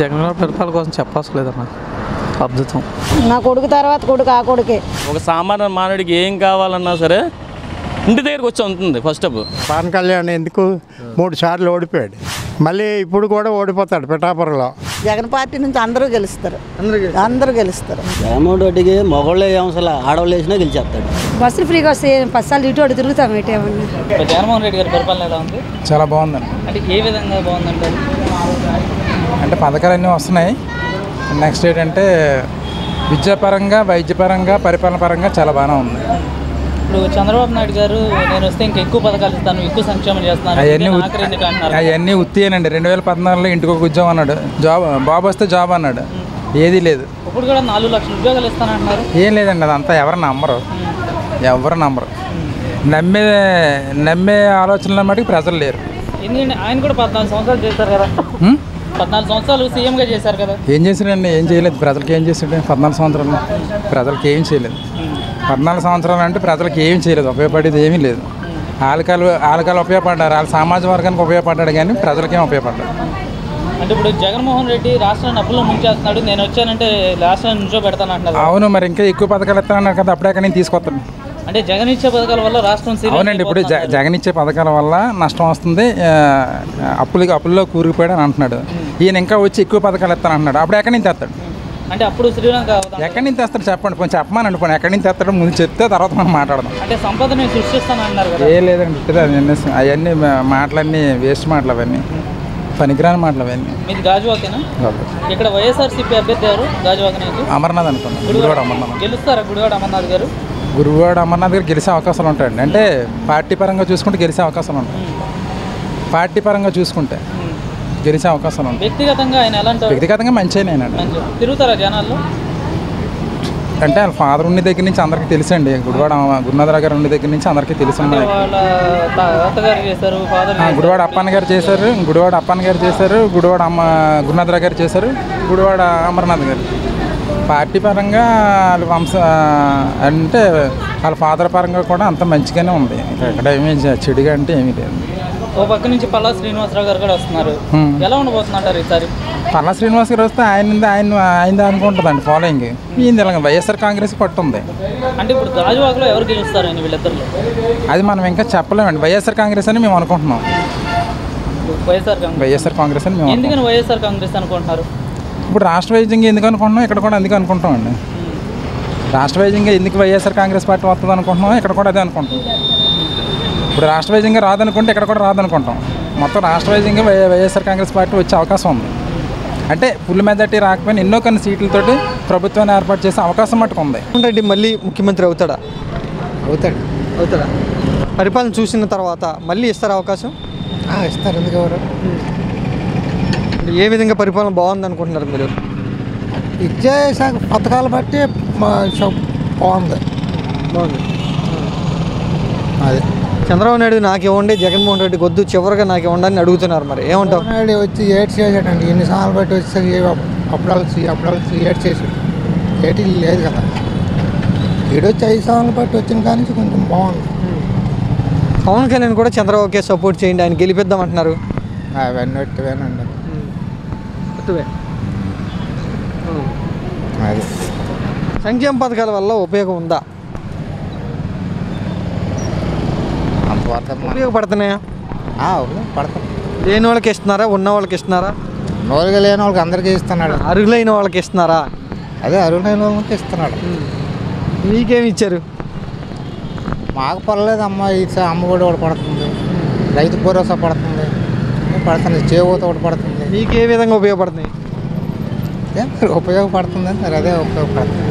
జగన్ గారి పరిపాలన కోసం చెప్పవసరం లేదన్న, అద్భుతం. నా కొడుకు తర్వాత కొడుకు ఆ కొడుకే. ఒక సామాన్య మానవుడికి ఏం కావాలన్నా సరే ఇంటి దగ్గరకు వచ్చి ఉంటుంది. ఫస్ట్ ఆఫ్ పవన్ కళ్యాణ్ ఎందుకు 3 సార్లు ఓడిపోయాడు, మళ్ళీ ఇప్పుడు కూడా ఓడిపోతాడు పిఠాపురంలో. జగన్ పార్టీ నుంచి అందరూ గెలుస్తారు, అందరూ గెలుస్తారు. జగన్మోహన్ రెడ్డికి మగవాళ్ళు అవసరం, ఆడవాళ్ళు వేసినా గెలిచేస్తాడు. బస్సులు ఫ్రీగా వస్తే 10 సార్లు ఇటు అటు తిరుగుతాం. ఏమన్నా జగన్మోహన్ రెడ్డి గారి పరిపాలన ఎలా ఉంది? చాలా బాగుందండి. అంటే ఏ విధంగా బాగుందంటే అంటే పథకాలన్నీ వస్తున్నాయి. నెక్స్ట్ ఏంటంటే విద్యాపరంగా, వైద్యపరంగా, పరిపాలన పరంగా చాలా బాగానే ఉంది. ఇప్పుడు చంద్రబాబు నాయుడు గారు నేను వస్తే ఇంకా ఎక్కువ పథకాలు ఇస్తాను, ఎక్కువ సంక్షేమం చేస్తాను, అవన్నీ ఉత్తియేనండి. 2014లో ఇంటికి ఒక ఉద్యోగం అన్నాడు, బాబు వస్తే జాబ్ అన్నాడు, ఏదీ లేదు. ఇప్పుడు కూడా 4 లక్షల ఉద్యోగాలు ఇస్తానంటున్నారు. ఏం లేదండి, అదంతా ఎవరు నమ్మరు, ఎవరు నమ్మరు. నమ్మే ఆలోచనల మటుకు ప్రజలు లేరు. ఎందుకంటే ఆయన కూడా 14 సంవత్సరాలు చేశారు కదా, 14 సంవత్సరాలు సీఎంగా చేశారు కదా. ఏం చేశాడండి? ఏం చేయలేదు. ప్రజలకి ఏం చేశాడు? 14 సంవత్సరాలు ప్రజలకి ఏం చేయలేదు. 14 సంవత్సరాలు అంటే ప్రజలకు ఏం చేయలేదు, ఉపయోగపడేది ఏమీ లేదు. ఆలకాలు ఉపయోగపడ్డారు, వాళ్ళ సమాజ వర్గానికి ఉపయోగపడ్డాడు, కానీ ప్రజలకేం ఉపయోగపడ్డాడు. అంటే ఇప్పుడు జగన్మోహన్ రెడ్డి రాష్ట్రాన్ని అప్పుల్లో ముంచేస్తున్నాడు, నేను వచ్చానంటే రాష్ట్రాన్ని నుంచో పెడతాను అంటున్నారు. అవును, మరి ఇంకా ఎక్కువ పథకాలు ఇస్తానన్నారు కదా, అప్పుడే నేను తీసుకొస్తాను. అంటే జగన్ ఇచ్చే పథకాల వల్ల రాష్ట్రం అవునండి, ఇప్పుడు జగన్ ఇచ్చే పథకాల వల్ల నష్టం వస్తుంది, అప్పుల్లో కూరుకుపోయాడు అని అంటున్నాడు. ఈయన ఇంకా వచ్చి ఎక్కువ పథకాలు ఇస్తాను అంటున్నాడు, అప్పుడు ఎక్కడి నుంచి తెస్తాడు? అంటే అప్పుడు శ్రీలంక ఎక్కడి నుంచి తెస్తాడు చెప్పండి, కొంచెం చెప్పమని పోనీ ఎక్కడి నుంచి తెస్తాడు ముందు చెప్తే తర్వాత మనం మాట్లాడదాం. అంటే సంపదని సృష్టిస్తాను అన్నారు కదా. ఏ లేదండి, అవన్నీ మాటలన్నీ వేస్ట్ మాటలు, అవన్నీ పనికిరాని మాటలు అవన్నీ. మీది గాజువాకేనా? ఇక్కడ వైఎస్ఆర్సీపీ అభ్యర్థి ఎవరు గాజువాక? అమర్నాథ్ అనుకున్నాను. గుడివాడ అమర్నాథ్ గెలుస్తారా? గుడివాడ అమర్నాథ్ గారు గెలిచే అవకాశాలు ఉంటాయండి. అంటే పార్టీ పరంగా చూసుకుంటే గెలిచే అవకాశాలు ఉంటాయి. పార్టీ పరంగా చూసుకుంటే గెలిచే అవకాశాలు ఉంటాయి. వ్యక్తిగతంగా ఆయన ఎలా అంటారు? వ్యక్తిగతంగా మంచిగానే తిరుగుతారా జనాల్లో? అంటే వాళ్ళ ఫాదర్ ఉన్న దగ్గర నుంచి అందరికీ తెలుసండి. గురునాథరావు గారు ఉన్న దగ్గర నుంచి అందరికీ తెలుసు. గుడివాడ అప్పన్న గారు చేశారు, గురునాథరావు గారు చేశారు, గుడివాడ అమర్నాథ్ గారు. పార్టీ పరంగా వాళ్ళ అంటే వాళ్ళ ఫాదర్ పరంగా కూడా అంత మంచిగానే ఉంది. ఇక్కడ ఏమీ చెడుగా అంటే ఏమీ లేదు. ఓ పక్క నుంచి పల్లా శ్రీనివాసరావు గారు కూడా వస్తున్నారు, ఎలా ఉండబోతున్నారు ఈసారి? పల్లా శ్రీనివాస్ గారు వస్తే ఆయన అనుకుంటుందండి ఫాలోయింగ్. ఈయన తెలంగాణ వైఎస్ఆర్ కాంగ్రెస్ పట్టుంది. అంటే ఇప్పుడు గాజువాకలో ఎవరు గెలుస్తారు వీళ్ళిద్దరు? అది మనం ఇంకా చెప్పలేమండి. వైఎస్ఆర్ కాంగ్రెస్ అని మేము అనుకుంటున్నాం. వైఎస్ఆర్ కాంగ్రెస్ అని మేము. ఎందుకని వైఎస్ఆర్ కాంగ్రెస్ అనుకుంటున్నారు? ఇప్పుడు రాష్ట్ర వైద్యంగా ఎందుకు అనుకుంటున్నాం, ఇక్కడ కూడా అందుకు అనుకుంటామండి. రాష్ట్ర వైద్యంగా ఎందుకు వైఎస్ఆర్ కాంగ్రెస్ పార్టీ వస్తుంది అనుకుంటున్నాం, ఇక్కడ కూడా అదే అనుకుంటాం. ఇప్పుడు రాష్ట్ర వైద్యంగా రాదనుకుంటే ఇక్కడ కూడా రాదనుకుంటాం. మొత్తం రాష్ట్ర వైద్యంగా వైఎస్ఆర్ కాంగ్రెస్ పార్టీ వచ్చే అవకాశం ఉంది. అంటే ఫుల్ మెజార్టీ రాకపోయినా ఎన్నో కొన్ని సీట్లతోటి ప్రభుత్వాన్ని ఏర్పాటు చేసే అవకాశం మటుకు ఉంది. రెడ్డి మళ్ళీ ముఖ్యమంత్రి అవుతాడా? అవుతాడా? పరిపాలన చూసిన తర్వాత మళ్ళీ ఇస్తారా అవకాశం? ఇస్తారు, ఎందుకు ఎవరు. ఏ విధంగా పరిపాలన బాగుంది అనుకుంటున్నారు మీరు? ఇచ్చే పథకాలు బట్టి బాగుంది. అదే చంద్రబాబు నాయుడు నాకు ఇవ్వండి, జగన్మోహన్ రెడ్డికి వద్దు, చివరిగా నాకు ఇవ్వండి అని అడుగుతున్నారు. మరి ఏమంటావు? నాయుడు వచ్చి ఏడ్ చేసాడండి, ఎన్నిసార్లు బట్టి వచ్చి అప్పుడు ఏడ్ చేసాడు, ఏటీ లేదు కదా. ఈడొచ్చి 5 సంవత్సరాలు బట్టి వచ్చిన కానీ కొంచెం బాగుంది. పవన్ కళ్యాణ్ కూడా చంద్రబాబుకే సపోర్ట్ చేయండి, ఆయన గెలిపిద్దాం అంటున్నారు. అవన్నీ ఒట్టివేనండి. అది సంక్షేమ పథకాల వల్ల ఉపయోగం ఉందా? ఉపయోగపడుతున్నాయా? పడతాం. లేని వాళ్ళకి ఇస్తున్నారా, ఉన్న వాళ్ళకి ఇస్తున్నారా? నోరుగా లేని వాళ్ళకి అందరికీ ఇస్తున్నాడు. అర్హులైన వాళ్ళకి ఇస్తున్నారా? అదే అర్హులైన వాళ్ళకి ఇస్తున్నాడు. మీకేమి ఇచ్చారు? మాకు పర్లేదు అమ్మ, అమ్మఒడి ఒకటి పడుతుంది, రైతు భరోసా పడుతుంది, చేయూత ఒకటి పడుతుంది. మీకు ఏ విధంగా ఉపయోగపడుతున్నాయి? ఉపయోగపడుతుంది సార్, అదే ఉపయోగపడుతుంది.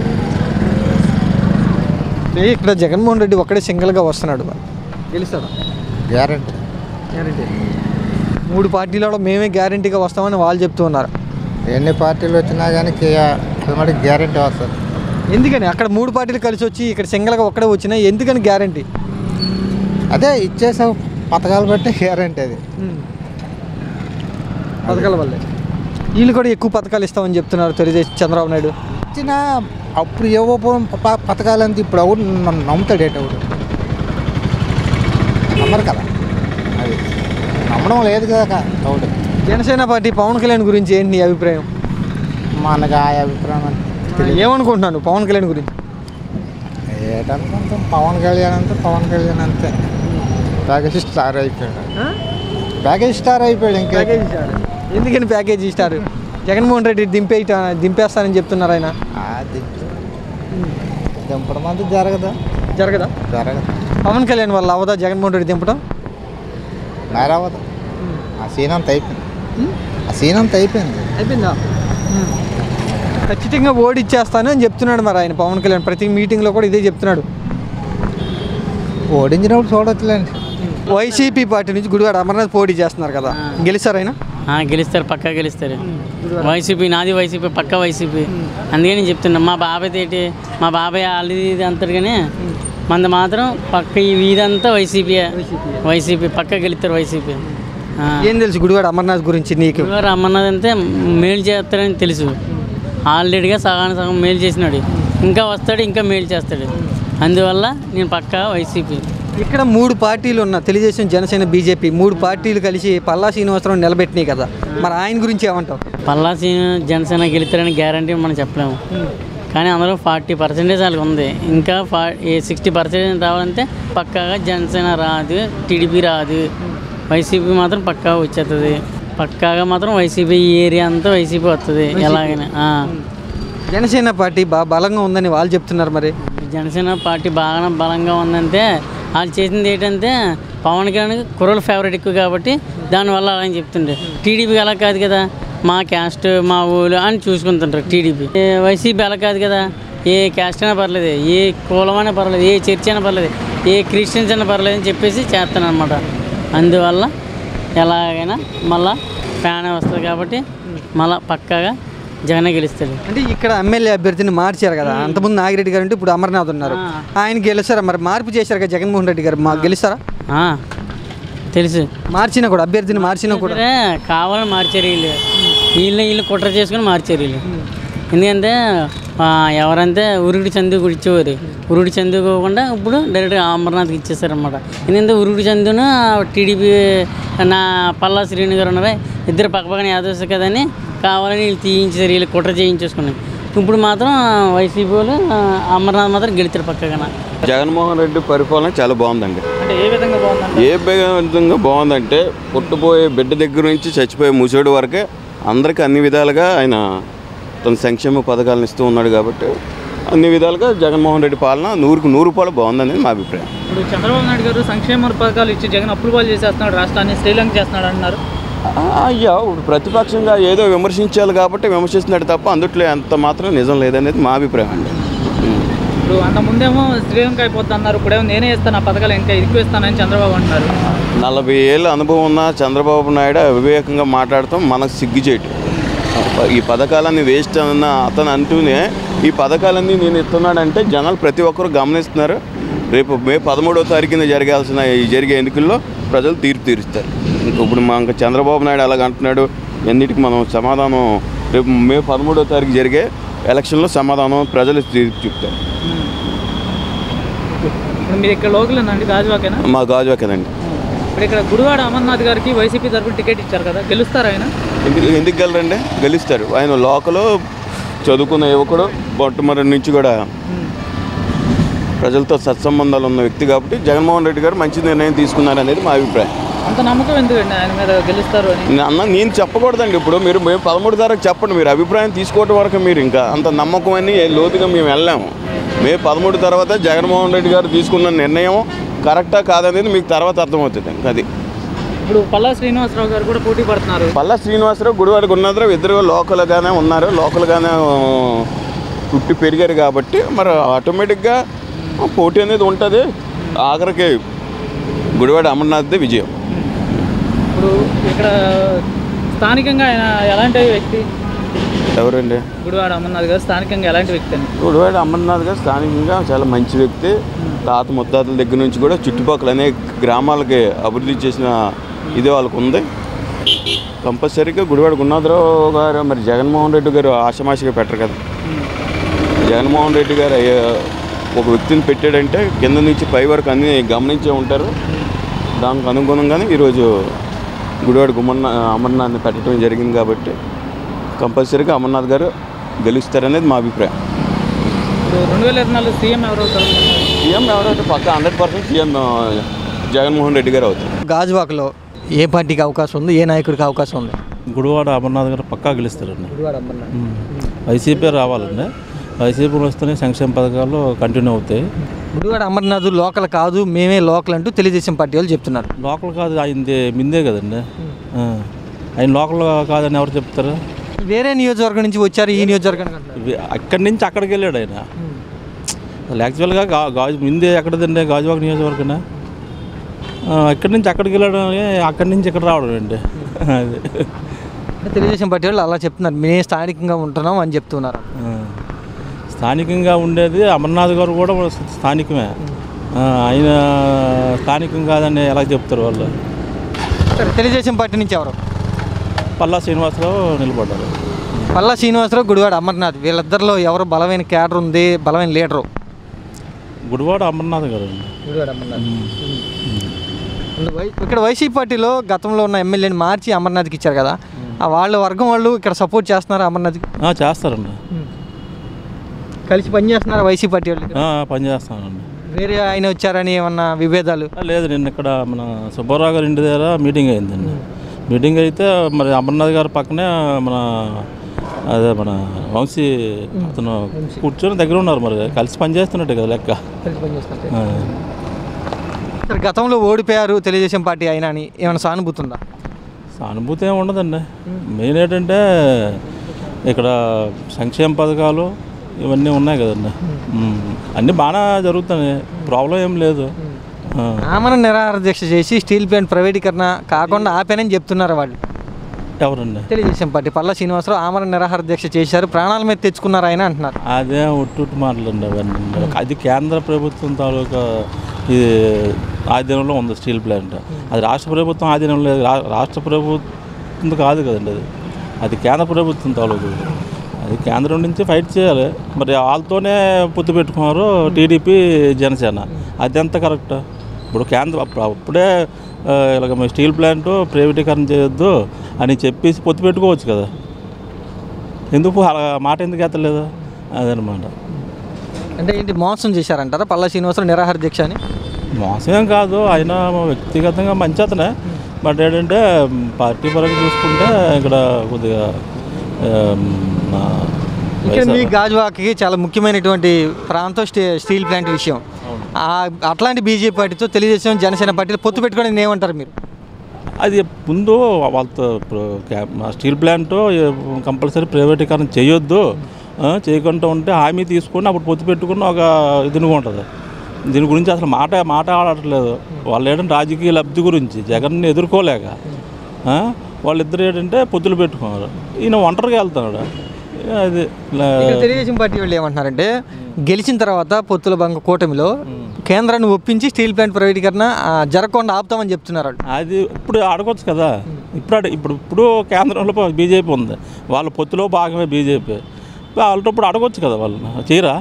ఇక్కడ జగన్మోహన్ రెడ్డి ఒక్కడే సింగిల్గా వస్తున్నాడు, గెలుస్తాడా? గ్యారెంటీ. 3 పార్టీలలో మేమే గ్యారెంటీగా వస్తామని వాళ్ళు చెప్తూ ఉన్నారు. ఎన్ని పార్టీలు వచ్చినా కానీ అది గ్యారెంటీ వస్తుంది. ఎందుకని అక్కడ 3 పార్టీలు కలిసి వచ్చి ఇక్కడ సింగిల్గా ఒక్కడే వచ్చినా ఎందుకని గ్యారెంటీ? అదే ఇచ్చేసే పథకాలు బట్టి గ్యారెంటీ. అది పథకాల వల్లే. వీళ్ళు కూడా ఎక్కువ పథకాలు ఇస్తామని చెప్తున్నారు తెలుగుదేశం చంద్రబాబు నాయుడు. ఇచ్చిన అప్పుడు ఏవో పథకాలంతా ఇప్పుడు ఎవరు నమ్ముతాడు, ఎవరు నమ్మరు కదా. అది నమ్మడం లేదు కదా. జనసేన పార్టీ పవన్ కళ్యాణ్ గురించి ఏంటి నీ అభిప్రాయం? మనకు ఆ అభిప్రాయం ఏమనుకుంటున్నాను పవన్ కళ్యాణ్ గురించి? ఏటనుకుంటాం, పవన్ కళ్యాణ్ అంతే ప్యాకేజ్ స్టార్ అయిపోయాడు. ఇంకా ఎందుకని ప్యాకేజీ ఇస్తారు? జగన్మోహన్ రెడ్డి దింపేస్తానని చెప్తున్నారు ఆయన. దింపడం అంతా జరగదా? పవన్ కళ్యాణ్ వల్ల అవదా జగన్మోహన్ రెడ్డి దింపడం? అవ్వదు. ఆ సీన్ అంతా అయిపోయింది. అయిపోయిందా? ఖచ్చితంగా ఓడిచ్చేస్తాను అని చెప్తున్నాడు మరి ఆయన పవన్ కళ్యాణ్. ప్రతి మీటింగ్లో కూడా ఇదే చెప్తున్నాడు. ఓడించినప్పుడు చూడొచ్చులేండి. వైసీపీ పార్టీ నుంచి గుడివాడ అమర్నాథ్ పోటీ చేస్తున్నారు కదా, గెలుస్తారు ఆయన? గెలుస్తారు, పక్కా గెలుస్తారు. వైసీపీ నాది, వైసీపీ పక్కా వైసీపీ. అందుకని నేను చెప్తున్నా, మా బాబాయ్ తేటి మా బాబాయ్ ఆల్రెడీ ఇది అంటారు కానీ మంది మాత్రం పక్క ఈ వీధంతా వైసీపీ పక్కా గెలుస్తారు వైసీపీ. ఏం తెలుసు గుడివాడ అమర్నాథ్ గురించి నీకు? గుడివాడ అమర్నాథ్ అంటే మేలు చేస్తాడని తెలుసు. ఆల్రెడీగా సగం మేలు చేసినాడు, ఇంకా వస్తాడు, ఇంకా మేలు చేస్తాడు. అందువల్ల నేను పక్కా వైసీపీ. ఇక్కడ 3 పార్టీలు ఉన్న తెలుగుదేశం, జనసేన, బీజేపీ 3 పార్టీలు కలిసి పల్లా శ్రీనివాసరావు నిలబెట్టినాయి కదా, మరి ఆయన గురించి ఏమంటావు? పల్లా జనసేన గెలుస్తారని గ్యారంటీ మనం చెప్పలేము, కానీ అందులో 40% వాళ్ళకి ఉంది. ఇంకా 60% రావాలంటే పక్కాగా జనసేన రాదు, టీడీపీ రాదు, వైసీపీ మాత్రం పక్కా వచ్చేస్తుంది. పక్కాగా మాత్రం వైసీపీ ఈ ఏరియా అంతా వైసీపీ వస్తుంది ఎలాగైనా. జనసేన పార్టీ బాగా బలంగా ఉందని వాళ్ళు చెప్తున్నారు. మరి జనసేన పార్టీ బాగా బలంగా ఉందంటే వాళ్ళు చేసింది ఏంటంటే పవన్ కళ్యాణ్ కుర్రలు ఫేవరెట్ ఎక్కువ కాబట్టి దానివల్ల అలా అని చెప్తుండే. టీడీపీ అలా కాదు కదా, మా క్యాస్ట్ మా ఊళ్ళు అని చూసుకుంటుంటారు. టీడీపీ వైసీపీ అలా కాదు కదా, ఏ క్యాస్ట్ అయినా పర్లేదు, ఏ కులమైనా పర్లేదు, ఏ చర్చ్ అయినా పర్లేదు, ఏ క్రిస్టియన్స్ అయినా పర్లేదు అని చెప్పేసి చేస్తాను అనమాట. అందువల్ల ఎలాగైనా మళ్ళా ఫ్యాన్ వస్తుంది కాబట్టి మళ్ళీ పక్కాగా జగనే గెలుస్తాడు. అంటే ఇక్కడ ఎమ్మెల్యే అభ్యర్థిని మార్చారు కదా, అంతకుముందు నాగిరెడ్డి గారు అంటే ఇప్పుడు అమర్నాథ్ ఉన్నారు, ఆయన గెలుస్తారా? మరి మార్పు చేశారు కదా జగన్మోహన్ రెడ్డి గారు, గెలుస్తారా? తెలుసు, మార్చినా కూడా అభ్యర్థిని మార్చినా కూడా కావాలని మార్చారు వీళ్ళు కుట్ర చేసుకుని మార్చారు వీళ్ళు. ఎందుకంటే ఎవరంటే ఉరుగుడి చందుకు ఇచ్చేవారు, ఉరుగుడి చందుకోకుండా ఇప్పుడు డైరెక్ట్గా అమర్నాథ్కి ఇచ్చేసారనమాట. ఎందుకంటే ఉరుగుడి చందును టీడీపీ నా పల్లా శ్రీను గారు ఉన్నారా, ఇద్దరు పక్కపక్కన యాదవ్స్ కదని కావాలని వీళ్ళు తీయించారు, వీళ్ళు కుట్ర చేయించేసుకున్నాయి. ఇప్పుడు మాత్రం వైసీపీ వాళ్ళు అమర్నాథ్ మాత్రం గెలుతారు పక్కగా. జగన్మోహన్ రెడ్డి పరిపాలన చాలా బాగుందండి. అంటే ఏ విధంగా బాగుందండి? ఏ విధంగా బాగుందంటే పుట్టబోయే బిడ్డ దగ్గర నుంచి చచ్చిపోయే ముసోడి వరకే అందరికీ అన్ని విధాలుగా ఆయన తన సంక్షేమ పథకాలను ఇస్తూ ఉన్నాడు. కాబట్టి అన్ని విధాలుగా జగన్మోహన్ రెడ్డి పాలన 100కు 100 బాగుందనేది మా అభిప్రాయం. ఇప్పుడు చంద్రబాబు నాయుడు గారు సంక్షేమ పథకాలు ఇచ్చి జగన్ అప్పులు పాలు చేసేస్తున్నాడు, రాష్ట్రాన్ని శ్రీలంక చేస్తున్నాడు అంటున్నారు. అయ్యా ఇప్పుడు ప్రతిపక్షంగా ఏదో విమర్శించాలి కాబట్టి విమర్శిస్తున్నాడు తప్ప అందుట్లో ఎంత మాత్రం నిజం లేదనేది మా అభిప్రాయం అండి. ఇప్పుడు అంత ముందేమో శ్రీలంక అయిపోద్ది అన్నారు, ఇప్పుడేమో నేనే ఇస్తాను ఆ పథకాలు ఇంకా ఎక్కువ ఇస్తానని చంద్రబాబు అంటున్నారు. 40 ఏళ్ళ అనుభవం ఉన్న చంద్రబాబు నాయుడు అవివేకంగా మాట్లాడటం మనకు సిగ్గుచేటు. ఈ పథకాలన్నీ వేస్ట్ అన్న అతను అంటూనే ఈ పథకాలన్నీ నేను ఇస్తున్నాడంటే జనాలు ప్రతి ఒక్కరు గమనిస్తున్నారు. రేపు మే 13వ తారీఖున జరిగే ఎన్నికల్లో ప్రజలు తీరుస్తారు. ఇప్పుడు ఇంకా చంద్రబాబు నాయుడు అలాగ అంటున్నాడు, ఎన్నిటికి మనం సమాధానం రేపు మే 13వ తారీఖు జరిగే ఎలక్షన్లో సమాధానం ప్రజలు చెప్తారు. మీరు ఇక్కడ లోకలేనండి, గాజువాకేనా? మా గాజువాకేనండి. ఇప్పుడు ఇక్కడ గుడివాడ అమర్నాథ్ గారికి వైసీపీ తరఫున టికెట్ ఇచ్చారు కదా, గెలుస్తారు ఆయన? ఎందుకు గెలరండి? గెలుస్తారు. ఆయన లోకలు చదువుకున్న యువకుడు, బొట్టమర్రి నుంచి కూడా ప్రజలతో సత్సంబంధాలు ఉన్న వ్యక్తి కాబట్టి జగన్మోహన్ రెడ్డి గారు మంచి నిర్ణయం తీసుకున్నారు అనేది మా అభిప్రాయం. అంత నమ్మకం ఎందుకండి ఆయన మీద గెలుస్తారు అని? నేను చెప్పకూడదండి. ఇప్పుడు మీరు మేము 13 తారీఖు చెప్పండి, మీరు అభిప్రాయం తీసుకోవడం వరకు మీరు ఇంకా అంత నమ్మకం అని లోతుగా మేము వెళ్ళాము. మే 13 తర్వాత జగన్మోహన్ రెడ్డి గారు తీసుకున్న నిర్ణయం కరెక్టా కాదనేది మీకు తర్వాత అర్థమవుతుంది. అది ఇప్పుడు పల్లా శ్రీనివాసరావు గారు కూడా పోటీ పడుతున్నారు. పల్లా శ్రీనివాసరావు గుడివాడకు ఉన్నదో ఇద్దరు లోకల్గానే ఉన్నారు, లోకల్గానే పుట్టి పెరిగారు కాబట్టి మరి ఆటోమేటిక్గా పోటీ అనేది ఉంటుంది. ఆఖరికి గుడివాడ అమర్నాథ్దే విజయం. ఇప్పుడు ఇక్కడ స్థానికంగా ఆయన ఎలాంటి వ్యక్తి? ఎవరండి? గుడివాడ అమర్నాథ్ గారు స్థానికంగా ఎలాంటి వ్యక్తి అండి? గుడివాడ అమర్నాథ్ గారు స్థానికంగా చాలా మంచి వ్యక్తి. తాత ముత్తాతల దగ్గర నుంచి కూడా చుట్టుపక్కల అనేక గ్రామాలకి అభివృద్ధి చేసిన ఇది వాళ్ళకు ఉంది. కంపల్సరీగా గుడివాడ గున్నాథరావు గారు మరి జగన్మోహన్ రెడ్డి గారు ఆషమాషిగా పెట్టరు కదా. జగన్మోహన్ రెడ్డి గారు ఒక వ్యక్తిని పెట్టాడంటే కింద నుంచి పై వరకు అన్నీ గమనించే ఉంటారు. దానికి అనుగుణంగానే ఈరోజు గుడివాడ అమర్నాథ్ని పెట్టడం జరిగింది. కాబట్టి కంపల్సరీగా అమర్నాథ్ గారు గెలుస్తారనేది మా అభిప్రాయం. ఇప్పుడు 2024 సీఎం ఎవరు అవుతారు? సీఎం ఎవరైతే పక్క 100% సీఎం జగన్మోహన్ రెడ్డి గారు అవుతారు. గాజువాకలో ఏ పార్టీకి అవకాశం ఉంది, ఏ నాయకుడికి అవకాశం ఉంది? గుడివాడ అమర్నాథ్ గారు పక్కా గెలుస్తారండి. గుడివాడ అమర్నాథ్. వైసీపీ రావాలండి. వైసీపీ వస్తేనే సంక్షేమ పథకాలు కంటిన్యూ అవుతాయి. గుడివాడ అమర్నాథ్ లోకల్ కాదు, మేమే లోకల్ అంటూ తెలుగుదేశం పార్టీ వాళ్ళు చెప్తున్నారు. లోకల్ కాదు, ఆయనది మిందే కదండి. ఆయన లోకల్ కాదని ఎవరు చెప్తారు? వేరే నియోజకవర్గం నుంచి వచ్చారు ఈ నియోజకవర్గానికి. అక్కడి నుంచి అక్కడికి వెళ్ళాడు ఆయన. యాక్చువల్గా గాజు మిందే ఎక్కడదండి, గాజువాక నియోజకవర్గం. ఇక్కడి నుంచి అక్కడికి వెళ్ళడం, అక్కడి నుంచి ఇక్కడ రావడం అండి. అది తెలుగుదేశం పార్టీ వాళ్ళు అలా చెప్తున్నారు, మేము స్థానికంగా ఉంటున్నాం అని చెప్తున్నారు. స్థానికంగా ఉండేది అమర్నాథ్ గారు కూడా స్థానికమే. ఆయన స్థానికం కాదని ఎలా చెప్తారు వాళ్ళు? తెలుగుదేశం పార్టీ నుంచి ఎవరు? పల్లా శ్రీనివాసరావు నిలబడ్డారు. పల్లా శ్రీనివాసరావు, గుడివాడ అమర్నాథ్, వీళ్ళిద్దరిలో ఎవరు బలమైన క్యాడర్ ఉంది, బలమైన లీడరు? గుడివాడ అమర్నాథ్ గారు. గుడివాడ అమర్నాథ్. ఇక్కడ వైసీపీ పార్టీలో గతంలో ఉన్న ఎమ్మెల్యేని మార్చి అమర్నాథ్కి ఇచ్చారు కదా, వాళ్ళ వర్గం వాళ్ళు ఇక్కడ సపోర్ట్ చేస్తున్నారు అమర్నాథ్కి? చేస్తారండి. కలిసి పనిచేస్తున్నారు వైసీపీ పార్టీ వాళ్ళు? పనిచేస్తానండి. వేరే ఆయన వచ్చారని ఏమన్నా విభేదాలు? లేదు, నిన్న ఇక్కడ మన సుబ్బారావు గారి ఇంటి దగ్గర మీటింగ్ అయిందండి. మీటింగ్ అయితే మరి అమర్నాథ్ గారి పక్కనే మన వంశీ అతను కూర్చొని దగ్గర ఉన్నారు. మరి కలిసి పనిచేస్తున్నట్టే కదా లెక్క. గతంలో ఓడిపోయారు తెలుగుదేశం పార్టీ అయినా అని ఏమైనా సానుభూతి ఉందా? సానుభూతి ఏమి ఉండదండి. మెయిన్ ఏంటంటే ఇక్కడ సంక్షేమ పథకాలు ఇవన్నీ ఉన్నాయి కదండి. అన్నీ బాగా జరుగుతున్నాయి, ప్రాబ్లం ఏం లేదు. ఆమరణ నిరాహార దీక్ష చేసి స్టీల్ ప్లాంట్ ప్రైవేటీకరణ కాకుండా ఆపానని చెప్తున్నారు వాళ్ళు. ఎవరండి? తెలుగుదేశం పార్టీ పల్లా శ్రీనివాసరావు ఆమరణ నిరాహార దీక్ష చేశారు, ప్రాణాల మీద తెచ్చుకున్నారు ఆయన అంటున్నారు. అదే ఒట్టు మాటలండి అవన్నీ. అది కేంద్ర ప్రభుత్వం తాలూకా ఇది ఆధీనంలో ఉంది స్టీల్ ప్లాంట్. అది రాష్ట్ర ప్రభుత్వం ఆధీనంలో లేదు. రాష్ట్ర ప్రభుత్వం కాదు కదండి, అది కేంద్ర ప్రభుత్వం తాలూకు. అది కేంద్రం నుంచి ఫైట్ చేయాలి. మరి వాళ్ళతోనే పొత్తు పెట్టుకున్నారు టీడీపీ జనసేన. అది ఎంత కరెక్ట్? ఇప్పుడు కేంద్రం అప్పుడే ఇలాగ స్టీల్ ప్లాంట్ ప్రైవేటీకరణ చేయొద్దు అని చెప్పేసి పొత్తు పెట్టుకోవచ్చు కదా, ఎందుకు అలా మాట ఎందుకు ఎత్తలేదు? అదనమాట. అంటే ఏంటి మోసం చేశారంటారా పల్లా శ్రీనివాసరావు నిరాహార దీక్ష అని? మోసం ఏం కాదు, ఆయన వ్యక్తిగతంగా మంచి అతనే. బట్ ఏంటంటే పార్టీ పరంగా చూసుకుంటే ఇక్కడ కొద్దిగా మీ గాజువాకకి చాలా ముఖ్యమైనటువంటి ప్రాంతం స్టీల్ ప్లాంట్ విషయం. అట్లాంటి బీజేపీ పార్టీతో తెలుగుదేశం జనసేన పార్టీలు పొత్తు పెట్టుకోవడానికి ఏమంటారు మీరు? అది ముందు వాళ్ళతో స్టీల్ ప్లాంట్ కంపల్సరీ ప్రైవేటీకరణ చేయొద్దు, చేయకుండా ఉంటే హామీ తీసుకొని అప్పుడు పొత్తు పెట్టుకుని ఒక ఇదిగా ఉంటుంది. దీని గురించి అసలు మాట ఆడట్లేదు. వాళ్ళు ఏంటంటే రాజకీయ లబ్ధి గురించి జగన్ని ఎదుర్కోలేక వాళ్ళిద్దరు ఏంటంటే పొత్తులు పెట్టుకున్నారు. ఈయన ఒంటరిగా వెళ్తున్నాడు. అది తెలుగుదేశం పార్టీ వాళ్ళు ఏమంటున్నారంటే గెలిచిన తర్వాత పొత్తుల బంగ కూటమిలో కేంద్రాన్ని ఒప్పించి స్టీల్ ప్లాంట్ ప్రైవేటీకరణ జరగకుండా ఆపుతామని చెప్తున్నారు. అది ఇప్పుడు అడగొచ్చు కదా. ఇప్పుడు కేంద్రంలో బీజేపీ ఉంది, వాళ్ళ పొత్తులో భాగమే బీజేపీ. వాళ్ళతో ఇప్పుడు అడగొచ్చు కదా, వాళ్ళు చేయరా?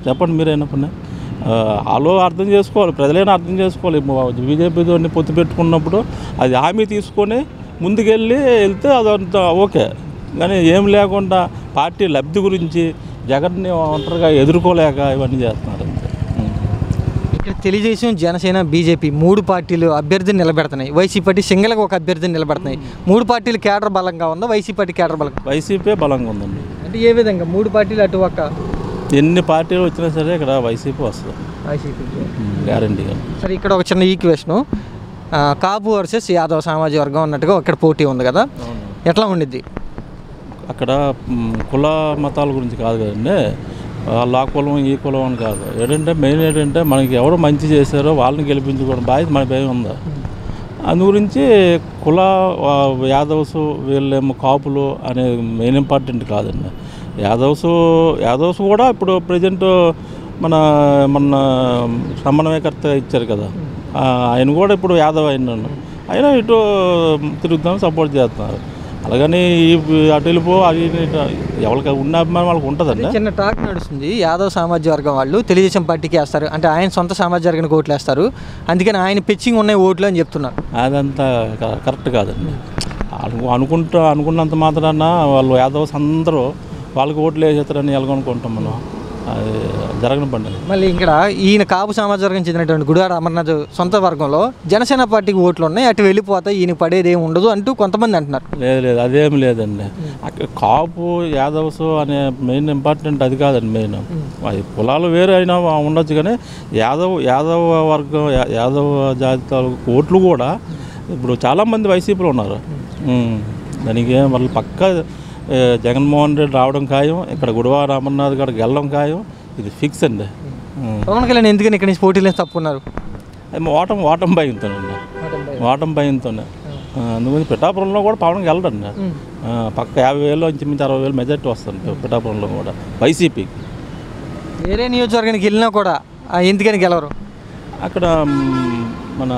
చెప్పండి మీరైనప్పుడు. వాళ్ళు అర్థం చేసుకోవాలి, ప్రజలైనా అర్థం చేసుకోవాలి. బీజేపీతో పొత్తు పెట్టుకున్నప్పుడు అది హామీ తీసుకొని ముందుకెళ్ళి వెళ్తే అదంతా ఓకే. కానీ ఏం లేకుండా పార్టీ లబ్ధి గురించి జగన్ని ఒంటరిగా ఎదుర్కోలేక ఇవన్నీ చేస్తున్నారు అంతే. ఇక్కడ తెలుగుదేశం జనసేన బీజేపీ 3 పార్టీలు అభ్యర్థిని నిలబెడుతున్నాయి. వైసీపీ పార్టీ సింగిల్గా ఒక అభ్యర్థిని నిలబెడుతున్నాయి. 3 పార్టీలు కేడర్ బలంగా ఉందా? వైసీపీ పార్టీ కేడర్ బలంగా? వైసీపీ బలంగా ఉందండి. అంటే ఏ విధంగా 3 పార్టీలు అటు ఒక్క ఎన్ని పార్టీలు వచ్చినా సరే ఇక్కడ వైసీపీ వస్తుంది, వైసీపీ గ్యారంటీగా. సరే, ఇక్కడ ఒక చిన్న ఈక్వేషను కాపు వర్సెస్ యాదవ్ సామాజిక వర్గం అన్నట్టుగా ఇక్కడ పోటీ ఉంది కదా, ఎట్లా ఉండిద్ది? అక్కడ కుల మతాల గురించి కాదు కదండి, వాళ్ళ ఆ కులం ఈ కులం అని కాదు. ఏంటంటే మెయిన్ ఏంటంటే మనకి ఎవరు మంచి చేశారో వాళ్ళని గెలిపించుకోవడం బాధ్యత మన భయం ఉందా. అందు గురించి కుల యాదవ్స్ వీళ్ళేమో కాపులు అనేది మెయిన్ ఇంపార్టెంట్ కాదండి. యాదవ్స్ కూడా ఇప్పుడు ప్రజెంట్ మన సమన్వయకర్త ఇచ్చారు కదా, ఆయన కూడా ఇప్పుడు యాదవ్ అయినా ఇటు తిరుగుతాం సపోర్ట్ చేస్తున్నారు. అలాగని అటు వెళ్ళిపో అది ఎవరికి ఉన్న అభిమానం వాళ్ళకి ఉంటుందండి. చిన్న టాక్ నడుస్తుంది, యాదవ్ సామాజిక వర్గం వాళ్ళు తెలుగుదేశం పార్టీకి వేస్తారు అంటే ఆయన సొంత సామాజిక వర్గానికి ఓట్లు వేస్తారు, అందుకని ఆయన పిచ్చింగ్ ఉన్నాయి ఓట్లు అని చెప్తున్నారు. అదంతా కరెక్ట్ కాదండి. అనుకున్నంత మాత్రాన వాళ్ళు యాదవ్స్ అందరూ వాళ్ళకి ఓట్లు వేసేస్తారని ఎలాగనుకుంటాం మనం. అది జరగని పండి. మళ్ళీ ఇక్కడ ఈయన కాపు సమాజ వర్గం చెందినటువంటి గుడివాడ అమర్నాథ్ సొంత వర్గంలో జనసేన పార్టీకి ఓట్లు ఉన్నాయి, అటు వెళ్ళిపోతాయి, ఈయన పడేది ఏమి ఉండదు అంటూ కొంతమంది అంటున్నారు. లేదు అదేమి లేదండి. అక్కడ కాపు యాదవ్స్ అనే మెయిన్ ఇంపార్టెంట్ అది కాదండి. మెయిన్ అది కులాలు వేరే అయినా ఉండొచ్చు, కానీ యాదవ వర్గం యాదవ జాతి ఓట్లు కూడా ఇప్పుడు చాలామంది వైసీపీలో ఉన్నారు. దానికి మళ్ళీ పక్కా జగన్మోహన్ రెడ్డి రావడం ఖాయం, ఇక్కడ గుడివాడ అమర్నాథ్ గారికి వెళ్ళడం ఖాయం, ఇది ఫిక్స్ అండి. పవన్ కళ్యాణ్ ఎందుకని ఇక్కడ నుంచి పోటీలు తప్పుకున్నారు? ఓటం భయంతోనండి, ఓటం భయంతోనే. అందుకని పిఠాపురంలో కూడా పవన్కి వెళ్ళడండి. పక్క 50,000 ఇంచుమించు 60,000 మెజార్టీ వస్తుంది పిఠాపురంలో కూడా వైసీపీకి. వేరే నియోజకవర్గానికి వెళ్ళినా కూడా ఎందుకని గెలవరు? అక్కడ మన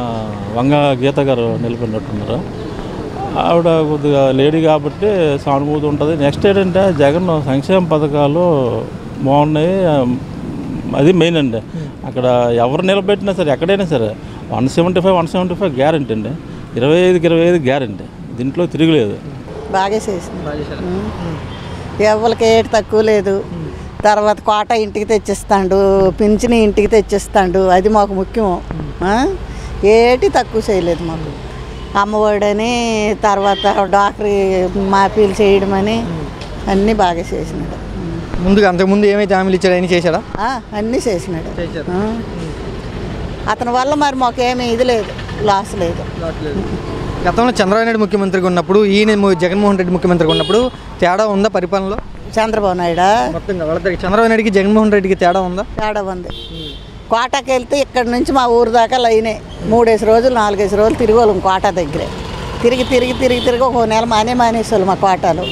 వంగ గీత గారు నిలబడినట్టున్నారు. ఆవిడ కొద్దిగా లేడీ కాబట్టి సానుభూతి ఉంటుంది. నెక్స్ట్ ఏంటంటే జగన్ సంక్షేమ పథకాలు బాగున్నాయి, అది మెయిన్ అండి. అక్కడ ఎవరు నిలబెట్టినా సరే ఎక్కడైనా సరే 175 గ్యారెంటీ అండి, 25 గ్యారెంటీ, దీంట్లో తిరగలేదు. బాగా చేసింది, ఎవరికి ఏటి తక్కువ లేదు. తర్వాత కోట ఇంటికి తెచ్చిస్తాడు, పింఛని ఇంటికి తెచ్చిస్తాడు, అది మాకు ముఖ్యం. ఏటి తక్కువ చేయలేదు మాకు. అమ్మఒడని, తర్వాత డాక్టరీ మాఫీలు చేయడం అని అన్నీ బాగా చేసినాడు. ముందుగా అంతకుముందు ఏమైతే హామీలు ఇచ్చాడు అన్నీ చేశాడా? అన్నీ చేసినాడు. అతని వల్ల మరి మాకేమీ ఇది లేదు, లాస్ లేదు. గతంలో చంద్రబాబు నాయుడు ముఖ్యమంత్రిగా ఉన్నప్పుడు, ఈయన జగన్మోహన్ రెడ్డి ముఖ్యమంత్రిగా ఉన్నప్పుడు తేడా ఉందా పరిపాలనలో? చంద్రబాబు నాయుడు చంద్రబాబు నాయుడికి జగన్మోహన్ రెడ్డికి తేడా ఉందా? తేడా ఉంది. కోటకి వెళ్తే ఇక్కడ నుంచి మా ఊరు దాకా లైనే 3 రోజులు 4 రోజులు తిరిగోళ్ళం కోట దగ్గరే. తిరిగి ఒక నెల మానేసేవాళ్ళు మా కోటలు.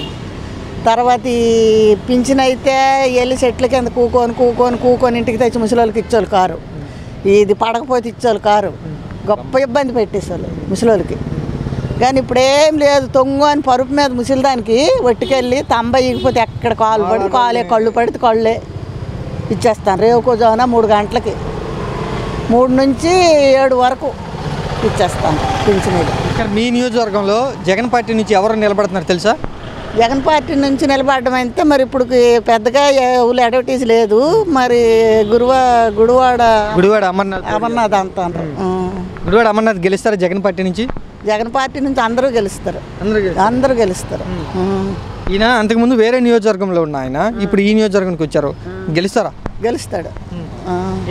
తర్వాత ఈ పింఛన్ అయితే వెళ్ళి చెట్ల కింద కూకొని ఇంటికి తెచ్చి ముసలోళ్ళకి ఇచ్చేవాళ్ళు కారు. ఇది పడకపోతే ఇచ్చేవాళ్ళు కారు. గొప్ప ఇబ్బంది పెట్టేసేవాళ్ళు ముసలోళ్ళకి. కానీ ఇప్పుడేం లేదు, తొంగు అని పరుపు మీద ముసలిదానికి ఒట్టుకెళ్ళి ఇగిపోతే ఎక్కడ కాలు పడితే కాలే, కళ్ళు పడితే కళ్ళే ఇచ్చేస్తాను. రేవుకోజామున 3 గంటలకి 3 నుంచి 7 వరకు ఇచ్చేస్తాను పింఛన్. ఇక్కడ మీ నియోజకవర్గంలో జగన్ పార్టీ నుంచి ఎవరు నిలబడుతున్నారు తెలుసా? జగన్ పార్టీ నుంచి నిలబడడం అయితే మరి ఇప్పుడు పెద్దగా ఊళ్ళో అడ్వర్టైజ్ లేదు. మరి గుడివాడ అమర్నాథ్ అంటారు. గుడివాడ అమర్నాథ్ గెలుస్తారా జగన్ పార్టీ నుంచి? జగన్ పార్టీ నుంచి అందరూ గెలుస్తారు. ఈయన అంతకుముందు వేరే నియోజకవర్గంలో ఉన్న ఆయన ఇప్పుడు ఈ నియోజకవర్గానికి వచ్చారు, గెలుస్తారా? గెలుస్తాడు.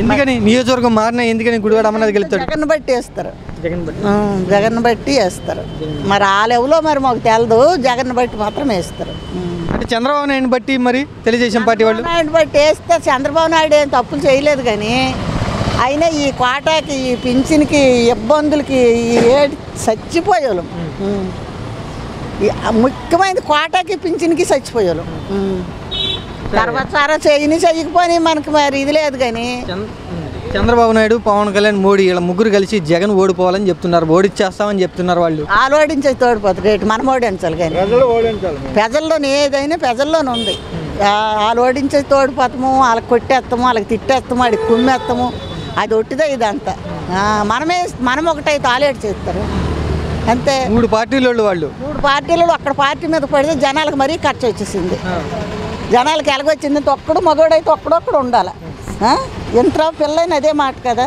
ఎందుకని నియోజకవర్గం మారినా ఎందుకని గుడివాడ అమర్నాథ్ గెలుస్తాడు? జగన్ బట్టి వేస్తారు. మరి ఆ లెవెల్లో మరి మాకు తెలదు, జగన్ బట్టి మాత్రం వేస్తారు. అంటే చంద్రబాబు నాయుడు బట్టి మరి తెలుగుదేశం పార్టీ వాళ్ళు నాయుడు బట్టి వేస్తే చంద్రబాబు నాయుడు ఏం తప్పులు చేయలేదు, కానీ అయినా ఈ కోటాకి, ఈ పింఛన్కి, ఇబ్బందులకి చచ్చిపోయేవాళ్ళం. ముఖ్యమైనది కోటాకి పింఛన్కి చచ్చిపోయేవాళ్ళం. తర్వాత సారా చేయకపోయి మనకి మరి ఇది లేదు. కానీ చంద్రబాబు నాయుడు, పవన్ కళ్యాణ్, మోడీ ఇలా ముగ్గురు కలిసి జగన్ ఓడిపోవాలని చెప్తున్నారు, ఓడిచ్చేస్తామని చెప్తున్నారు. వాళ్ళు ఓడించేది తోడిపోతుంది రేటు, మనం ఓడించాలి. కానీ ప్రజల్లోనే ఏదైనా ప్రజల్లోనే ఉంది. వాళ్ళు ఓడించేది తోడిపోతాము, వాళ్ళకి కొట్టేస్తాము, వాళ్ళకి తిట్టేస్తాము, వాడికి కుమ్మేస్తాము, అది ఒట్టిదే ఇదంతా. మనం ఒకటైతే ఆలేట్ చేస్తారు అంతే. 3 పార్టీల వాళ్ళు అక్కడ పార్టీ మీద పడితే జనాలకు మరీ ఖర్చు వచ్చేసింది. జనాలకి ఎలాగొచ్చింది, ఒక్కడు మగోడైతే ఒక్కడొక్కడు ఉండాలి. ఎంత పిల్లైనా అదే మాట కదా.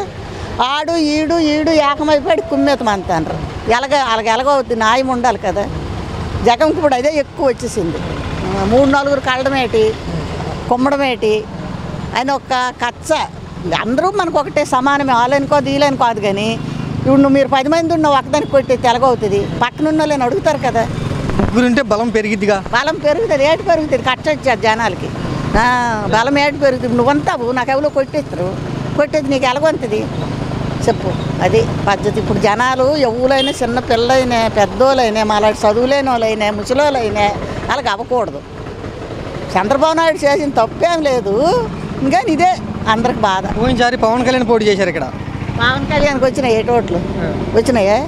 ఆడు ఈడు ఏకమైపోయి కుమ్మేతం అంటారు. వాళ్ళకి ఎలాగవుతుంది, న్యాయం ఉండాలి కదా. జగన్కి ఇప్పుడు అదే ఎక్కువ వచ్చేసింది. 3-4 కళ్ళడమేటి, కుమ్మడమేటి అని ఒక కచ్చ. అందరూ మనకు ఒకటే సమానమే, వాళ్ళనుకోదు వీళ్ళని కాదు. కానీ ఇప్పుడు మీరు 10 మంది ఉన్న ఒకదానికి కొట్టే తెలగవుతుంది, పక్కన ఉన్న వాళ్ళని అడుగుతారు కదా. ముగ్గురుంటే బలం పెరిగిద్దిగా. బలం పెరుగుతుంది, ఏటు పెరుగుతుంది, ఖర్చు వచ్చారు జనాలకి. బలం ఏటు పెరుగుతుంది. నువ్వంతావు నాకు ఎవరో కొట్టేది నీకు ఎలాగొంతుంది చెప్పు. అది పద్ధతి. ఇప్పుడు జనాలు ఎవరైనా, చిన్న పిల్లలైనా, పెద్దోళ్ళైనా, మాలాంటి చదువులేని వాళ్ళైనా, ముసలోళ్ళైనా వాళ్ళకి అవ్వకూడదు. చంద్రబాబు నాయుడు చేసిన తప్పేం లేదు, ఇంకా ఇదే అందరికి బాధ. పోయినసారి పవన్ కళ్యాణ్ పోటీ చేశారు ఇక్కడ. పవన్ కళ్యాణ్కి వచ్చినాయి 8 ఓట్లు వచ్చినాయా?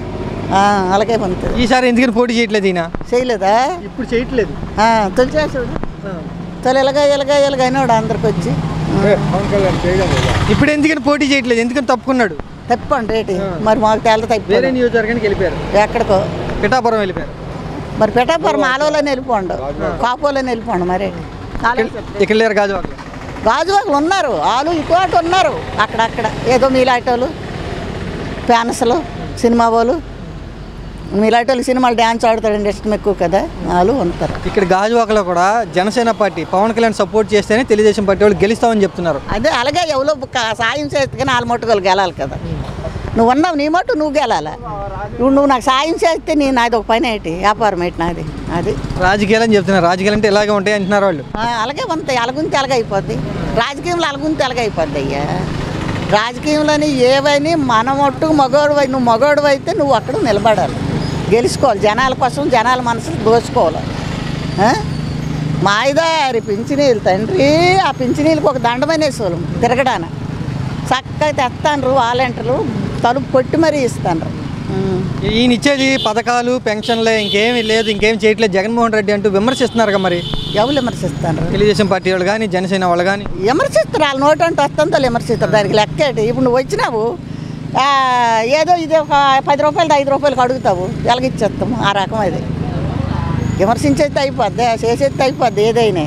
అలాగే పంపుతుంది. ఈసారి ఎందుకని పోటీ చేయట్లేదు? ఈయన చేయలేదా? ఇప్పుడు చేయట్లేదు. తొలిచేసాడు, తొలి ఎలాగ అయినాడు అందరికి వచ్చి. ఇప్పుడు ఎందుకని పోటీ చేయట్లేదు, ఎందుకని తప్పుకున్నాడు? తప్పండి రేటు మరి మాకు తెల్ల తప్పి వేరే నియోజకవర్గానికి వెళ్ళిపోయారు. ఎక్కడికో పిఠాపురం వెళ్ళిపోయారు. మరి పిఠాపురం ఆలోలోనే వెళ్ళిపోండు, కాపోలోనే వెళ్ళిపోండు. మరి ఇక్కడ లేరు గాజువాకలో. గాజువాకలు ఉన్నారు, వాళ్ళు ఇటు ఉన్నారు, అక్కడక్కడ ఏదో మీలాంటి వాళ్ళు ఫ్యాన్స్లు సినిమా వాళ్ళు మీలాంటి వాళ్ళు సినిమాలు డ్యాన్స్ ఆడతాడండి ఇష్టం ఎక్కువ కదా, వాళ్ళు ఉంటారు. ఇక్కడ గాజువాకలో కూడా జనసేన పార్టీ పవన్ కళ్యాణ్ సపోర్ట్ చేస్తేనే తెలుగుదేశం పార్టీ వాళ్ళు గెలుస్తామని చెప్తున్నారు. అదే అలాగే ఎవరో సాయం చేస్తే కానీ వాళ్ళ మట్టుకోలు గెలాలి కదా. నువ్వు ఉన్నావు నీ మట్టు నువ్వు గెలాలి. నువ్వు నాకు సాయం చేస్తే నాది ఒక పని ఏంటి, వ్యాపారం ఏంటి నాది. అది రాజకీయాలని చెప్తున్నారు. రాజకీయాలు అంటే ఇలాగే ఉంటాయి అంటున్నారు వాళ్ళు. అలాగే ఉంటాయి, అలగుంతి ఎలాగైపోద్ది రాజకీయంలో, అలగుంతి ఎలాగైపోద్ది అయ్యా. రాజకీయంలోని ఏవైనా మన మట్టుకు మగవాడు నువ్వు మగవాడు అయితే నువ్వు అక్కడ నిలబడాలి, గెలుచుకోవాలి. జనాల కోసం జనాల మనసులు దోచుకోవాలి. మాయిదారి పింఛనీళ్ళు తండ్రి, ఆ పింఛనీళ్ళకి ఒక దండమనేసోళ్ళు తిరగడాన చక్కగా తెస్తాండ్రు వాలంటీర్లు, తలుపు కొట్టి మరీ ఇస్తాండ్రు. ఈయన ఇచ్చేది పథకాలు పెన్షన్లే, ఇంకేమీ లేదు, ఇంకేం చేయట్లేదు జగన్మోహన్ రెడ్డి అంటూ విమర్శిస్తున్నారు కదా. మరి ఎవరు విమర్శిస్తారు? తెలుగుదేశం పార్టీ వాళ్ళు కానీ జనసేన వాళ్ళు కానీ విమర్శిస్తారు. వాళ్ళ నోటు అంటే వస్తుందో విమర్శిస్తారు. దానికి లెక్కేటి. ఇప్పుడు నువ్వు వచ్చినావు ఏదో ఇది ఒక 10 రూపాయలు 5 రూపాయలకు అడుగుతావు, ఎలాగిచ్చేస్తాము. ఆ రకం అది విమర్శించేది అయిపోద్ది, చేసేది అయిపోద్ది. ఏదైనా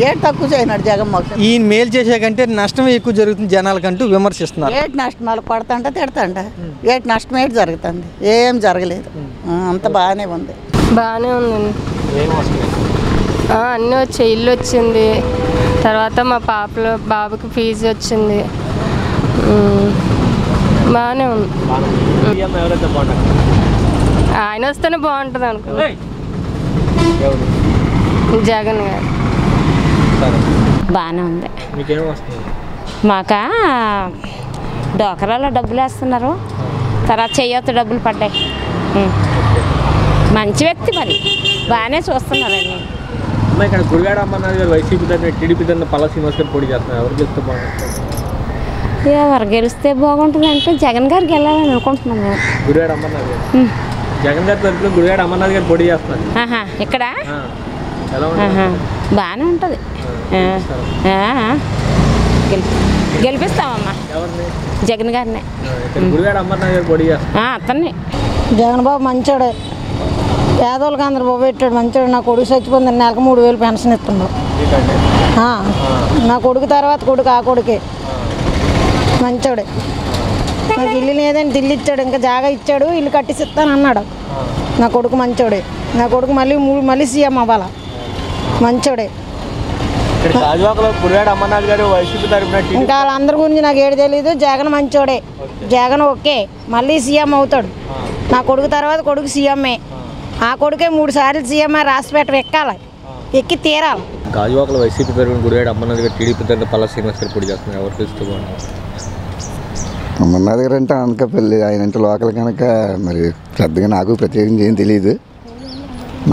ఏటి తక్కువ చేయనాడు జగన్మోహన్. ఈయన మేలు చేసే కంటే నష్టం ఎక్కువ జరుగుతుంది జనాలకంటూ విమర్శిస్తున్నారు. ఏటి నష్టం వాళ్ళు కొడతాంట తిడతాంట, ఏటి నష్టం ఏంటి జరుగుతుంది? ఏం జరగలేదు, అంత బాగానే ఉంది. బాగానే ఉందండి, అన్నీ వచ్చాయి. ఇల్లు వచ్చింది, తర్వాత మా బాబుకి ఫీజు వచ్చింది, బాగానే ఉంది. ఆయన వస్తేనే బాగుంటుంది అనుకో. జగన్ గారు బాగానే ఉంది. మాకా డోకరాలో డబ్బులు వేస్తున్నారు, తర్వాత చెయ్యొత్త డబ్బులు పడ్డాయి. మంచి వ్యక్తి, మరి బాగానే చూస్తున్నారండి. ఇక్కడ గుడివాడ అమర్నాథ్ గారు వైసీపీ తరఫున టీడీపీ తరఫున పల్లా శ్రీనివాస్ గారు పోటీ చేస్తున్నారు. ఎవరు గెలిస్తే బాగుంటుంది? ఎవరు గెలిస్తే బాగుంటుంది అంటే జగన్ గారికి వెళ్ళాలని అనుకుంటున్నాం మేము. గుడివాడ అమర్నాథ్ గారు, జగన్ గారి తరఫున గుడివాడ అమర్నాథ్ గారు పోటీ చేస్తున్నారు. ఇక్కడ బాగానే ఉంటుంది, గెలిపిస్తామమ్మా జగన్ గారిని. గుడివాడ అమర్నాథ్ గారు పోటీ చేస్తారు. అతన్ని జగన్ బాబు మంచోడే, పేదోళ్ళకి అందరు బాబు పెట్టాడు, మంచోడు. నా కొడుకు చచ్చిపోయింది, నెలకు 3000 పెన్షన్ ఇస్తున్నాడు. నా కొడుకు తర్వాత కొడుకు, ఆ కొడుకే మంచోడే. నాకు ఇల్లు లేదని ఇల్లు ఇచ్చాడు, ఇంకా జాగా ఇచ్చాడు, ఇల్లు కట్టిసి ఇస్తాను అన్నాడు. నా కొడుకు మంచోడే. నా కొడుకు మళ్ళీ సీఎం అవ్వాలా, మంచోడే. ఇంకా వాళ్ళందరి గురించి నాకు ఏడు తెలీదు. జగన్ మంచోడే, జగన్ ఓకే, మళ్ళీ సీఎం అవుతాడు. నా కొడుకు తర్వాత కొడుకు సీఎంఏ, ఆ కొడుకే 3 సార్లు సీఎం రాసిపెట్ట ఎక్కాలి, ఎక్కి తీరాలి. గాజువాకలో వైసీపీ తరఫున గుడివాడ అమర్నాథ్ గారు, టీడీపీ తరఫున పల్లా శ్రీనివాస్ గారు పోటీ చేస్తున్నారు. ఎవరు గెలిస్తే బాగుంటుంది? అమర్నాథ్ గారు అంటే అనకాపల్లి, ఆయన అంటే లోకల్ కనుక మరి పెద్దగా నాకు ప్రత్యేకంగా ఏం తెలియదు.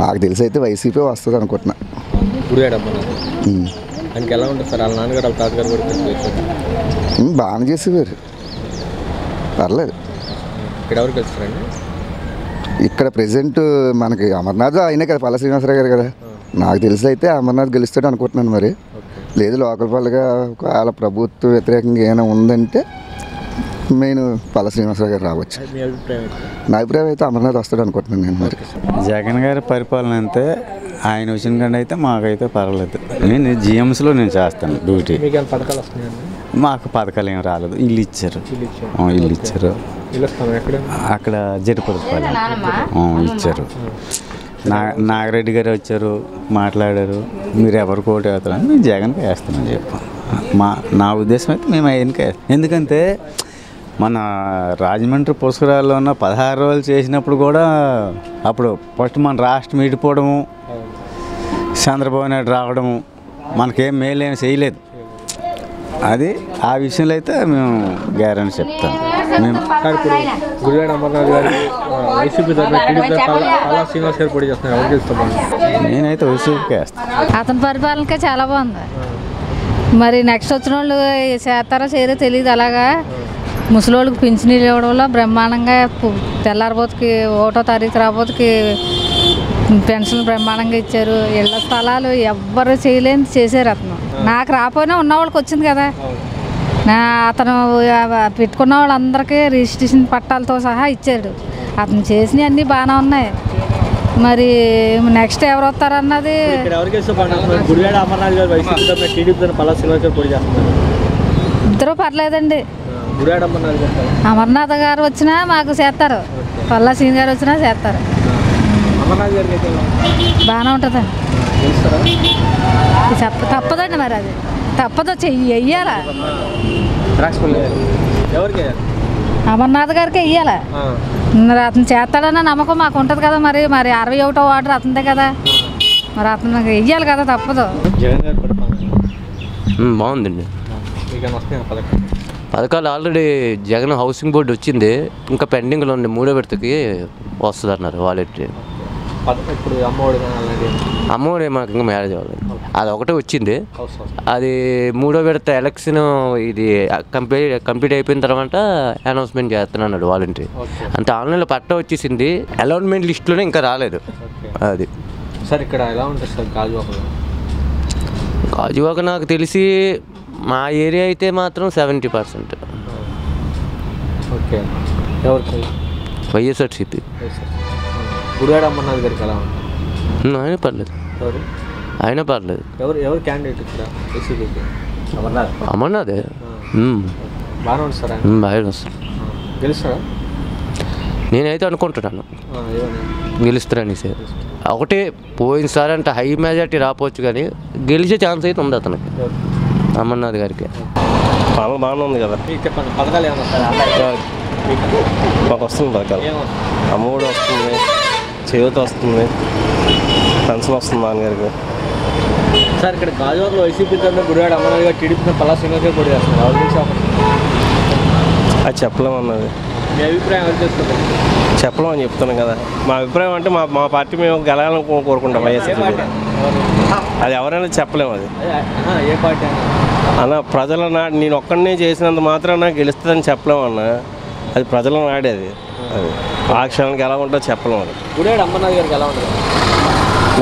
నాకు తెలిసి అయితే వైసీపీ వస్తుంది అనుకుంటున్నా. గుడివాడ అమర్నాథ్ ఆయనకి ఎలా ఉంటుంది సార్? వాళ్ళ నాన్నగారు వాళ్ళ తాతగారు కూడా బాగానే చేసేవారు, పర్లేదు. ఇక్కడ ఎవరు గెలుస్తారండి? ఇక్కడ ప్రెసెంట్ మనకి అమర్నాథ్ ఆయనే కదా, పల్లా శ్రీనివాసరావు గారు కదా. నాకు తెలిసి అయితే అమర్నాథ్ గెలుస్తాడు అనుకుంటున్నాను. మరి లేదు లోకల్ పల్లెగా వాళ్ళ ప్రభుత్వ వ్యతిరేకంగా ఏమైనా ఉందంటే మెయిన్ పల్లా శ్రీనివాసరావు గారు రావచ్చు. నా అభిప్రాయం అయితే అమర్నాథ్ వస్తాడు అనుకుంటున్నాను నేను. మరి జగన్ గారి పరిపాలన అంటే ఆయన వచ్చిన కంటే అయితే మాకైతే పర్వాలేదు. నేను జిఎంస్లో నేను చేస్తాను డ్యూటీ. మాకు పథకాలు ఏం రాలేదు. ఇల్లు ఇచ్చారు, ఇల్లు ఇచ్చారు. అక్కడ జటిపల్లి ఇచ్చారు. నాగిరెడ్డి గారు వచ్చారు, మాట్లాడారు. మీరు ఎవరికి ఓటు వేస్తారని మేము జగన్కి వేస్తామని చెప్పాం. నా ఉద్దేశం అయితే మేము ఆయనకి వేస్తాం. ఎందుకంటే మన రాజమండ్రి పుష్కరాల్లో ఉన్న 16 రోజులు చేసినప్పుడు కూడా అప్పుడు ఫస్ట్ మన రాష్ట్రం విడిపోవడము, చంద్రబాబు నాయుడు రావడము మనకేం మేలేం చేయలేదు. అది ఆ విషయంలో అయితే మేము గ్యారెంటీ చెప్తాం. మేము గుడివాడ అమర్నాథ్ గారు వైసీపీ తరఫున టీడీపీ పల్లా శ్రీనివాస్ గారు పోటీ చేస్తున్నారు. ఎవరు గెలుస్తే బాగుంటుంది? నేనైతే వైసీపీకి వేస్తాను. అతని పరిపాలనకే చాలా బాగుంది. మరి నెక్స్ట్ వచ్చిన వాళ్ళు చేస్తారో చేయరో తెలియదు. అలాగా ముసలోళ్ళకి పింఛనీళ్ళు ఇవ్వడంలో బ్రహ్మాండంగా తెల్లారిపోతుకి 1వ తారీఖు రాబోతుకి పెన్షన్లు బ్రహ్మాండంగా ఇచ్చారు. ఇళ్ల స్థలాలు ఎవ్వరు చేయలేని చేశారు. అతను నాకు రాపోయినా ఉన్న వాళ్ళకి వచ్చింది కదా. అతను పెట్టుకున్న వాళ్ళందరికీ రిజిస్ట్రేషన్ పట్టాలతో సహా ఇచ్చాడు. అతను చేసినవి అన్నీ బాగానే ఉన్నాయి. మరి నెక్స్ట్ ఎవరు వస్తారన్నది ఇక్కడ ఎవరికి ఇష్టపడుతున్నారు? గుడివాడ అమర్నాథ్ గారు వైసీపీ తరఫున, టీడీపీ తరఫున పల్లా శ్రీనివాస్ గారు పోటీ చేస్తున్నారు. ఇద్దరు పర్లేదండి. గుడివాడ అమర్నాథ్ గారు, అమర్నాథ్ గారు వచ్చినా మాకు చేస్తారు, పల్లా సీన్ గారు వచ్చినా చేస్తారు. అమర్నాథ్ గారికి అయితే బాగానే ఉంటుందండి. తప్పదండి, మరి అది తప్పదు, వెయ్యాలా. ఎవరికి అమర్నాథ్ గారికి వెయ్యాలా. మరి అతను చేస్తాడన్న నమ్మకం మాకు ఉంటుంది కదా. మరి 61వ వార్డు అతనిదే కదా, మరి అతను వెయ్యాలి కదా, తప్పదు. జగన్ గారు పరిపాలన బాగుందండి. పథకం పథకాలు ఆల్రెడీ జగన్ హౌసింగ్ బోర్డు వచ్చింది, ఇంకా పెండింగ్లో ఉంది. 3వ విడతకి వస్తుంది అన్నారు వాలంటీ. ఇప్పుడు అమ్మఒడి అమ్మఒడి మాకు ఇంకా మ్యారేజ్ అవ్వలేదు, అది ఒకటే వచ్చింది. అది 3వ విడత ఎలక్షన్ ఇది కంప్లీట్ అయిపోయిన తర్వాత అనౌన్స్మెంట్ చేస్తున్నాడు వాలంటీ. అంత ఆన్లైన్లో పట్ట వచ్చేసింది, అలాట్మెంట్ లిస్టులోనే ఇంకా రాలేదు. అది సార్ ఇక్కడ ఎలా ఉంటుంది సార్ గాజువాక నాకు తెలిసి మా ఏరియా అయితే మాత్రం 70%. ఓకే, ఎవరికి? వైఎస్ఆర్సీపీ. గుడివాడ అమర్నాథ్ గారికి ఎలా ఉంటుంది? ఆయన పర్లేదు, ఆయన పర్లేదు. ఎవరు క్యాండిడేట్ ఇక్కడ వైసీపీకి? అమర్నాథే బాగానే ఉంది సార్, బాగా వస్తారు. గెలుస్తారా? నేనైతే అనుకుంటున్నాను గెలుస్తారనేసి. ఒకటే పోయినసారి అంటే హై మెజార్టీ రాపోవచ్చు, కానీ గెలిచే ఛాన్స్ అయితే ఉంది అతనికి, అమర్నాథ్ గారికి. పాలన బాగానే ఉంది కదా. చెప్పండి, పథకాలు ఏమన్నా మాకు వస్తుంది పథకాలు. అమ్మఒడి వస్తుంది, చేయూత వస్తుంది, పెన్షన్ వస్తుంది నాన్నగారికి. సార్ ఇక్కడ గాజువాకలో వైసీపీ తరఫున గుడివాడ అమర్నాథ్ గారు, టీడీపీ పల్లా శ్రీనివాస్ గారు పోటీ చేస్తున్నారు. అది చెప్పలేమన్నది. మీ అభిప్రాయం ఎవరు చేస్తారు? చెప్పలేమని చెప్తున్నాం కదా. మా అభిప్రాయం అంటే మా పార్టీ మేము గెలాలని కోరుకుంటాం వైఎస్ఆర్. అది ఎవరైనా చెప్పలేము. అది ఏ పార్టీ అన్న ప్రజల నాడు, నేను ఒక్కడనే చేసినంత మాత్రాన గెలుస్తుందని చెప్పలేము అన్న. అది ప్రజల నాడే. అది ఆ క్షణానికి ఎలా ఉంటుందో చెప్పలేము. అది గుడివాడ అమర్నాథ్ గారికి ఎలా ఉంటుంది?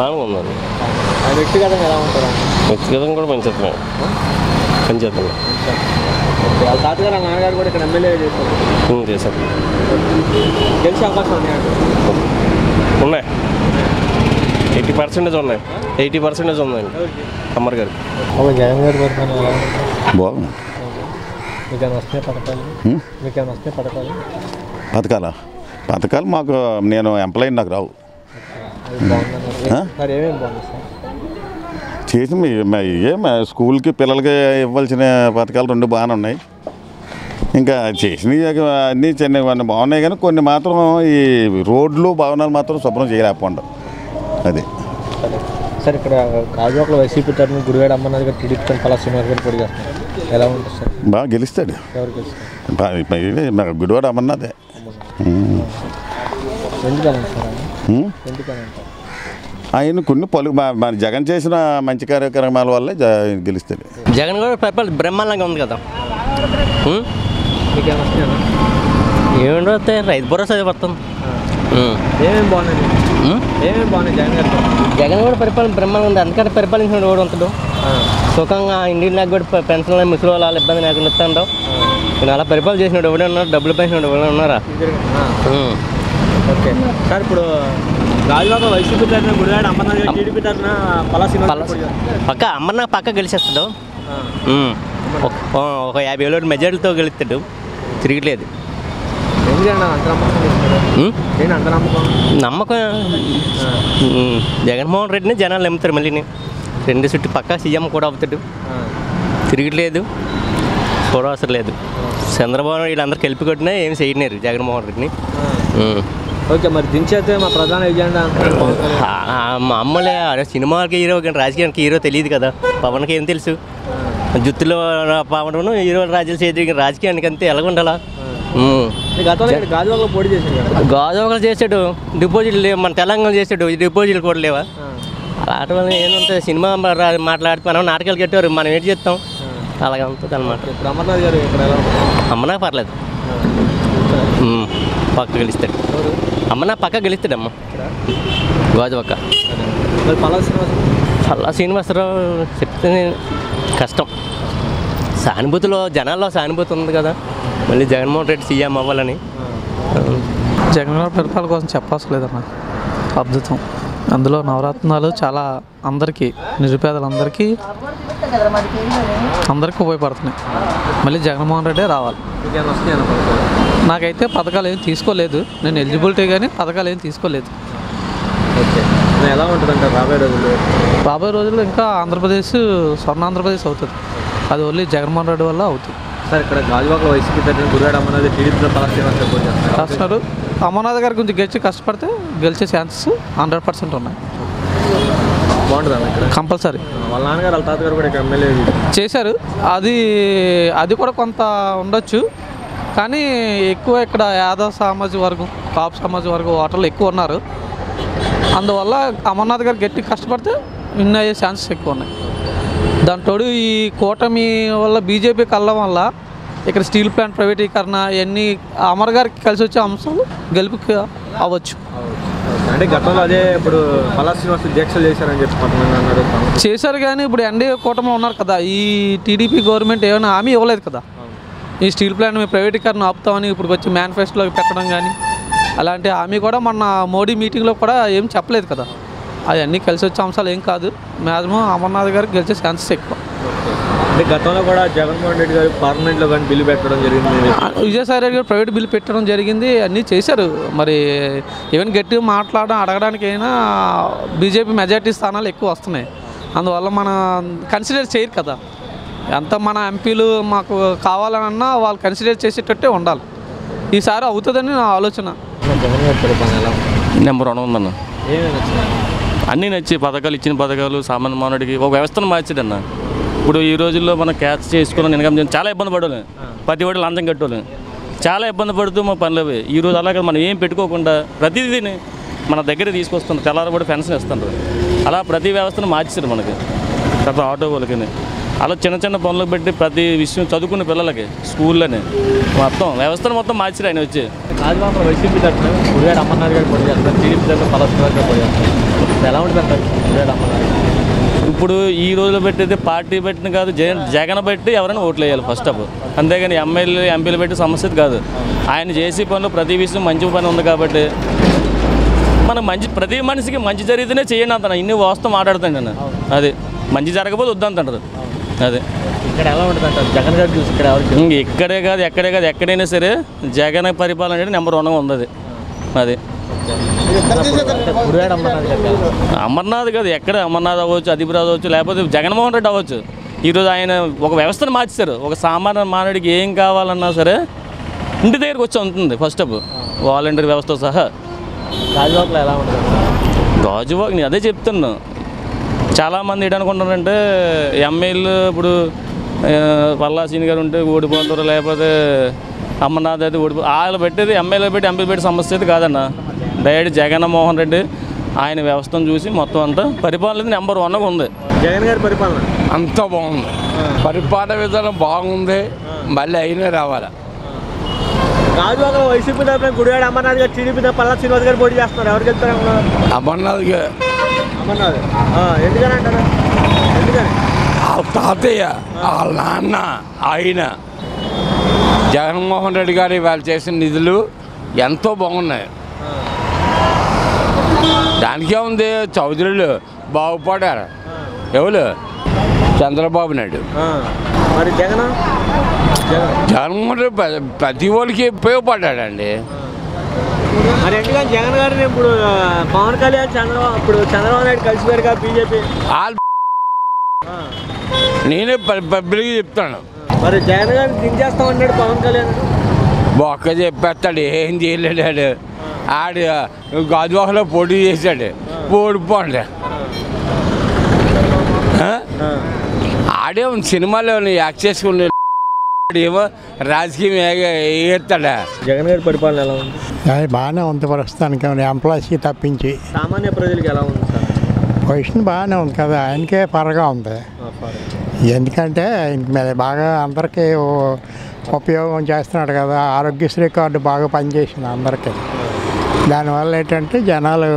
బాగా ఉందండి. వ్యక్తిగతంగా ఎలా ఉంటారా? వ్యక్తిగతంగా కూడా పనిచేస్తున్నాం. వాళ్ళ తాతగారు వాళ్ళ నాన్నగారు కూడా ఇక్కడ ఎమ్మెల్యే చేశారు. గెలిచే అవకాశం ఉన్నాయి. 80% ఉన్నాయి. 80% ఉందండి అమ్మర్ గారు. జగన్ గారి పరిపాలన బాగుంది. మీకేమైనా వస్తున్నాయి పథకాలు? మీకేమైనా వస్తున్నాయి పథకాలు? పథకాలు మాకు, నేను ఎంప్లాయీ, నాకు రావు. సార్ ఏమేమి బాగుంది సార్? చేసి స్కూల్కి పిల్లలకి ఇవ్వాల్సిన పథకాలు 2 బాగానే ఉన్నాయి. ఇంకా చేసినవి అన్నీ చిన్నవి బాగున్నాయి, కానీ కొన్ని మాత్రం ఈ రోడ్లు భవనాలు మాత్రం శుభ్రం చేయలేకపోండి. అది సార్ ఇక్కడ గాజువాకలో వైసీపీ తరఫున గుడివాడ అమర్నాథ్ గారు, టీడీపీ పల్లా శ్రీనివాస్ గారు పోటీ చేస్తున్నారు. ఎలా ఉంటుంది సార్? బాగా గెలుస్తాడు. ఎవరు గెలుస్తారు? గుడివాడ అమర్నాథే. ఎందుకని సార్? ఎందుకని అంటారు? ఆయన కొన్ని మన జగన్ చేసిన మంచి కార్యక్రమాల వల్లే గెలుస్తాడు. జగన్ కూడా పరిపాలన బ్రహ్మాండంగా ఉంది కదా. ఏమేమి వస్తాయి? రైతు భరోసా పడుతుంది. ఏమేమి బాగున్నాయి? ఏమేమి బాగున్నాయి జగన్ గారు? జగన్ కూడా పరిపాలన బ్రహ్మాండంగా ఉంది. అందుకని పరిపాలించిన కూడా ఉంటాడు సుఖంగా. ఇండియన్ నాకు కూడా పెన్షన్ ముసలి వాళ్ళ ఇబ్బంది లేకుండా ఇస్తాడు. నేను అలా పరిపాలన చేసినాడు ఎవడే ఉన్నారు? డబ్బులు పెంచినాడు ఎవడే ఉన్నారా? ఓకే సార్, ఇప్పుడు గాజువాక వైసీపీ తరఫున గుడివాడ అమర్నాథ్ గారు, టీడీపీ తరఫున పల్లా శ్రీనివాస్ పక్క అమర్నాథ్ పక్క గెలిచేస్తాడు. ఒక 50,000 మెజారిటీతో గెలుస్తాడు. తిరగలేదు. నమ్మకం జగన్మోహన్ రెడ్డిని జనాలు నమ్ముతారు. మళ్ళీ 2 చుట్టూ పక్కా సీఎం కూడా అవుతాడు. తిరగట్లేదు, చూడవసరం లేదు. చంద్రబాబు వీళ్ళందరూ కలిపి కొట్టినా ఏమి చేయలేరు జగన్మోహన్ రెడ్డిని. ఓకే, మరి దించేస్తే మా ప్రధాన ఎజెండా మామూలే. సినిమాకి హీరో కానీ రాజకీయానికి హీరో తెలియదు కదా. పవన్కి ఏం తెలుసు? జుత్తులో పవన్ హీరో రాజులు చేతి రాజకీయానికి అంతే ఎలాగ ఉండాలా? గాజువాకలో పోటీ చేశాడు. గాజువాకలో చేశాడు, డిపాజిట్లు లేవు. మన తెలంగాణ చేశాడు, డిపాజిట్లు కూడా లేవా? అలాంటి వల్ల ఏంటంటే సినిమా మాట్లాడితే మనం నాటకాలు కట్టారు, మనం ఏంటి చేస్తాం? అలాగే ఉంటుంది అన్నమాట. అమర్నాథ్ గారు అమ్మనాథ్ పర్లేదు, పక్క గెలుస్తాడు. అమ్మనాథ్ పక్క గెలుస్తాడమ్మ గాజువాక. పల్లా శ్రీనివాసరావు చెప్తే కష్టం. సానుభూతిలో జనాల్లో సానుభూతి ఉంది కదా. మళ్ళీ జగన్మోహన్ రెడ్డి సీఎం అవ్వాలని. జగన్ గారి పరిపాలన కోసం చెప్పవసరం లేదన్న. అద్భుతం. అందులో నవరత్నాలు చాలా అందరికీ, నిరుపేదలందరికీ ఉపయోగపడుతున్నాయి. మళ్ళీ జగన్మోహన్ రెడ్డి రావాలి. నాకైతే పథకాలు ఏం తీసుకోలేదు, నేను ఎలిజిబిలిటీ కానీ పథకాలు ఏం తీసుకోలేదు. ఎలా ఉంటుందంటే రాబోయే రోజుల్లో ఇంకా ఆంధ్రప్రదేశ్ స్వర్ణాంధ్రప్రదేశ్ అవుతుంది. అది ఓన్లీ జగన్మోహన్ రెడ్డి వల్ల అవుతుంది. సార్ ఇక్కడ గాజువాకలో వైసీపీ తరఫున గుడివాడ అమర్నాథ్ టీడీపీ చేస్తున్నారు. అమర్నాథ్ గారు కొంచెం కష్టపడితే గెలిచే ఛాన్సెస్ 100% ఉన్నాయి. బాగుంటుందా ఇక్కడ? కంపల్సరీ. వాళ్ళ నాన్నగారు వాళ్ళ తాతగారు కూడా ఇక్కడ ఎమ్మెల్యే చేశారు. అది కూడా కొంత ఉండొచ్చు, కానీ ఎక్కువ ఇక్కడ యాదవ్ సామాజిక వర్గం, కాపు సామాజిక వర్గం ఓటర్లు ఎక్కువ ఉన్నారు. అందువల్ల అమర్నాథ్ గారు గట్టి కష్టపడితే విన్ అయ్యే ఛాన్సెస్ ఎక్కువ ఉన్నాయి. దాంతోడు ఈ కూటమి వల్ల బీజేపీకి వెళ్ళడం వల్ల ఇక్కడ స్టీల్ ప్లాంట్ ప్రైవేటీకరణ ఇవన్నీ అమర్ గారికి కలిసి వచ్చే అంశాలు గెలుపుకి అవ్వచ్చు. అంటే గతంలో అదే ఇప్పుడు పల్లా శ్రీనివాస్ దీక్షలు చేశారని చెప్పి చేశారు, కానీ ఇప్పుడు ఎన్డీఏ కూటమిలో ఉన్నారు కదా. ఈ టీడీపీ గవర్నమెంట్ ఏమైనా హామీ ఇవ్వలేదు కదా. ఈ స్టీల్ ప్లాంట్ మేము ప్రైవేటీకరణ ఆపుతామని ఇప్పుడు వచ్చి మేనిఫెస్టోలోకి పెట్టడం కానీ అలాంటి హామీ కూడా మొన్న మోడీ మీటింగ్లో కూడా ఏం చెప్పలేదు కదా. అవన్నీ కలిసి వచ్చే అంశాలు ఏం కాదు. మ్యాక్సిమం అమర్నాథ్ గారికి గెలిచే ఛాన్సెస్ ఎక్కువ. అంటే గతంలో కూడా జగన్మోహన్ రెడ్డి గారు పార్లమెంట్లో కానీ బిల్లు పెట్టడం జరిగింది. విజయసాయి రెడ్డి గారు ప్రైవేట్ బిల్లు పెట్టడం జరిగింది, అన్నీ చేశారు. మరి ఈవెన్ గట్టిగా అడగడానికి అయినా బీజేపీ మెజార్టీ స్థానాలు ఎక్కువ వస్తున్నాయి. అందువల్ల మన కన్సిడర్ చేయరు కదా. ఎంత మన ఎంపీలు మాకు కావాలన్నా వాళ్ళు కన్సిడర్ చేసేటట్టే ఉండాలి. ఈసారి అవుతుందని నా ఆలోచన. నెంబర్ 1 ఉందన్న. అన్నీ నచ్చి పథకాలు, ఇచ్చిన పథకాలు సామాన్య మానవుడికి ఒక వ్యవస్థను మార్చాడన్న. ఇప్పుడు ఈ రోజుల్లో మనం క్యాచ్ చేసుకుని ఇన్కమ్ చాలా ఇబ్బంది పడలేం. ప్రతి ఒక్కటి లంచం కట్టలేం, చాలా ఇబ్బంది పడుతూ మా పనులు అవి. ఈరోజు అలాగే మనం ఏం పెట్టుకోకుండా ప్రతిదీని మన దగ్గర తీసుకొస్తున్నారు. తెల్లారబడి పెన్షన్ ఇస్తున్నారు. అలా ప్రతి వ్యవస్థను మార్చేశారు మనకి, ప్రతి ఆటో వాళ్ళకి. అలా చిన్న చిన్న పనులకు పెట్టి ప్రతి విషయం చదువుకున్న పిల్లలకి స్కూల్లోనే మొత్తం వ్యవస్థను మొత్తం మార్చారు ఆయన వచ్చి. గాజువాకలో వైసీపీ తరఫున గుడివాడ అమర్నాథ్ గారు పోటీ చేస్తారు, టీడీపీ తరఫున పల్లా శ్రీనివాస్ గారు పోటీ చేస్తారు. ఎలా ఉంటుంది గుడివాడ అమర్నాథ్? ఇప్పుడు ఈ రోజులో పెట్టేది పార్టీ పెట్టిన కాదు, జగన్ పెట్టి ఎవరైనా ఓట్లు వేయాలి ఫస్ట్ ఆఫ్. అంతేగాని ఎమ్మెల్యే ఎంపీలు పెట్టి సమస్య కాదు. ఆయన చేసే పనులు ప్రతి విషయం మంచి పని ఉంది కాబట్టి మనం ప్రతి మనిషికి మంచి జరిగితేనే చేయండి అంత. ఇన్ని వాస్తవం మాట్లాడుతాను నేను. అది మంచి జరగకపోతే వద్దంటారు. అదే ఇక్కడ ఎలా ఉంటుంది అంటారు జగన్ గారు చూసి ఇక్కడ ఇక్కడే కాదు ఎక్కడైనా సరే జగన్ పరిపాలన అనేది నెంబర్ 1 ఉంది. అది అమర్నాథ్ కాదు, ఎక్కడ అమర్నాథ్ అవ్వచ్చు, అదిపురాజు అవ్వచ్చు, లేకపోతే జగన్మోహన్ రెడ్డి అవ్వచ్చు. ఈరోజు ఆయన ఒక వ్యవస్థను మార్చారు. ఒక సామాన్య మానవుడికి ఏం కావాలన్నా సరే ఇంటి దగ్గరికి వచ్చి ఉంటుంది ఫస్ట్ ఆఫ్. వాలంటీర్ వ్యవస్థ సహా. గాజువాకలో ఎలా ఉంటుంది? గాజువాక నేను అదే చెప్తున్నాను. చాలామంది ఏంటనుకుంటారంటే ఎమ్మెల్యేలు ఇప్పుడు పల్లా శ్రీని గారు ఉంటే ఓడిపోతారు, లేకపోతే అమర్నాథ్ అయితే వాళ్ళు పెట్టేది ఎమ్మెల్యే పెట్టి ఎంపీ పెట్టి సమస్య అయితే కాదన్న. డైరెక్ట్ జగన్మోహన్ రెడ్డి ఆయన వ్యవస్థను చూసి మొత్తం అంతా పరిపాలన నెంబర్ 1 ఉంది. జగన్ గారి పరిపాలన అంతా బాగుంది. పరిపాలన విధానం బాగుంది. మళ్ళీ అయినా రావాలి. గాజువాకలో వైసీపీ తరఫున గుడివాడ అమర్నాథ్ గారు, టీడీపీ తరఫున పల్లా శ్రీనివాస్ గారు పోటీ చేస్తున్నారు. ఎవరికి వెళ్తారు? అమర్నాథ్ ఎందుకని అంటారు? ఎందుకని? వాళ్ళ తాతయ్య, వాళ్ళ నాన్న, ఆయన జగన్మోహన్ రెడ్డి గారు వాళ్ళు చేసిన నిధులు ఎంతో బాగున్నాయి. దానికే ఉంది. చౌదరులు బాగుపడారు. ఎవరు? చంద్రబాబు నాయుడు. మరి జగన్మోహన్ రెడ్డి ప్రతి ఒక్కరికి ఉపయోగపడ్డాడండి. మరి ఎందుకని జగన్ గారిని ఇప్పుడు పవన్ కళ్యాణ్ చంద్రబాబు నాయుడు కలిసిపోయారు కదా బీజేపీ. నేనే పబ్లిక్గా చెప్తాను. మరి జగన్ గారిని దించేస్తామన్నాడు పవన్ కళ్యాణ్. ఒక్క చెప్పేస్తాడు, ఏం చేయలేడు. ఆడు గాజువాకలో పోటీ చేశాడు, ఓడిపోండి. ఆడే సినిమాలో యాక్ట్ చేసుకుని ఏమో రాజకీయం ఎత్తాడా. జగన్ గారి పరిపాలన ఎలా ఉంది? అది బాగానే ఉంది ప్రస్తుతానికి, ఎంప్లాయీస్కి తప్పించి. సామాన్య ప్రజలకి ఎలా ఉంది సార్? పొజిషన్ బాగానే ఉంది కదా, ఆయనకే పరగా ఉంది. ఎందుకంటే బాగా అందరికీ ఉపయోగం చేస్తున్నాడు కదా. ఆరోగ్యశ్రీ కార్డు బాగా పనిచేసింది అందరికీ. దానివల్ల ఏంటంటే జనాలు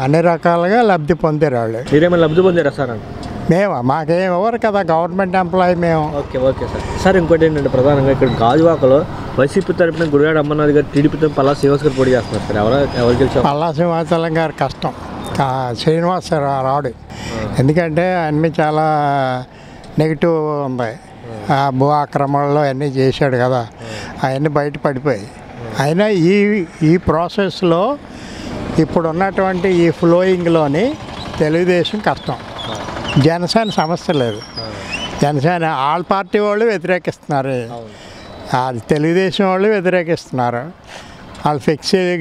అన్ని రకాలుగా లబ్ధి పొందారు. వాళ్ళు మీరేమైనా లబ్ధి పొందారా సార్? మాకేం ఎవరు కదా గవర్నమెంట్ ఎంప్లాయీ మేము. Okay okay sir. సార్ ఇంకోటి ఏంటంటే ప్రధానంగా ఇక్కడ గాజువాకలో వైసీపీ తరపున గుడివాడ అమర్నాథ్ గారు, టీడీపీ తరపున పల్లా శ్రీనివాస్ గారు పోటీ చేస్తున్నారు సార్. ఎవరు గెలిచారు? పల్లా శ్రీనివాసరావు గారు కష్టం, శ్రీనివాస్ రాడు. ఎందుకంటే అన్నీ చాలా నెగిటివ్ ఉంది. భూ ఆక్రమణలో అన్నీ చేశాడు కదా, అవన్నీ బయట పడిపోయాయి. అయినా ఈ ప్రాసెస్లో ఇప్పుడు ఉన్నటువంటి ఈ ఫ్లోయింగ్లోని తెలుగుదేశం కష్టం. జనసేన సమస్య లేదు. జనసేన ఆల్ పార్టీ వాళ్ళు వ్యతిరేకిస్తున్నారు, తెలుగుదేశం వాళ్ళు వ్యతిరేకిస్తున్నారు. వాళ్ళు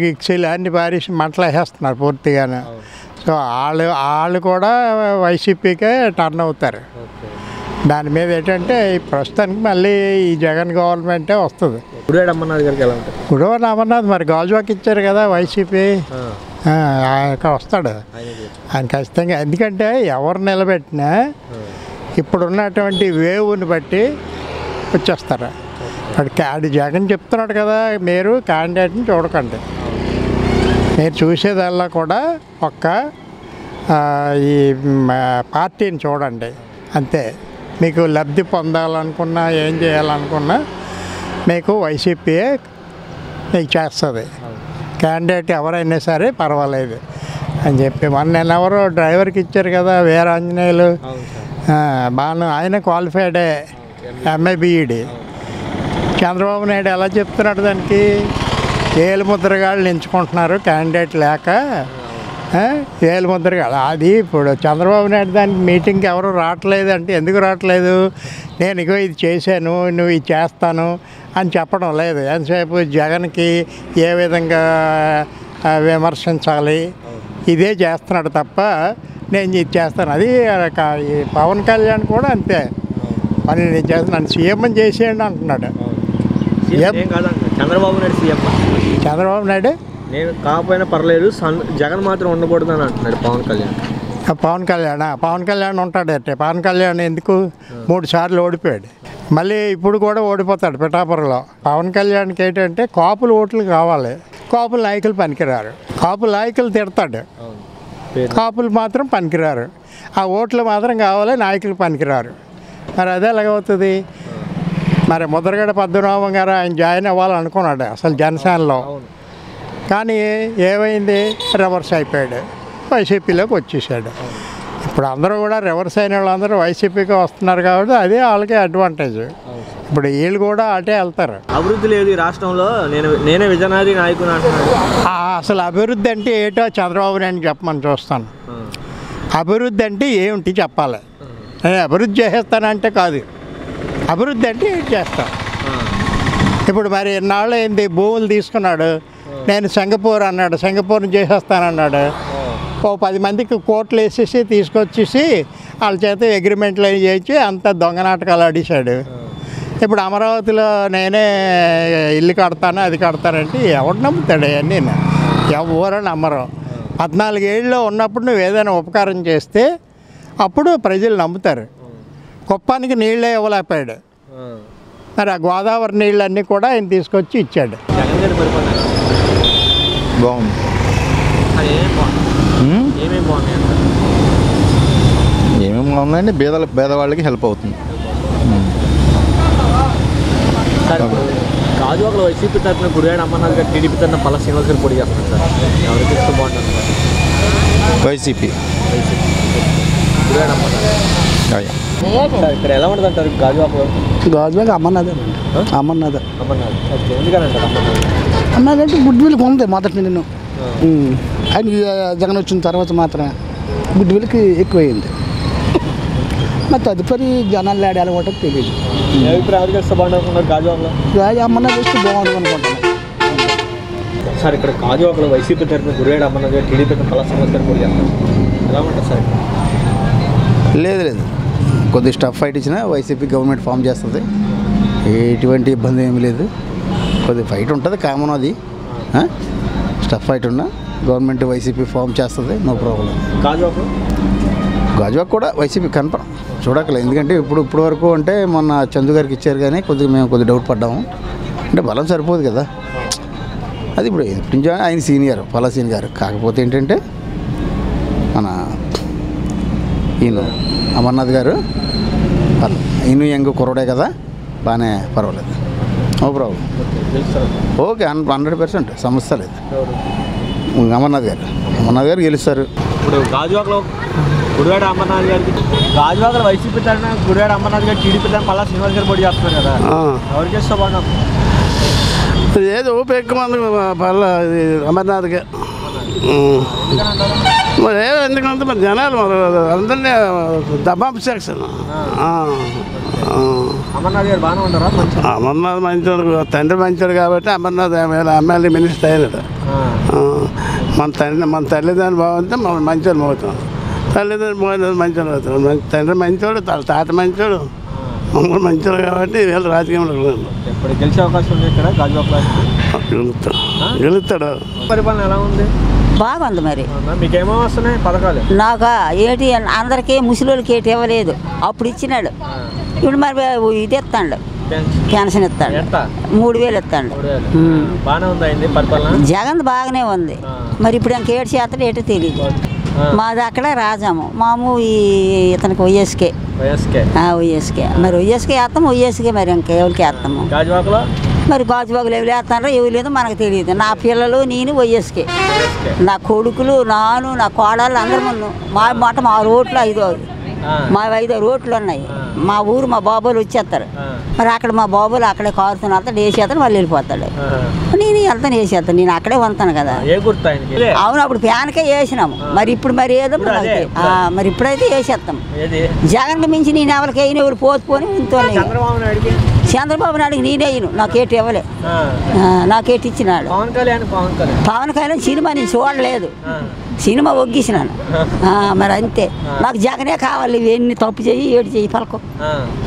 గిక్సీలు అన్ని పారేసి మంటలు వేసేస్తున్నారు పూర్తిగాను. సో వాళ్ళు కూడా వైసీపీకే టర్న్ అవుతారు. దాని మీద ఏంటంటే ప్రస్తుతానికి మళ్ళీ ఈ జగన్ గవర్నమెంటే వస్తుంది. గుడివాడ అమర్నాథ్ గారికి ఎలా ఉంటుంది? గుడివాడ అమర్నాథ్ మరి గాజువాక్ ఇచ్చారు కదా వైసీపీ, ఆయన వస్తాడు ఆయన ఖచ్చితంగా. ఎందుకంటే ఎవరు నిలబెట్టినా ఇప్పుడున్నటువంటి వేవ్ని బట్టి వచ్చేస్తారు. అది జగన్ చెప్తున్నాడు కదా, మీరు క్యాండిడేట్ని చూడకండి, మీరు చూసేదల్లా కూడా ఒక్క ఈ పార్టీని చూడండి అంతే. మీకు లబ్ధి పొందాలనుకున్నా ఏం చేయాలనుకున్నా మీకు వైసీపీయే మీకు చేస్తుంది. క్యాండిడేట్ ఎవరైనా సరే పర్వాలేదు అని చెప్పి మొన్న ఎవరో డ్రైవర్కి ఇచ్చారు కదా వీరాంజనేయులు, బాగా ఆయన క్వాలిఫైడే ఎంఏ బీఈడి. చంద్రబాబు నాయుడు ఎలా చెప్తున్నాడు దానికి, ఏలు ముద్రగాళ్ళు ఎంచుకుంటున్నారు క్యాండిడేట్ లేక, ఏలు ముద్రగాళ్ళు. అది ఇప్పుడు చంద్రబాబు నాయుడు దానికి మీటింగ్కి ఎవరు రావట్లేదు అంటే ఎందుకు రావట్లేదు, నేను ఇగో ఇది చేశాను నువ్వు ఇది చేస్తాను అని చెప్పడం లేదు. ఎంతసేపు జగన్కి ఏ విధంగా విమర్శించాలి ఇదే చేస్తున్నాడు తప్ప నేను ఇది చేస్తాను. అది పవన్ కళ్యాణ్ కూడా అంతే పని, నేను చేస్తున్నాను సీఎం అని చేసేయండి అంటున్నాడు. చంద్రబాబు నాయుడు సీఎం, చంద్రబాబు నాయుడు నేను కాకపోయినా పర్లేదు జగన్ మాత్రం ఉండకూడదు అని అంటున్నాడు పవన్ కళ్యాణ్. పవన్ కళ్యాణ్ ఉంటాడంటే పవన్ కళ్యాణ్ ఎందుకు 3 సార్లు ఓడిపోయాడు, మళ్ళీ ఇప్పుడు కూడా ఓడిపోతాడు పిఠాపురంలో. పవన్ కళ్యాణ్కి ఏంటంటే కాపులు ఓట్లు కావాలి, కాపుల నాయకులు పనికిరారు, కాపుల నాయకులు తిడతాడు, కాపులు మాత్రం పనికిరారు, ఆ ఓట్లు మాత్రం కావాలి, నాయకులు పనికిరారు. మరి అదే ఎలాగవుతుంది? మరి ముద్రగడ పద్మనాభం గారు ఆయన జాయిన్ అవ్వాలనుకున్నాడు అసలు జనసేనలో, కానీ ఏమైంది, రివర్స్ అయిపోయాడు, వైసీపీలోకి వచ్చేసాడు. ఇప్పుడు అందరూ కూడా రివర్స్ అయిన వాళ్ళందరూ వైసీపీకి వస్తున్నారు కాబట్టి అదే వాళ్ళకి అడ్వాంటేజ్. ఇప్పుడు వీళ్ళు కూడా అటే వెళ్తారు. అభివృద్ధి లేదు ఈ రాష్ట్రంలో, నేనే విజయనగరి నాయకుని అంటున్నాడు. అసలు అభివృద్ధి అంటే ఏటో చంద్రబాబు నాయుడు చెప్పమని చూస్తాను. అభివృద్ధి అంటే ఏమిటి చెప్పాలి, నేను అభివృద్ధి చేసేస్తానంటే కాదు, అభివృద్ధి అంటే ఏంటి చేస్తాను. ఇప్పుడు మరి ఇన్నాళ్ళు ఏంది భూములు తీసుకున్నాడు, నేను సింగపూర్ అన్నాడు, సింగపూర్ని చేసేస్తానన్నాడు. 10 మందికి కోట్లు వేసేసి తీసుకొచ్చేసి వాళ్ళ చేత అగ్రిమెంట్లు అవి చేయించి అంత దొంగ నాటకాలు ఆడిశాడు. ఇప్పుడు అమరావతిలో నేనే ఇల్లు కడతాను అది కడతానంటే ఎవడు నమ్ముతాడు? అవన్నీ ఎవరో నమ్మరు. 14 ఏళ్ళలో ఉన్నప్పుడు నువ్వు ఏదైనా ఉపకారం చేస్తే అప్పుడు ప్రజలు నమ్ముతారు. కుప్పానికి నీళ్ళే ఇవ్వలేకపోయాడు, మరి ఆ గోదావరి నీళ్ళన్నీ కూడా ఆయన తీసుకొచ్చి ఇచ్చాడు. బాగుంది. ఏమేమి బాగుందండి, పేదవాళ్ళకి హెల్ప్ అవుతుంది. గాజువాకలో వైసీపీ తరఫున గుడివాడ అమర్నాథ్ గారు, టీడీపీ తరఫున పల్లా శ్రీనివాస్ గారు పోటీ చేస్తున్నారు సార్. ఎవరికి ఇస్తే బాగుంటుంది? వైసీపీ. గుడివాడ అమర్నాథ్ ఇక్కడ ఎలా ఉంటుంది అంటారు గాజువాకలో? గాజువాక అమర్నాథ్ అమర్నాథ్ ఓకే, ఎందుకని అంటారు అమర్నాథ్? అమర్నాథ్ అంటే గుడ్ విల్ ఉంది మొదటి నేను, ఆయన జగన్ వచ్చిన తర్వాత మాత్రమే గుడ్ విల్కి ఎక్కువైంది. మరి తదుపరి జనాలు ఆడాలి కూడా తెలియదు. అమర్నాథ్ వస్తే బాగుంటుంది అనుకుంటున్నాను సార్. ఇక్కడ గాజువాకలో వైసీపీ తరఫున గుడివాడ అమర్నాథ్ గారు, టీడీపీ తరఫున పల్లా శ్రీనివాస్ గారు పోటీ చేస్తారు. ఎలా ఉంటుంది సార్? లేదు కొద్దిగా స్టఫ్ ఫైట్ ఇచ్చినా వైసీపీ గవర్నమెంట్ ఫామ్ చేస్తుంది, ఎటువంటి ఇబ్బంది ఏమీ లేదు. కొద్దిగా ఫైట్ ఉంటుంది కామన్, అది స్టఫ్ ఫైట్ ఉన్నా గవర్నమెంట్ వైసీపీ ఫామ్ చేస్తుంది, నో ప్రాబ్లం. గాజువాక్ కూడా వైసీపీ కన్ఫర్మ్ చూడక్కలేదు. ఎందుకంటే ఇప్పుడు వరకు అంటే మొన్న చందు గారికి ఇచ్చారు కానీ మేము కొద్దిగా డౌట్ పడ్డాము, అంటే బలం సరిపోదు కదా. అది ఇప్పుడు ఆయన సీనియర్ పల్లా సీనియర్ గారు, కాకపోతే ఏంటంటే మన ఈయన అమర్నాథ్ గారు ఇನ್ನು యంగ్ కుర్రోడే కదా, బాగానే పర్వాలేదు. ఓ ప్రాబ్లం. ఓకే 100% సమస్య లేదు. అమర్నాథ్ గారు గెలుస్తారు. ఇప్పుడు గాజువాకలో గుడివాడ అమర్నాథ్ గారికి, గాజువాకలో వైసీపీ తరఫున గుడివాడ అమర్నాథ్ గారు, టీడీపీ తరఫున పల్లా శ్రీనివాస్ గారు పోటీ చేస్తున్నారు కదా, ఎవరికి ఇస్తా బాగా? ఏదో ఊపి ఎక్కువ మంది పర్ల అమర్నాథ్గా. మరి ఎందుకంటే మరి జనాలు అందరినీ దబాబు సెక్షన్. అమర్నాథ్ గారు బాగానే ఉంటారా? అమర్నాథ్ మంచోడు, తండ్రి మంచోడు కాబట్టి అమర్నాథ్ ఎమ్మెల్యే మినిస్టర్ అయినాడు. మన తల్లిదండ్రులు బాగుంటే మనం మంచోడు అవుతాం, తల్లిదండ్రులు బాగుంటే మంచోడు అవుతాం. తండ్రి మంచోడు, తాత మంచోడు, మమ్మల్ని మంచోడు కాబట్టి వీళ్ళు రాజకీయంలో ఇప్పుడు గెలిచే అవకాశం ఉంది ఇక్కడ గాజువాకలో. గెలుస్తాడు. పరిపాలన ఎలా ఉంది? బాగుంది. మరి మీకేమో వస్తున్నాయి పథకాలు? నాకు ఏంటి అందరికీ ముసలిళ్ళకి ఏంటి ఇవ్వలేదు, అప్పుడు ఇచ్చినాడు. ఇప్పుడు మరి ఇది ఇస్తాడు, పెన్షన్ ఇస్తాడు, 3000 ఇస్తాడు. బాగానే ఉంది పరిపాలన. జగన్ బాగానే ఉంది. మరి ఇప్పుడు ఇంక ఏడు శాతం ఏంటో తెలియదు. మాది అక్కడ రాజాము, మాము ఇతనికి వైఎస్కే. మరి వైఎస్కే వేస్తాము, వైఎస్కే. మరి ఇంకా ఎవరికి వేస్తాము? మరి గాజువాకలు ఎవరు వేస్తారో ఎవరు లేదో మనకు తెలియదు. నా పిల్లలు నేను వైఎస్కే, నా కొడుకులు నాను నా కోడళ్ళు అందరూ మా రోడ్లు 5 రోడ్లు ఉన్నాయి. మా ఊరు మా బాబులు వచ్చేస్తారు. మరి అక్కడ మా బాబులు అక్కడే కారుతున్న వెళ్తాడు, వేసేస్తాడు, వాళ్ళు వెళ్ళిపోతాడు. నేను వెళ్తాను, వేసేస్తాను. నేను అక్కడే ఉంటాను కదా. అవును, అప్పుడు ఫ్యాన్కే వేసినాము. మరి ఇప్పుడు మరి ఏదో మరి ఇప్పుడైతే వేసేస్తాం. జగన్కి మించి నేను ఎవరికి అయిన ఎవరు పోని ఉంటున్నాయి. చంద్రబాబు నాయుడికి నేనే అయిను, నాకేటి ఇవ్వలే, నాకేటి ఇచ్చినాడు. పవన్ కళ్యాణ్ సినిమా నేను చూడలేదు, సినిమా ఒగ్గిసినాను. మరి అంతే, నాకు జగనే కావాలి. ఇవన్నీ తప్పు చెయ్యి ఏడు చెయ్యి పలకం.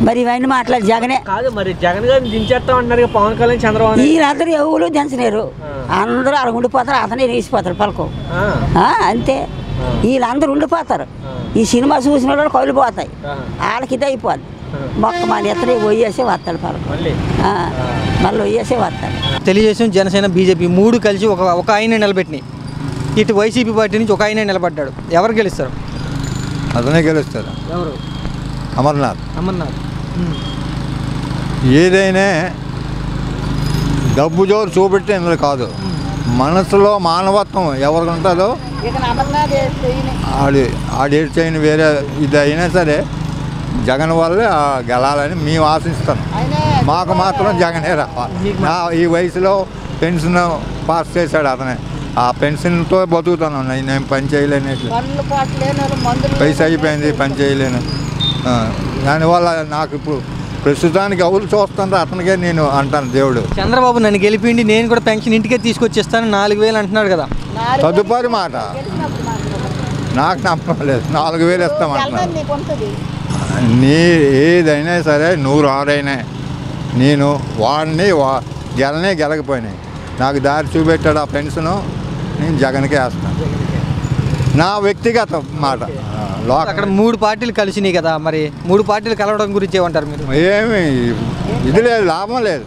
మరి ఇవన్నీ మాట్లాడి జగనే కాదు. మరి జగన్ గారిని దించేస్తా అంటారు పవన్ కళ్యాణ్, చంద్రబాబు. వీళ్ళందరూ ఎవరు దించలేరు, అందరూ అలా ఉండిపోతారు, అతనే వేసిపోతారు పలకం. అంతే, వీళ్ళందరూ ఉండిపోతారు. ఈ సినిమా చూసిన వాళ్ళు కళ్ళు పోతాయి, వాళ్ళకి ఇది అయిపోద్ది. మొక్క మన ఎత్తనే పోయేసే వస్తాడు పలకం, మళ్ళీ పోయేసే వస్తాడు. తెలుగుదేశం, జనసేన, బీజేపీ 3 కలిసి ఒక ఆయన నిలబెట్టినాయి. ఇటు వైసీపీ పార్టీ నుంచి ఒక ఆయన నిలబడ్డాడు. ఎవరు గెలుస్తారు? అతనే గెలుస్తారు. ఎవరు? అమర్నాథ్. ఏదైనా డబ్బు జోరు చూపెట్టి ఇందులో కాదు, మనసులో మానవత్వం ఎవరికి ఉంటుందో ఆడేడు చేయని వేరే ఇది అయినా సరే జగన్ వల్లే గెలాలని మేము ఆశిస్తాం. మాకు మాత్రం జగనే రావాలి. ఈ వయసులో పెన్షన్ పాస్ చేశాడు అతనే, ఆ పెన్షన్తో బతుకుతాను. నేను పని చేయలేని వయసు అయిపోయింది, పని చేయలేను. దానివల్ల నాకు ఇప్పుడు ప్రస్తుతానికి ఎవరు చూస్తుంటే అతనికే నేను అంటాను. దేవుడు చంద్రబాబు నన్ను గెలిపిండి, నేను కూడా పెన్షన్ ఇంటికే తీసుకొచ్చేస్తాను 4000 అంటున్నాడు కదా. తదుపరి మాట నాకు నమ్మకం లేదు. 4000 ఇస్తామంటున్నాను. నీ ఏదైనా సరే 100 ఆడైనా నేను వాడిని గెలకపోయినాయి. నాకు దారి చూపెట్టాడు ఆ పెన్షను, నేను జగన్కే వేస్తాను. నా వ్యక్తిగత మాట. అక్కడ 3 పార్టీలు కలిసినాయి కదా, మరి 3 పార్టీలు కలవడం గురించి ఏమంటారు మీరు? ఏమి ఇది లేదు, లాభం లేదు.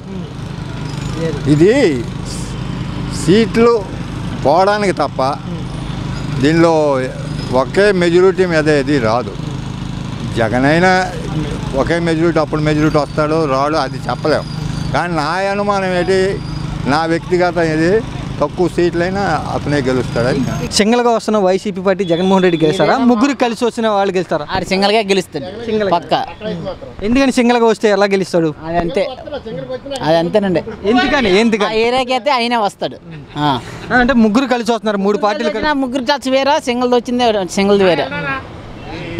ఇది సీట్లు పోవడానికి తప్ప దీనిలో ఒకే మెజారిటీ మీద ఇది రాదు. జగన్ అయినా ఒకే మెజారిటీ, అప్పుడు మెజారిటీ వస్తాడు రాడు అది చెప్పలేము. కానీ నా అనుమానం ఏంటి, నా వ్యక్తిగత ఇది తక్కువ సీట్లైనా అతనే గెలుస్తాడని. సింగిల్గా వస్తున్న వైసీపీ పార్టీ జగన్మోహన్ రెడ్డి గెలుస్తారా? ముగ్గురు కలిసి వచ్చిన వాళ్ళు గెలుస్తారా? సింగిల్గా గెలుస్తాడు. ఎందుకని సింగిల్గా వస్తే ఎలా గెలుస్తాడు? అది అంతేనండి. ఎందుకని ఏరియాకి అయితే అయినా వస్తాడు. అంటే ముగ్గురు కలిసి వస్తున్నారు, 3 పార్టీలు. ముగ్గురు కలిసి వేరే, సింగిల్ది వచ్చింది సింగిల్ది వేరే.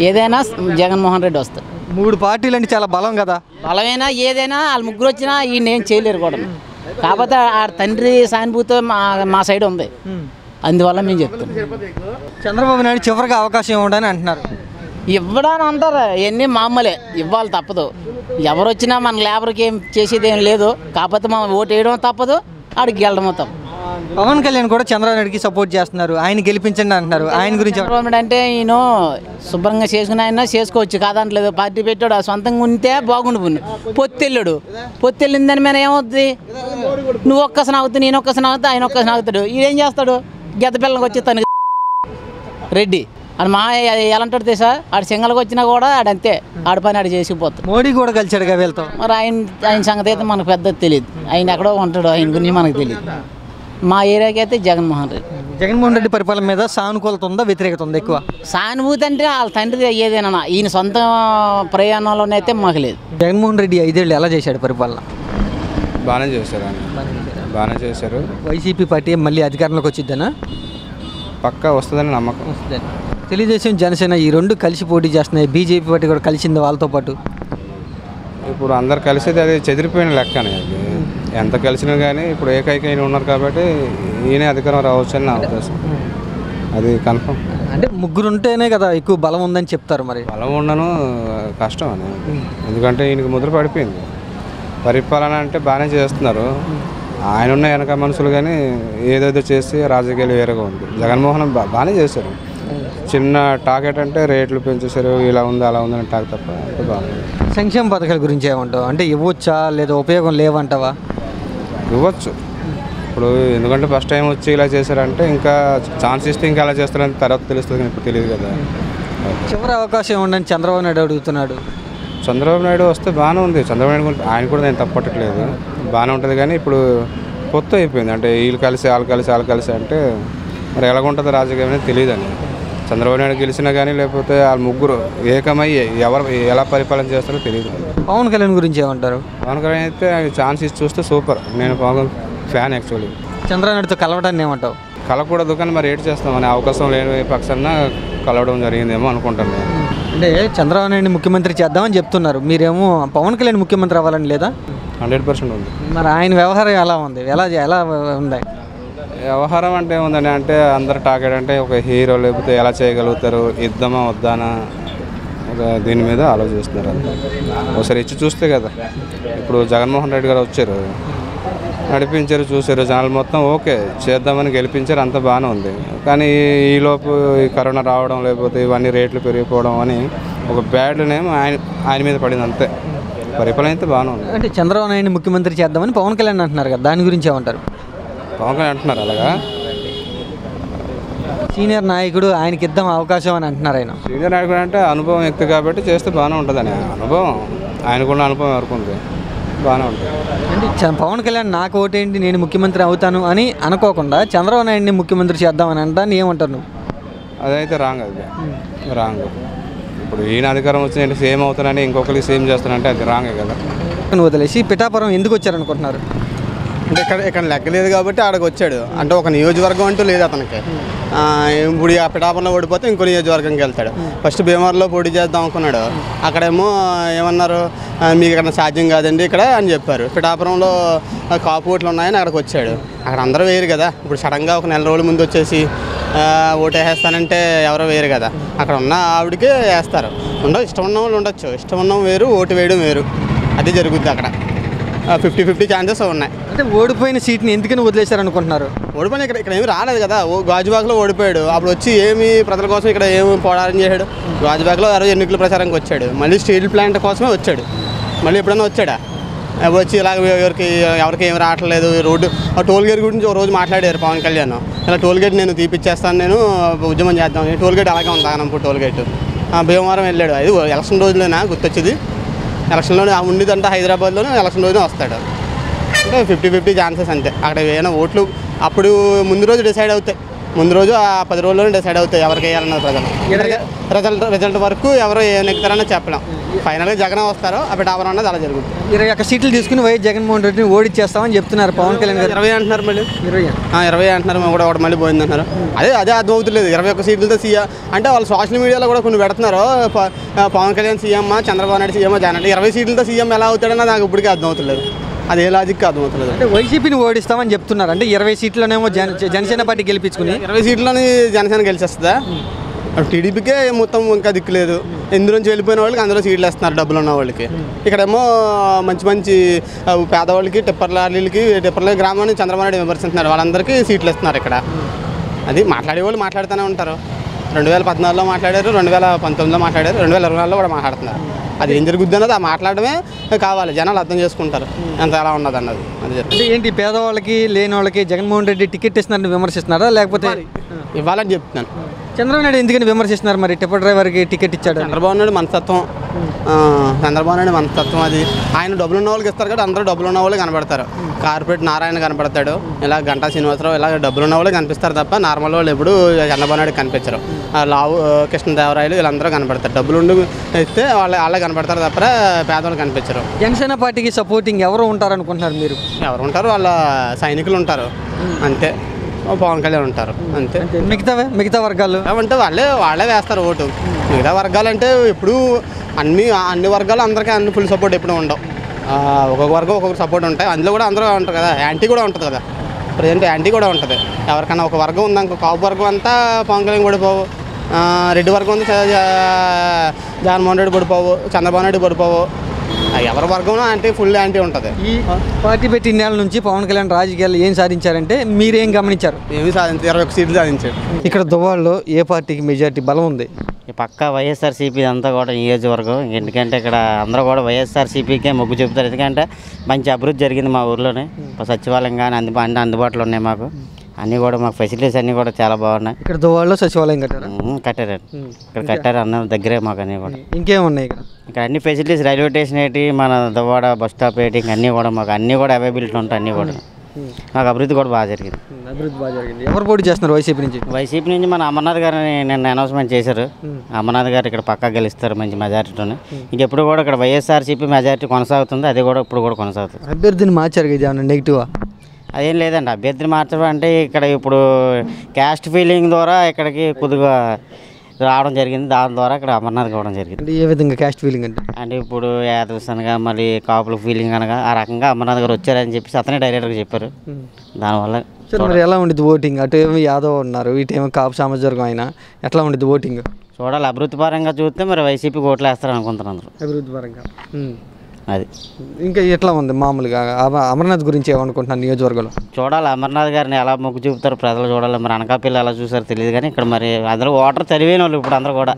ఏదైనా జగన్మోహన్ రెడ్డి వస్తాడు. 3 పార్టీలు అంటే చాలా బలం కదా. బలమైనా ఏదైనా వాళ్ళు ముగ్గురు వచ్చినా ఈయన ఏం చేయలేరు కూడా. కాకపోతే ఆ తండ్రి సానుభూతి మా సైడ్ ఉంది, అందువల్ల మేము చెప్తాం. చంద్రబాబు నాయుడు చివరికి అవకాశం ఇవ్వడని అంటున్నారు. ఇవ్వడానికి అంటారు, ఇవన్నీ మామూలే, ఇవ్వాలి తప్పదు. ఎవరు వచ్చినా మన లేబర్కి ఏం చేసేది ఏం లేదు. కాకపోతే మనం ఓటు వేయడం తప్పదు, ఆడికి గెలడం తప్పదు. పవన్ కళ్యాణ్ కూడా చంద్రబాబు నాయుడుకి సపోర్ట్ చేస్తున్నారు, ఆయన గెలిపించండి అంటున్నారు. ఆయన గురించి అంటే ఈయన శుభ్రంగా చేసుకుని ఆయన చేసుకోవచ్చు కాదంటలేదు. పార్టీ పెట్టాడు, సొంతంగా ఉంటే బాగుండు. పొత్తెళ్ళిందని మేము ఏమవుతుంది, నువ్వు ఒక్కసారి అవుతుంది, నేను ఒక్కసారి అవుతా, ఆయన ఒక్కసారి అవుతాడు. ఈయనేం చేస్తాడు, గెద్ద పిల్లలకు వచ్చి తనకి రెడ్డి అని మా ఎలాంటి తెలుసా ఆడు సింగల్కి వచ్చినా కూడా ఆడంతే ఆడి పని ఆడు చేసిపోతాడు. మోడీ కూడా కలిసాడుగా వీళ్ళతో. మరి ఆయన సంగతి అయితే మనకు పెద్ద తెలియదు. ఆయన ఎక్కడో ఉంటాడు, ఆయన గురించి మనకు తెలియదు. మా ఏరియాకి అయితే జగన్మోహన్ రెడ్డి పరిపాలన మీద సానుకూలత ఉందా, వ్యతిరేకత ఉందా ఎక్కువ? సానుభూతి అంటే వాళ్ళ తండ్రి అయ్యేదేనా, ఈయన సొంత ప్రయాణంలోనైతే మాకు లేదు. జగన్మోహన్ రెడ్డి 5 ఏళ్ళు ఎలా చేశాడు పరిపాలన? బాగానే చేశారు ఆయన, బాగానే చేశారు. వైసీపీ పార్టీ మళ్ళీ అధికారంలోకి వచ్చిద్దానా? పక్కా వస్తుందని నమ్మకం. తెలుగుదేశం జనసేన ఈ రెండు కలిసి పోటీ చేస్తున్నాయి. బీజేపీ పార్టీ కూడా కలిసింది వాళ్ళతో పాటు. ఇప్పుడు అందరు కలిసేది అది చెదిరిపోయిన లెక్కనే. అది ఎంత కలిసినా కానీ ఇప్పుడు ఏకైక ఉన్నారు కాబట్టి ఈయనే అధికారం రావచ్చు అని నా ఉద్దేశం. అది కన్ఫర్మ్. అంటే ముగ్గురు ఉంటేనే కదా ఎక్కువ బలం ఉందని చెప్తారు. మరి బలం ఉండను కష్టం అని, ఎందుకంటే ఈయనకి ముద్ర పడిపోయింది. పరిపాలన అంటే బాగానే చేస్తున్నారు, ఆయన ఉన్న వెనక మనుషులు కానీ ఏదేదో చేసి రాజకీయాలు వేరేగా ఉంది. జగన్మోహన్ బాగానే చేశారు. చిన్న టార్గెట్ అంటే రేట్లు పెంచేశారు, ఇలా ఉంది అలా ఉందని టాక్ తప్ప అంత బాగుంది. సంక్షేమ పథకాల గురించి ఏమంటావు? అంటే ఇవ్వచ్చా లేదా ఉపయోగం లేవంటావా? ఇవ్వచ్చు. ఇప్పుడు ఎందుకంటే ఫస్ట్ టైం వచ్చి ఇలా చేశారంటే ఇంకా ఛాన్స్ ఇస్తే ఇంకా అలా చేస్తారని తర్వాత తెలుస్తుంది, కానీ ఇప్పుడు తెలియదు కదా. చివరి అవకాశం ఉండని చంద్రబాబు నాయుడు అడుగుతున్నాడు. చంద్రబాబు నాయుడు వస్తే బాగానే ఉంది. చంద్రబాబు నాయుడు ఆయన కూడా నేను తప్పట్టట్లేదు, బాగానే ఉంటుంది. కానీ ఇప్పుడు కొత్త అయిపోయింది, అంటే వీళ్ళు కలిసి వాళ్ళు కలిసి అంటే మరి ఎలాగుంటుందో రాజకీయం అనేది తెలియదు అని. చంద్రబాబు నాయుడు గెలిచినా కానీ లేకపోతే వాళ్ళ ముగ్గురు ఏకమై ఎవరు ఎలా పరిపాలన చేస్తారో తెలియదు. పవన్ కళ్యాణ్ గురించి ఏమంటారు? పవన్ కళ్యాణ్ అయితే ఛాన్స్ ఇచ్చి చూస్తే సూపర్. నేను పవన్ ఫ్యాన్ యాక్చువల్లీ. చంద్రబాబుతో కలవడాన్ని ఏమంటావు? కలవకూడదు కానీ మరి ఏడు చేస్తామని అవకాశం లేని పక్షాన కలవడం జరిగిందేమో అనుకుంటాను నేను. అంటే చంద్రబాబు నాయుడు ముఖ్యమంత్రి చేద్దామని చెప్తున్నారు, మీరేమో పవన్ కళ్యాణ్ ముఖ్యమంత్రి అవ్వాలని లేదా? 100% ఉంది. మరి ఆయన వ్యవహారం ఎలా ఉంది, ఎలా ఉంది? వ్యవహారం అంటే ఏముందని అంటే అందరు టార్గెట్ అంటే ఒక హీరో లేకపోతే ఎలా చేయగలుగుతారు, ఇద్దామా వద్దానా ఒక దీని మీద ఆలోచిస్తున్నారు. అంతే ఒకసారి ఇచ్చి చూస్తే కదా. ఇప్పుడు జగన్మోహన్ రెడ్డి గారు వచ్చారు, నడిపించారు, చూశారు, జనాలు మొత్తం ఓకే చేద్దామని గెలిపించారు, అంత బాగానే ఉంది. కానీ ఈలోపు ఈ కరోనా రావడం లేకపోతే ఇవన్నీ రేట్లు పెరిగిపోవడం అని ఒక బ్యాడ్ నేమ్ ఆయన మీద పడింది, అంతే. పరిపాలన అయితే బాగానే ఉంది. అంటే చంద్రబాబు నాయుడు ముఖ్యమంత్రి చేద్దామని పవన్ కళ్యాణ్ అంటున్నారు కదా, దాని గురించి ఏమంటారు? పవన్ కళ్యాణ్ అంటున్నారు అలాగా? సీనియర్ నాయకుడు, ఆయనకి ఇద్దాం అవకాశం అని అంటున్నారు. ఆయన సీనియర్ నాయకుడు అంటే అనుభవం వ్యక్తి కాబట్టి చేస్తే బాగానే ఉంటుందని. అనుభవం ఆయనకున్న అనుభవం ఎవరికి ఉంది, బాగానే ఉంటుంది. అంటే పవన్ కళ్యాణ్ నాకు ఓటేంటి నేను ముఖ్యమంత్రి అవుతాను అని అనుకోకుండా చంద్రబాబు నాయుడిని ముఖ్యమంత్రి చేద్దామని అంటాను, ఏమంటారు నువ్వు? అదైతే రాంగ్, అది రాంగ్. ఇప్పుడు ఈయన అధికారం వచ్చి నేను సేమ్ అవుతానని ఇంకొకరికి సేమ్ చేస్తానంటే అది రాంగే కదా. వదిలేసి పిఠాపురం ఎందుకు వచ్చారనుకుంటున్నారు? అంటే ఇక్కడ లెక్క లేదు కాబట్టి ఆడకు వచ్చాడు. అంటే ఒక నియోజకవర్గం అంటూ లేదు అతనికి. ఇప్పుడు ఆ పిఠాపురంలో ఓడిపోతే ఇంకో నియోజకవర్గంకి వెళ్తాడు. ఫస్ట్ భీమవరంలో పోటీ చేద్దాం అనుకున్నాడు, అక్కడేమో ఏమన్నారు, మీకు ఇక్కడ సాధ్యం కాదండి ఇక్కడ అని చెప్పారు. పిఠాపురంలో కాపు ఓట్లు ఉన్నాయని అక్కడికి వచ్చాడు. అక్కడ అందరూ వేరు కదా. ఇప్పుడు సడన్గా ఒక నెల రోజుల ముందు వచ్చేసి ఓటు వేసేస్తానంటే ఎవరో వేరు కదా. అక్కడ ఉన్న ఆవిడకే వేస్తారు. ఇష్టం ఉన్న వాళ్ళు ఉండొచ్చు, ఇష్టం ఉన్నం వేరు, ఓటు వేయడం వేరు, అది జరుగుద్ది అక్కడ. 50-50 ఛాన్సెస్ ఉన్నాయి. అంటే ఓడిపోయిన సీట్ని ఎందుకని వదిలేశారనుకుంటున్నారు? ఓడిపోయిన ఇక్కడ ఏమి రాలేదు కదా. గాజువాకలో ఓడిపోయాడు, అప్పుడు వచ్చి ఏమి ప్రజల కోసం ఇక్కడ ఏమి పోరాటం చేశాడు. గాజువాకలో 60 ఎన్నికల ప్రచారంకి వచ్చాడు, మళ్ళీ స్టీల్ ప్లాంట్ కోసమే వచ్చాడు. మళ్ళీ ఎప్పుడైనా వచ్చాడా? వచ్చి ఇలాగ ఎవరికి ఏమి రావట్లేదు. రోడ్డు టోల్ గేట్ గురించి ఒక రోజు మాట్లాడారు పవన్ కళ్యాణ్, ఇలా టోల్ గేట్ నేను తీపిచ్చేస్తాను, నేను ఉద్యమం చేద్దాం. టోల్ గేట్ అలాగే ఉంది, ఆనంపూర్ టోల్ గేట్. భీమవరం వెళ్ళాడు, అది ఎలక్షన్ రోజులోనా గుర్తొచ్చింది. ఎలక్షన్లోనే ఉండిదంటే హైదరాబాద్లోనే ఎలక్షన్ రోజునే వస్తాడు. అంటే 50-50 ఛాన్సెస్ అంతే. అక్కడ ఏమైనా ఓట్లు అప్పుడు ముందు రోజు డిసైడ్ అవుతాయి, ముందు రోజు ఆ 10 రోజుల్లోనే డిసైడ్ అవుతాయి ఎవరికి వేయాలన్నది ప్రజలు. రిజల్ట్ వరకు ఎవరు నెక్కుతారని చెప్పలేం. ఫైనల్గా జగన్ వస్తారో ఆ పిఠాపురం అన్నది అలా జరుగుతుంది. 21 సీట్లు తీసుకుని వైఎస్ జగన్మోహన్ రెడ్డిని ఓడిచ్చేస్తామని చెప్తున్నారు పవన్ కళ్యాణ్ గారు. 20 అంటున్నారు, మళ్ళీ 20 అంటున్నారు, కూడా ఒకటి మళ్ళీ పోయింది అంటున్నారు. అదే అర్థమవుతలేదు. 21 సీట్లతో సీఎం అంటే వాళ్ళు సోషల్ మీడియాలో కూడా కొన్ని పెడుతున్నారు, పవన్ కళ్యాణ్ సీఎం, చంద్రబాబు నాయుడు సీఎం, జగన్ అంటే 20 సీట్లతో సీఎం ఎలా అవుతాడని నాకు ఇప్పటికీ అర్థమవుతలేదు. అది ఏ లాజిక్ అర్థమవుతలేదు. అంటే వైసీపీని ఓడిస్తామని చెప్తున్నారు. అంటే 20 సీట్లోనేమో జనసేన పార్టీ గెలిపించుకుని 20 సీట్లోని జనసేన గెలిచేస్తుందా? టీడీపీకే మొత్తం ఇంకా దిక్కులేదు. ఇందులోంచి వెళ్ళిపోయిన వాళ్ళకి అందులో సీట్లు వేస్తున్నారు డబ్బులు ఉన్న వాళ్ళకి. ఇక్కడేమో మంచి పేదవాళ్ళకి టిప్పర్ల గ్రామాన్ని చంద్రబాబు నాయుడు విమర్శిస్తున్నారు, వాళ్ళందరికీ సీట్లు ఇస్తున్నారు ఇక్కడ. అది మాట్లాడే వాళ్ళు మాట్లాడుతూనే ఉంటారు. 2014లో మాట్లాడారు, 2019లో మాట్లాడారు, 2024లో కూడా మాట్లాడుతున్నారు. అది ఏం జరుగుద్ది అన్నది ఆ మాట్లాడమే కావాలి, జనాలు అర్థం చేసుకుంటారు ఎంత ఎలా ఉన్నది అన్నది. అంటే ఏంటి పేదవాళ్ళకి లేని వాళ్ళకి జగన్మోహన్ రెడ్డి టికెట్ ఇస్తున్నారని విమర్శిస్తున్నారా, లేకపోతే ఇవ్వాలని చెప్తున్నాను. చంద్రబాబు నాయుడు ఎందుకని విమర్శిస్తున్నారు మరి టిప్పర్ డ్రైవర్కి టికెట్ ఇచ్చాడు చంద్రబాబు నాయుడు మనస్తత్వం చంద్రబాబు నాయుడు మనస్తత్వం అది. ఆయన డబ్బులు ఉన్న వాళ్ళకి ఇస్తారు కదా, అందరూ డబ్బులు ఉన్న వాళ్ళు కనబడతారు. కార్పొరేట్ నారాయణ కనపడతాడు, ఇలా గంటా శ్రీనివాసరావు, ఇలా డబ్బులు ఉన్న వాళ్ళు కనిపిస్తారు తప్ప నార్మల్ వాళ్ళు ఎప్పుడు చంద్రబాబు నాయుడు కనిపించరు. లావు కృష్ణదేవరాయలు వీళ్ళందరూ కనపడతారు. డబ్బులు ఉండి ఇస్తే వాళ్ళే కనపడతారు తప్ప పేదవాళ్ళు కనిపించరు. జనసేన పార్టీకి సపోర్టింగ్ ఎవరు ఉంటారు అనుకుంటున్నారు మీరు? ఎవరు ఉంటారు, వాళ్ళ సైనికులు ఉంటారు అంతే. పవన్ కళ్యాణ్ ఉంటారు అంతే. మిగతా వర్గాలు అంటే వాళ్ళే వేస్తారు ఓటు. మిగతా వర్గాలు అంటే ఇప్పుడు అన్ని వర్గాలు అందరికీ అన్ని ఫుల్ సపోర్ట్ ఎప్పుడు ఉండవు. ఒక్కొక్క వర్గం ఒక్కొక్క సపోర్ట్ ఉంటాయి. అందులో కూడా అందరూ ఉంటారు కదా, యాంటీ కూడా ఉంటుంది కదా. ప్రజెంట్ యాంటీ కూడా ఉంటుంది. ఎవరికైనా ఒక వర్గం ఉందనుకో, కాపు వర్గం అంతా పవన్ కళ్యాణ్ పడిపోవు, రెడ్డి వర్గం అంతా జగన్మోహన్ రెడ్డి పడిపోవు, చంద్రబాబు నాయుడు పడిపోవు. ఎవరి వర్గం అంటే ఫుల్ యాంటీ ఉంటుంది. ఈ పార్టీ పెట్టి ఇన్నేళ్ళ నుంచి పవన్ కళ్యాణ్ రాజకీయాలు ఏం సాధించారంటే మీరేం గమనించారు? ఏమి సాధించారు? 21 సీట్లు సాధించారు. ఇక్కడ దువ్వాడలో ఏ పార్టీకి మెజార్టీ బలం ఉంది? పక్కా వైఎస్ఆర్సీపీ అంతా కూడా నియోజకవర్గం. ఎందుకంటే ఇక్కడ అందరూ కూడా వైఎస్ఆర్సీపీకే మొగ్గు చూపుతారు. ఎందుకంటే మంచి అభివృద్ధి జరిగింది మా ఊర్లోనే. సచివాలయం కానీ అన్ని అందుబాటులో ఉన్నాయి మాకు. అన్నీ కూడా మాకు ఫెసిలిటీస్ అన్నీ కూడా చాలా బాగున్నాయి. ఇక్కడ దువ్వాడలో సచివాలయం కట్టారండి. ఇక్కడ కట్టారు, అన్న దగ్గరే మాకు అన్నీ కూడా. ఇంకేమున్నాయి ఇక్కడ అన్ని ఫెసిలిటీస్, రైల్వే స్టేషన్ ఏంటి, మన దువ్వాడ బస్ స్టాప్ ఏంటి, అన్నీ కూడా మాకు అన్నీ కూడా అవైలబిలిటీ ఉంటాయి. అన్నీ కూడా మాకు అభివృద్ధి కూడా బాగా జరిగింది. ఎవరు పోటీ చేస్తున్నారు వైసీపీ నుంచి? వైసీపీ నుంచి మన అమర్నాథ్ గారిని నిన్న అనౌన్స్మెంట్ చేశారు. అమర్నాథ్ గారు ఇక్కడ పక్కా గెలుస్తారు మంచి మెజారిటీతోనే. ఇంకెప్పుడు కూడా ఇక్కడ వైఎస్ఆర్సీపీ మెజారిటీ కొనసాగుతుంది. అది కూడా ఇప్పుడు కూడా కొనసాగుతుంది. అభ్యర్థిని మార్చారు కదా, ఏమన్నా నెగిటివా? అదేం లేదండి. అభ్యర్థిని మార్చడం అంటే ఇక్కడ ఇప్పుడు క్యాస్ట్ ఫీలింగ్ ద్వారా ఇక్కడికి కొద్దిగా రావడం జరిగింది. దాని ద్వారా ఇక్కడ అమర్నాథ్ కావడం జరిగింది. ఏ విధంగా క్యాస్ట్ ఫీలింగ్ అంటే ఇప్పుడు యాదవ్స్ అనగా మళ్ళీ కాపుల ఫీలింగ్ అనగా ఆ రకంగా అమర్నాథ్ గారు వచ్చారని చెప్పేసి అతనే డైరెక్ట్గా చెప్పారు. దానివల్ల మరి ఎలా ఉండిద్ది ఓటింగ్? అటు ఏమో యాదవ్ ఉన్నారు, ఇటేమో కాపు సామాజిక అయినా ఎట్లా ఉండిద్ది ఓటింగ్? చూడాలి. అభివృద్ధి పరంగా చూస్తే మరి వైసీపీకి ఓట్లు వేస్తారు అనుకుంటున్నారు అందరూ. అభివృద్ధి పరంగా అది ఇంకా ఎట్లా ఉంది మామూలుగా అమర్నాథ్ గురించి ఏమనుకుంటున్నారు నియోజకవర్గంలో? చూడాలి అమర్నాథ్ గారిని ఎలా మొగ్గు చూపుతారు ప్రజలు చూడాలి. మరి అనకాపల్లి ఎలా చూసారో తెలియదు కానీ ఇక్కడ మరి అందరూ ఓటర్ చదివిన వాళ్ళు ఇప్పుడు అందరూ కూడా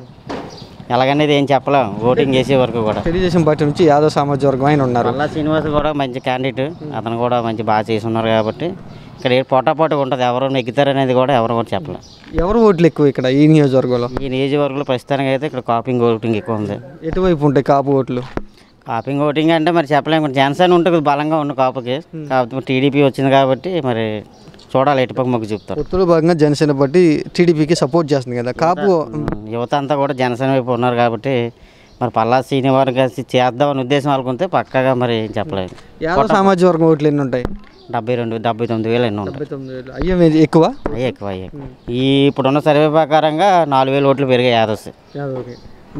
ఎలాగనేది ఏం చెప్పలేం ఓటింగ్ చేసే వరకు కూడా. తెలుగుదేశం పార్టీ నుంచి యాదవ్ సామాజిక వర్గం ఆయన ఉన్నారు. అలా శ్రీనివాస్ కూడా మంచి క్యాండిడేట్, అతను కూడా మంచి బాగా చేసి ఉన్నారు కాబట్టి ఇక్కడ పోటాపోటీగా ఉంటుంది. ఎవరు నెగ్గుతారనేది కూడా ఎవరు కూడా చెప్పలేం. ఎవరు ఓట్లు ఎక్కువ ఇక్కడ ఈ నియోజకవర్గంలో? ఈ నియోజకవర్గంలో ప్రస్తుతానికి అయితే ఇక్కడ కాపింగ్ ఓటింగ్ ఎక్కువ ఉంది. ఎటువైపు ఉంటాయి కాపు ఓట్లు? కాపింగ్ ఓటింగ్ అంటే మరి చెప్పలేము. జనసేన ఉంటుంది బలంగా ఉన్న కాపుకి, కాకపోతే టీడీపీ వచ్చింది కాబట్టి మరి చూడాలి ఎటుపక్క మొగ్గు చూపుతారు. పొత్తులో భాగంగా జనసేన పార్టీ టీడీపీకి సపోర్ట్ చేస్తుంది కదా. కాపు యువత అంతా కూడా జనసేన వైపు ఉన్నారు కాబట్టి మరి పల్లా శ్రీనివాస్ గారి చేద్దామని ఉద్దేశం వాళ్ళకుంటే పక్కగా మరి చెప్పలేదు. యాదవ్ సామాజిక వర్గం ఓట్లు ఎన్ని ఉంటాయి? 79,000 ఎన్నో ఉంటాయి. అయ్యే ఎక్కువ ఈ ఇప్పుడున్న సర్వే ప్రకారంగా 4,000 ఓట్లు పెరిగాయి యాదవ్స్.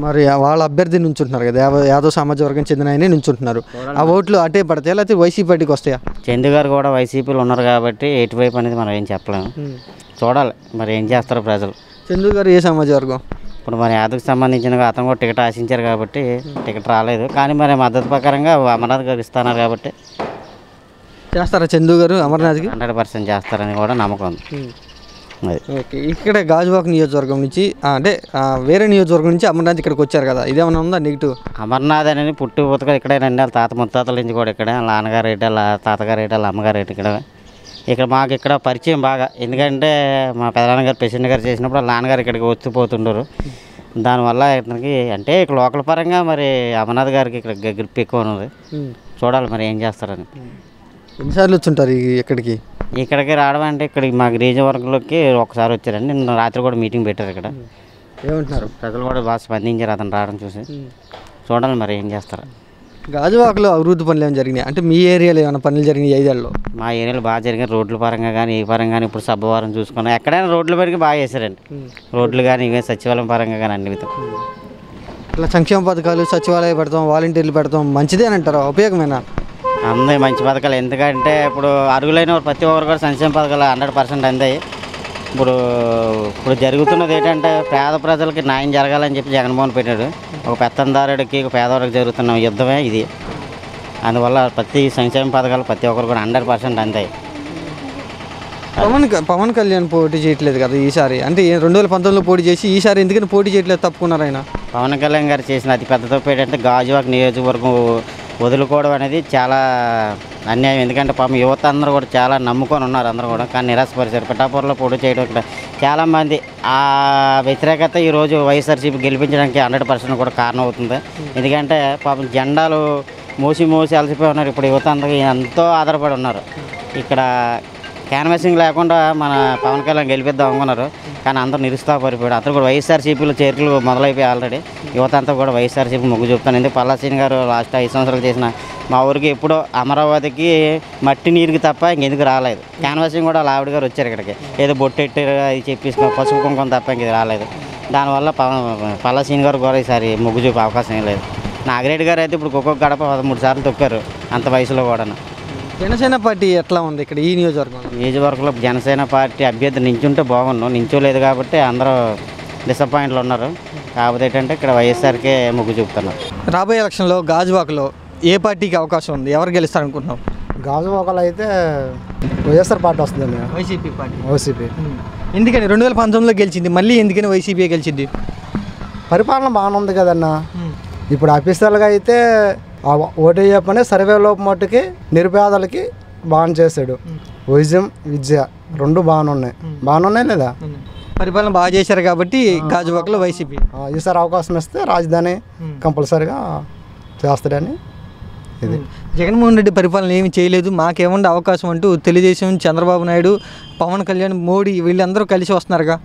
మరి వాళ్ళ అభ్యర్థి నుంచుంటున్నారు కదా, యాదవ్ సామాజిక వర్గం చెందిన ఆయనే నుంచుంటున్నారు. ఆ ఓట్లు అటే పడతాయా లేకపోతే వైసీపీ పార్టీకి వస్తాయా? చందు గారు కూడా వైసీపీలో ఉన్నారు కాబట్టి ఎటువైపు అనేది మనం ఏం చెప్పలేము. చూడాలి మరి ఏం చేస్తారో ప్రజలు. చందు గారు ఏ సామాజిక వర్గం? ఇప్పుడు మరి యాదవ్కి సంబంధించిన అతను కూడా టికెట్ ఆశించారు కాబట్టి టికెట్ రాలేదు. కానీ మరి మద్దతు ప్రకారంగా అమర్నాథ్ గారు ఇస్తున్నారు కాబట్టి చేస్తారా చందు గారు అమర్నాథ్కి? 100% చేస్తారని కూడా నమ్మకం ఉంది. ఓకే. ఇక్కడ గాజువాక నియోజకవర్గం నుంచి అంటే వేరే నియోజకవర్గం నుంచి అమర్నాథ్ ఇక్కడికి వచ్చారు కదా, ఇదేమన్నా ఉందా నెగిటివ్? అమర్నాథ్ అనేది పుట్టి పుట్టుక ఇక్కడే రండి. వాళ్ళ తాత ముత్తాతల నుంచి కూడా ఇక్కడే, వాళ్ళ నాన్నగారు ఏంటి, వాళ్ళ తాతగారు ఏంటి, వాళ్ళ అమ్మగారు ఏంటి ఇక్కడ మాకు ఇక్కడ పరిచయం బాగా. ఎందుకంటే మా పెదనాన్నగారు ప్రెసిడెంట్ గారు చేసినప్పుడు వాళ్ళ నాన్నగారు ఇక్కడికి వచ్చి పోతుండరు. దానివల్ల ఇతనికి అంటే ఇక్కడ లోకల్ పరంగా మరి అమర్నాథ్ గారికి ఇక్కడ గ్రిప్ ఎక్కువ ఉన్నది. చూడాలి మరి ఏం చేస్తారని. ఎన్నిసార్లు వచ్చుంటారు ఇక్కడికి రావడం అంటే ఇక్కడికి మాకు నియోజకవర్గంలోకి ఒకసారి వచ్చారండి. నిన్న రాత్రి కూడా మీటింగ్ పెట్టారు ఇక్కడ. ఏమంటున్నారు? ప్రజలు కూడా బాగా స్పందించారు అతను రావడం చూసి. చూడాలి మరి ఏం చేస్తారు. గాజువాకలో అభివృద్ధి పనులు ఏమైనా జరిగినాయి అంటే మీ ఏరియాలో ఏమైనా పనులు జరిగినాయి 5 ఏళ్ళలో? మా ఏరియాలో బాగా జరిగినాయి. రోడ్ల పరంగా కానీ ఈ పరంగా కానీ ఇప్పుడు సబ్బవారం చూసుకున్నాం. ఎక్కడైనా రోడ్ల పరికి బాగా చేశారండి. రోడ్లు కానీ ఇవే సచివాలయం పరంగా కానీ అన్ని విధం. ఇట్లా సంక్షేమ పథకాలు సచివాలయం పెడతాం, వాలంటీర్లు పెడతాం, మంచిదే అని అంటారా? ఉపయోగమేనా? అందే మంచి పథకాలు. ఎందుకంటే ఇప్పుడు అర్హులైన ప్రతి ఒక్కరు కూడా సంక్షేమ పథకాలు 100% అందాయి. ఇప్పుడు జరుగుతున్నది ఏంటంటే పేద ప్రజలకి న్యాయం జరగాలని చెప్పి జగన్మోహన్ పెట్టాడు. ఒక పెత్తందారుడికి ఒక పేదవాడికి జరుగుతున్న యుద్ధమే ఇది. అందువల్ల ప్రతి సంక్షేమ పథకాలు ప్రతి ఒక్కరు కూడా 100% అందాయి. పవన్ కళ్యాణ్ పోటీ చేయట్లేదు కదా ఈసారి, అంటే 2019లో పోటీ చేసి ఈసారి ఎందుకని పోటీ చేయట్లేదు, తప్పుకున్నారు ఆయన? పవన్ కళ్యాణ్ గారు చేసిన అతి పెద్ద తప్పు ఏంటంటే గాజువాక నియోజకవర్గం వదులుకోవడం అనేది చాలా అన్యాయం. ఎందుకంటే పాపం యువత అందరూ కూడా చాలా నమ్ముకొని ఉన్నారు అందరూ కూడా, కానీ నిరాశపరిచారు. పిఠాపురంలో పోటీ చేయడం, ఇక్కడ చాలామంది ఆ వ్యతిరేకత ఈరోజు వైఎస్ఆర్సీపీ గెలిపించడానికి 100% కూడా కారణం అవుతుంది. ఎందుకంటే పాపం జెండాలు మోసి అలసిపోయి ఉన్నారు. ఇప్పుడు యువత అందరూ ఎంతో ఆధారపడి ఉన్నారు. ఇక్కడ క్యాన్వాసింగ్ లేకుండా మన పవన్ కళ్యాణ్ గెలిపిద్దాం అనుకున్నారు, కానీ అందరూ నిరుత్సాహపడిపోయాడు. అందరూ కూడా వైఎస్ఆర్సీపీలో చేరికలు మొదలైపోయి ఆల్రెడీ. యువత అంతా కూడా వైఎస్ఆర్సీపీ మొగ్గు చూపుతాను. ఎందుకు పల్లాసీని గారు లాస్ట్ 5 సంవత్సరాలు చేసిన మా ఊరికి ఎప్పుడో అమరావతికి మట్టి నీరుకి తప్ప ఇంకెందుకు రాలేదు. క్యాన్వాసింగ్ కూడా ఆవిడ గారు వచ్చారు ఇక్కడికి, ఏదో బొట్టెట్టారు అది చెప్పేసి పసుపు కుంకుమ తప్ప ఇంక రాలేదు. దానివల్ల పల్లాసీని గారు కూడా ఈసారి మొగ్గు చూపే అవకాశం ఏం లేదు. నాగిరెడ్డి గారు అయితే ఇప్పుడు ఒక్కొక్క గడప 13 సార్లు తొక్కారు అంత వయసులో కూడా. జనసేన పార్టీ ఎట్లా ఉంది ఇక్కడ ఈ నియోజకవర్గంలో? జనసేన పార్టీ అభ్యర్థి నించుంటే బాగున్నాం, నించోలేదు కాబట్టి అందరూ డిసప్పాయింట్లు ఉన్నారు. కాకపోతే ఏంటంటే ఇక్కడ వైఎస్ఆర్కే మొగ్గు చూపుతున్నారు. రాబోయే ఎలక్షన్లో గాజువాకలో ఏ పార్టీకి అవకాశం ఉంది? ఎవరు గెలుస్తారు అనుకుంటున్నాం? గాజువాకలో అయితే వైఎస్ఆర్ పార్టీ వస్తుందండి. YCP party. వైసీపీ ఎందుకని 2019లో గెలిచింది, మళ్ళీ ఎందుకని వైసీపీ గెలిచింది? పరిపాలన బాగానే ఉంది కదన్న. ఇప్పుడు అఫీషియల్గా అయితే ఓటు చెప్పనే సర్వే లోపు మట్టుకి నిరుపేదలకి బాగా చేశాడు. వైద్యం విద్య 2 బాగానే ఉన్నాయి లేదా? పరిపాలన బాగా చేశారు కాబట్టి గాజువాకలో వైసీపీ. ఈసారి అవకాశం ఇస్తే రాజధాని కంపల్సరీగా చేస్తాడని. ఇది జగన్మోహన్ రెడ్డి పరిపాలన ఏమి చేయలేదు, మాకేముండే అవకాశం అంటూ తెలుగుదేశం, చంద్రబాబు నాయుడు, పవన్ కళ్యాణ్, మోడీ వీళ్ళందరూ కలిసి వస్తున్నారుగా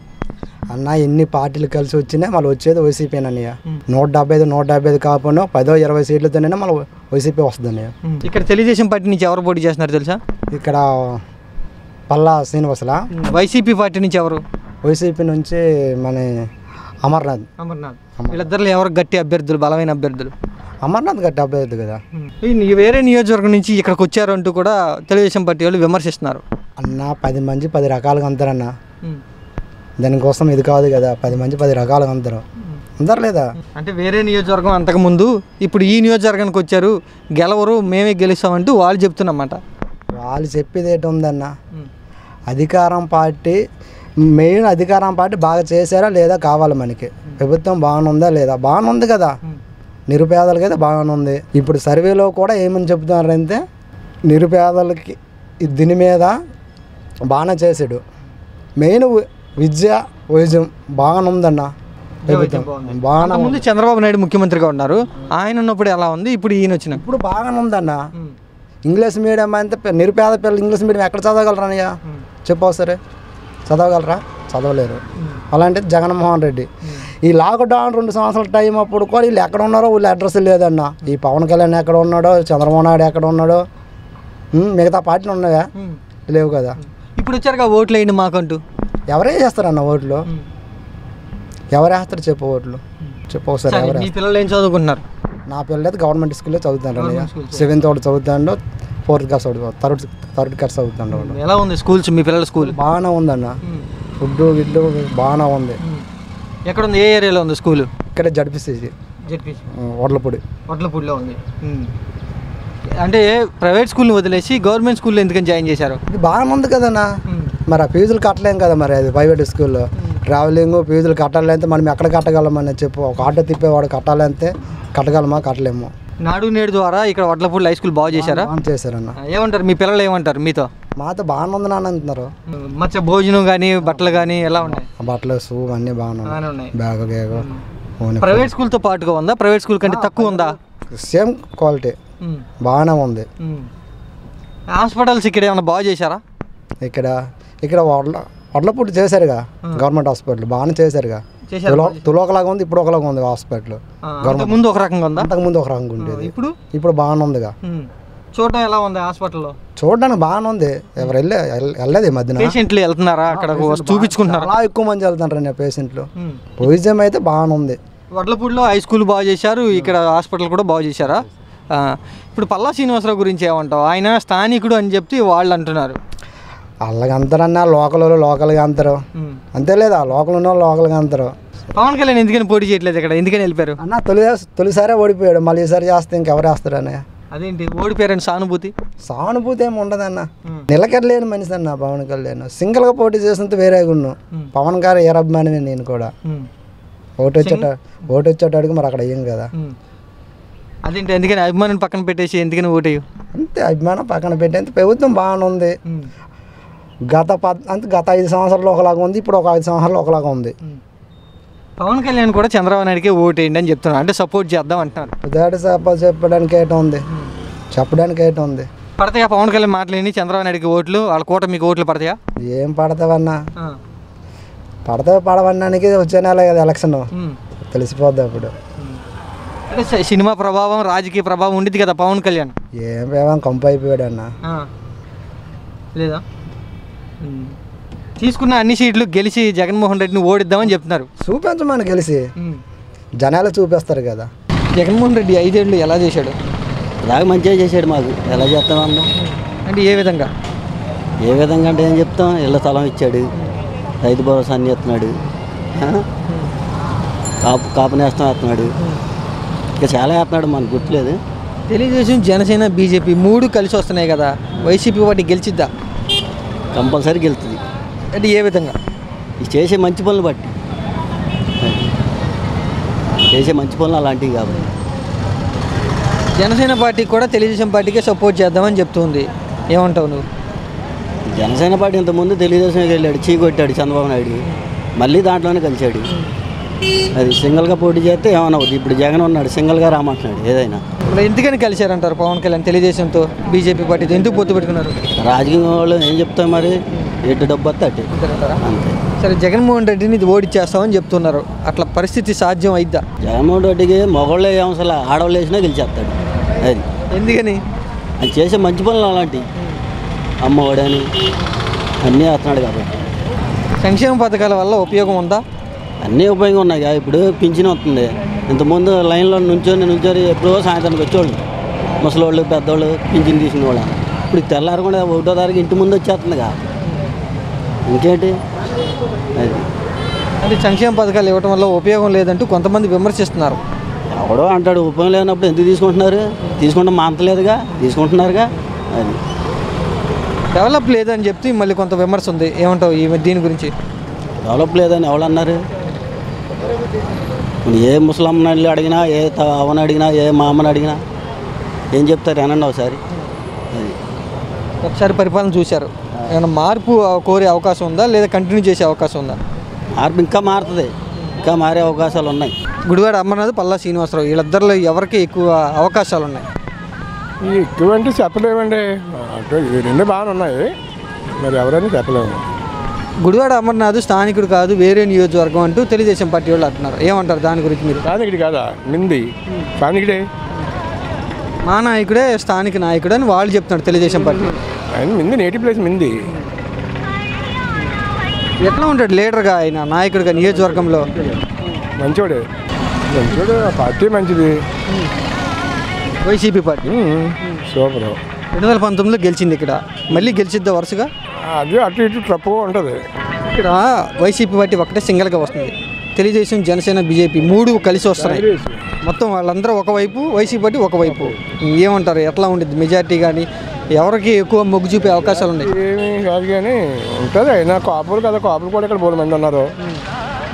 అన్న. ఎన్ని పార్టీలు కలిసి వచ్చినా మళ్ళీ వచ్చేది వైసీపీనన్నయ్య. 175 కాకుండా 10-20 సీట్లతోనే మళ్ళీ వైసీపీ వస్తుంది అన్నయ్య. ఇక్కడ తెలుగుదేశం పార్టీ నుంచి ఎవరు పోటీ చేస్తున్నారు తెలుసా? ఇక్కడ పల్లా శ్రీనివాసులా. వైసీపీ పార్టీ నుంచి ఎవరు? వైసీపీ నుంచి మన అమర్నాథ్. వీళ్ళిద్దరు ఎవరు గట్టి అభ్యర్థులు, బలమైన అభ్యర్థులు? అమర్నాథ్ గట్టి అభ్యర్థి కదా. వేరే నియోజకవర్గం నుంచి ఇక్కడికి వచ్చారంటూ కూడా తెలుగుదేశం పార్టీ వాళ్ళు విమర్శిస్తున్నారు. అన్న 10 మంది 10 రకాలుగా అంటారన్న. దానికోసం ఇది కాదు కదా, 10 మంది 10 రకాలుగా అంటారు లేదా? అంటే వేరే నియోజకవర్గం అంతకుముందు ఇప్పుడు ఈ నియోజకవర్గానికి వచ్చారు, గెలవరు, మేమే గెలుస్తామంటూ వాళ్ళు చెప్తున్నమాట. వాళ్ళు చెప్పేది ఏంటి ఉందన్న, అధికారం పార్టీ మెయిన్ అధికారం పార్టీ బాగా చేశారా లేదా కావాలి మనకి. ప్రభుత్వం బాగానుందా లేదా? బాగానుంది కదా, నిరుపేదలకి అయితే బాగానుంది. ఇప్పుడు సర్వేలో కూడా ఏమని చెప్తున్నారంటే నిరుపేదలకి దీని మీద బాగానే చేసాడు. మెయిన్ విద్య వైద్యం బాగానుందన్న. బాగా ముందు చంద్రబాబు నాయుడు ముఖ్యమంత్రిగా ఉన్నారు, ఆయన ఉన్నప్పుడు ఎలా ఉంది, ఇప్పుడు ఈయన వచ్చిన ఇప్పుడు బాగానే ఉందన్న. ఇంగ్లీష్ మీడియం అంటే నిరుపేద పిల్లలు ఇంగ్లీష్ మీడియం ఎక్కడ చదవగలరా అన్నయ్య చెప్పవు సరే? చదవగలరా? చదవలేరు. అలాంటిది జగన్మోహన్ రెడ్డి ఈ లాక్డౌన్ 2 సంవత్సరాల టైం అప్పుడు కూడా వీళ్ళు ఎక్కడ ఉన్నారో వీళ్ళు అడ్రస్ లేదన్న. ఈ పవన్ కళ్యాణ్ ఎక్కడ ఉన్నాడో, చంద్రబాబు నాయుడు ఎక్కడ ఉన్నాడో, మిగతా పార్టీలు ఉన్నాయా? లేవు కదా. ఇప్పుడు వచ్చారుగా ఓట్లు వేయండి మాకంటూ. ఎవరే చేస్తారన్న ఓట్లు? ఎవరేస్తారు చెప్పు ఓట్లు? చెప్పవు సరే. మీ పిల్లలు ఏం చదువుకుంటున్నారు? నా పిల్లలు అయితే గవర్నమెంట్ స్కూల్లో చదువుతాడు అన్నయ్య. 7th ఒకటి చదువుతాడు, 4th క్లాస్ థర్డ్ క్లాస్ చదువుతాడు. ఎలా ఉంది స్కూల్స్? మీ పిల్లల స్కూల్ బాగానే ఉందన్న. ఫుడ్ గిడ్డు బాగానే ఉంది. ఎక్కడ ఉంది? ఏ ఏరియాలో ఉంది స్కూల్? ఇక్కడ జడ్పీసీ వడ్లపూడిలో ఉంది. అంటే ప్రైవేట్ స్కూల్ని వదిలేసి గవర్నమెంట్ స్కూల్లో ఎందుకని జాయిన్ చేశారు? ఇది బాగానే ఉంది కదన్నా. మరి ఆ ఫీజులు కట్టలేం కదా, మరి అది ప్రైవేట్ స్కూల్లో ట్రావెలింగ్ ఫీజులు కట్టాలంటే మనం ఎక్కడ కట్టగలమని చెప్పు. ఒక ఆటో తిప్పేవాడు కట్టాలంటే కట్టగలమా? కట్టలేము. నాడు నేడు ద్వారా ఇక్కడ వడ్లపూడి హై స్కూల్ బాగా చేశారా? చేశారన్న. ఏమంటారు మీ పిల్లలు, ఏమంటారు మీతో? మాతో బాగానే ఉంది నాన్న అంటున్నారు. మంచి భోజనం కానీ బట్టలు కానీ ఎలా ఉన్నాయి? బట్టలు షూ అన్నీ బాగానే ఉన్నాయి. బ్యాగ్ గేగు. ప్రైవేట్ స్కూల్తో పాటుగా ఉందా? ప్రైవేట్ స్కూల్ కంటే తక్కువ ఉందా? సేమ్ క్వాలిటీ బాగానే ఉంది. హాస్పిటల్స్ ఇక్కడ ఏమైనా బాగా చేశారా? ఇక్కడ వడ్లపూడి చేశారుగా, గవర్నమెంట్ హాస్పిటల్ బాగానే చేశారుగా. తులోకలాగా ఉంది, ఇప్పుడు ఒకలాగా ఉంది హాస్పిటల్. ముందు ఒక రకంగా ఉందా? అంతకుముందు ఒక రకంగా ఉండేది, ఇప్పుడు బాగానే ఉందిగా. చూడడం ఎలా ఉంది హాస్పిటల్లో? చూడడానికి బాగానే ఉంది. ఎవరు వెళ్ళలేదు ఈ మధ్యన. పేషెంట్లు వెళ్తున్నారా అక్కడ చూపించుకుంటున్నారా? చాలా ఎక్కువ మంది వెళ్తుంటారు పేషెంట్లు. వైద్యం అయితే బాగానే ఉంది. వడ్లపూడిలో హై స్కూల్ బాగా చేశారు, ఇక్కడ హాస్పిటల్ కూడా బాగా చేశారా? ఇప్పుడు పల్లా శ్రీనివాసరావు గురించి ఏమంటావు? ఆయన స్థానికుడు అని చెప్పి వాళ్ళు అంటున్నారు. వాళ్ళకి అంటారన్నా, లోకల్గా అంటారు అంతే లేదా? లోకల్ ఉన్న లోకల్గా అంటారు. పవన్ కళ్యాణ్ ఎందుకని పోటీ చేయట్లేదు ఇక్కడ? ఎందుకని వెళ్ళిపోయారు అన్న? తొలిసారే ఓడిపోయాడు, మళ్ళీ ఈసారి చేస్తే ఇంకెవరు వేస్తారు అన్నయ్య? అదేంటి ఓడిపోయారని సానుభూతి ఏమి ఉండదన్న. నిలకడలేని మనిషి అన్న పవన్ కళ్యాణ్. సింగిల్గా పోటీ చేసినంత వేరేగా ఉన్నాను. పవన్ గారు ఏ అభిమానమే నేను కూడా. ఓటు వచ్చేటాడికి మరి అక్కడ అయ్యాం కదా. అదేంటి ఎందుకని అభిమానం పక్కన పెట్టేసి ఎందుకని ఓటు? అంతే, అభిమానం పక్కన పెట్టేంత ప్రభుత్వం బాగానే ఉంది. గత 5 సంవత్సరాలు ఒకలాగా ఉంది, ఇప్పుడు ఒక 5 సంవత్సరాలు ఒకలాగా ఉంది. పవన్ కళ్యాణ్ కూడా చంద్రబాబు నాయుడికి ఓటేయండి అని చెప్తున్నారు, అంటే సపోర్ట్ చేద్దాం అంటున్నారు. ఉదాహరణ చెప్పడానికి ఏంటో ఉంది, చెప్పడానికి ఏంటో ఉంది. పడతాయా పవన్ కళ్యాణ్ మాటలేని చంద్రబాబు నాయుడికి ఓట్లు, వాళ్ళ కూటమికి ఓట్లు పడతాయా? ఏం పడతావన్నా, పడవన్నానికి వచ్చే నెల కదా ఎలక్షన్, తెలిసిపోద్ది అప్పుడు. అంటే సినిమా ప్రభావం, రాజకీయ ప్రభావం ఉండిద్ది కదా పవన్ కళ్యాణ్. ఏం ప్రభావం, కంపు అయిపోయాడు అన్న. లేదా తీసుకున్న అన్ని సీట్లు గెలిచి జగన్మోహన్ రెడ్డిని ఓడిద్దామని చెప్తున్నారు. చూపించమని గెలిచి జనాలు చూపిస్తారు కదా. జగన్మోహన్ రెడ్డి 5 ఏళ్ళు ఎలా చేశాడు? అలాగే మంచిగా చేశాడు, మాకు ఎలా చేస్తామన్నా. అంటే ఏ విధంగా అంటే ఏం చెప్తాం, ఇళ్ళ స్థలం ఇచ్చాడు, రైతు భరోసా అన్ని ఇస్తున్నాడు, కాపు నేస్తం వేస్తున్నాడు, ఇంకా చాలా వేస్తున్నాడు, మనకు గుర్తులేదు. తెలుగుదేశం, జనసేన, బీజేపీ 3 కలిసి వస్తున్నాయి కదా, వైసీపీ వాటి గెలిచిద్దా? కంపల్సరీ గెలుతుంది. అంటే ఏ విధంగా? చేసే మంచి పనులు బట్టి, చేసే మంచి పనులు అలాంటివి కాబట్టి. జనసేన పార్టీకి కూడా తెలుగుదేశం పార్టీకే సపోర్ట్ చేద్దామని చెప్తుంది, ఏమంటావు నువ్వు? జనసేన పార్టీ ఇంతకుముందు తెలుగుదేశంకి వెళ్ళాడు, చీకొట్టాడు చంద్రబాబు నాయుడు, మళ్ళీ దాంట్లోనే కలిశాడు. అది సింగిల్గా పోటీ చేస్తే ఏమన్నా అవుతుంది. ఇప్పుడు జగన్ ఉన్నాడు, సింగిల్గా రామంటున్నాడు ఏదైనా. ఇప్పుడు ఎందుకని కలిశారంటారు పవన్ కళ్యాణ్ తెలుగుదేశంతో, బీజేపీ పార్టీతో ఎందుకు పొత్తు పెట్టుకున్నారు? రాజకీయ వాళ్ళు ఏం చెప్తాం మరి, ఎటు డబ్బు వస్తే అట్టే అంతే. సరే, జగన్మోహన్ రెడ్డిని ఇది ఓడిచ్చేస్తామని చెప్తున్నారు, అట్లా పరిస్థితి సాధ్యం అయిద్దా? జగన్మోహన్ రెడ్డికి మగవాళ్ళు ఏమసలు ఆడవాళ్ళు వేసినా గెలిచేస్తాడు. అది ఎందుకని? అది చేసే మంచి పనులు అలాంటివి, అమ్మఒడని అన్నీ వేస్తున్నాడు కాబట్టి. సంక్షేమ పథకాల వల్ల ఉపయోగం ఉందా? అన్నీ ఉపయోగం ఉన్నాయి. ఇప్పుడు పింఛన్ వస్తుంది, ఇంతకుముందు లైన్లో నుంచొని ఎప్పుడో సాయంత్రానికి వచ్చేవాళ్ళు, ముసలివాళ్ళు పెద్దవాళ్ళు పింఛన్ తీసుకునే వాళ్ళు. ఇప్పుడు తెల్లారు కూడా 1వ తారీఖు ఇంటి ముందు వచ్చేస్తుందిగా, ఇంకేంటి అది. అంటే సంక్షేమ పథకాలు ఇవ్వడం వల్ల ఉపయోగం లేదంటూ కొంతమంది విమర్శిస్తున్నారు. ఎవడో అంటాడు, ఉపయోగం లేనప్పుడు ఎందుకు తీసుకుంటున్నారు, తీసుకుంటాం మాంతలేదుగా, తీసుకుంటున్నారుగా. అది డెవలప్ లేదని చెప్తే మళ్ళీ కొంత విమర్శ ఉంది, ఏమంటావు దీని గురించి? డెవలప్ లేదని ఎవడన్నారు? ఏ ముసలమ్మని అడిగినా, ఏ అవని అడిగినా, ఏ మామని అడిగినా ఏం చెప్తారు అనండి ఒకసారి. ఒకసారి పరిపాలన చూశారు, ఏమైనా మార్పు కోరే అవకాశం ఉందా, లేదా కంటిన్యూ చేసే అవకాశం ఉందా? మార్పు ఇంకా మారుతుంది, ఇంకా మారే అవకాశాలు ఉన్నాయి. గుడివాడ అమర్నాథ్, పల్లా శ్రీనివాసరావు వీళ్ళిద్దరిలో ఎవరికి ఎక్కువ అవకాశాలు ఉన్నాయి? ఎక్కువ అంటే చెప్పలేమండి, అంటే ఈ 2 బాగానే ఉన్నాయి, మరి ఎవరైనా చెప్పలేము. గుడివాడ అమర్నాథ్ స్థానికుడు కాదు, వేరే నియోజకవర్గం అంటూ తెలుగుదేశం పార్టీ వాళ్ళు అంటున్నారు, ఏమంటారు దాని గురించి మీరు? స్థానికుడు కాదా, మింది స్థానికుడే, మా నాయకుడే స్థానిక నాయకుడు అని వాళ్ళు చెప్తున్నారు తెలుగుదేశం పార్టీ. ఆయన మింది, నేటివ్ ప్లేస్ మింది. ఎట్లా ఉంటాడు లీడర్గా, ఆయన నాయకుడిగా నియోజకవర్గంలో? మంచోడే, పార్టీ మంచిది, వైసీపీ పార్టీ సూపర్. 2019లో గెలిచింది, ఇక్కడ మళ్ళీ గెలిచిద్దా వరుసగా? అది అటు ఇటు తప్పుగా ఉంటుంది. ఇక్కడ వైసీపీ పార్టీ ఒకటే సింగిల్గా వస్తుంది, తెలుగుదేశం, జనసేన, బీజేపీ 3 కలిసి వస్తున్నాయి. మొత్తం వాళ్ళందరూ ఒకవైపు, వైసీపీ పార్టీ ఒకవైపు. ఏమంటారు, ఎట్లా ఉంటుంది మెజార్టీ? కానీ ఎవరికి ఎక్కువ మొగ్గు చూపే అవకాశాలు ఉన్నాయి? ఏమీ కాదు కానీ ఉంటుంది. అయినా కాపులు కదా, కాపులు కూడా ఇక్కడ 3 మంది ఉన్నారు.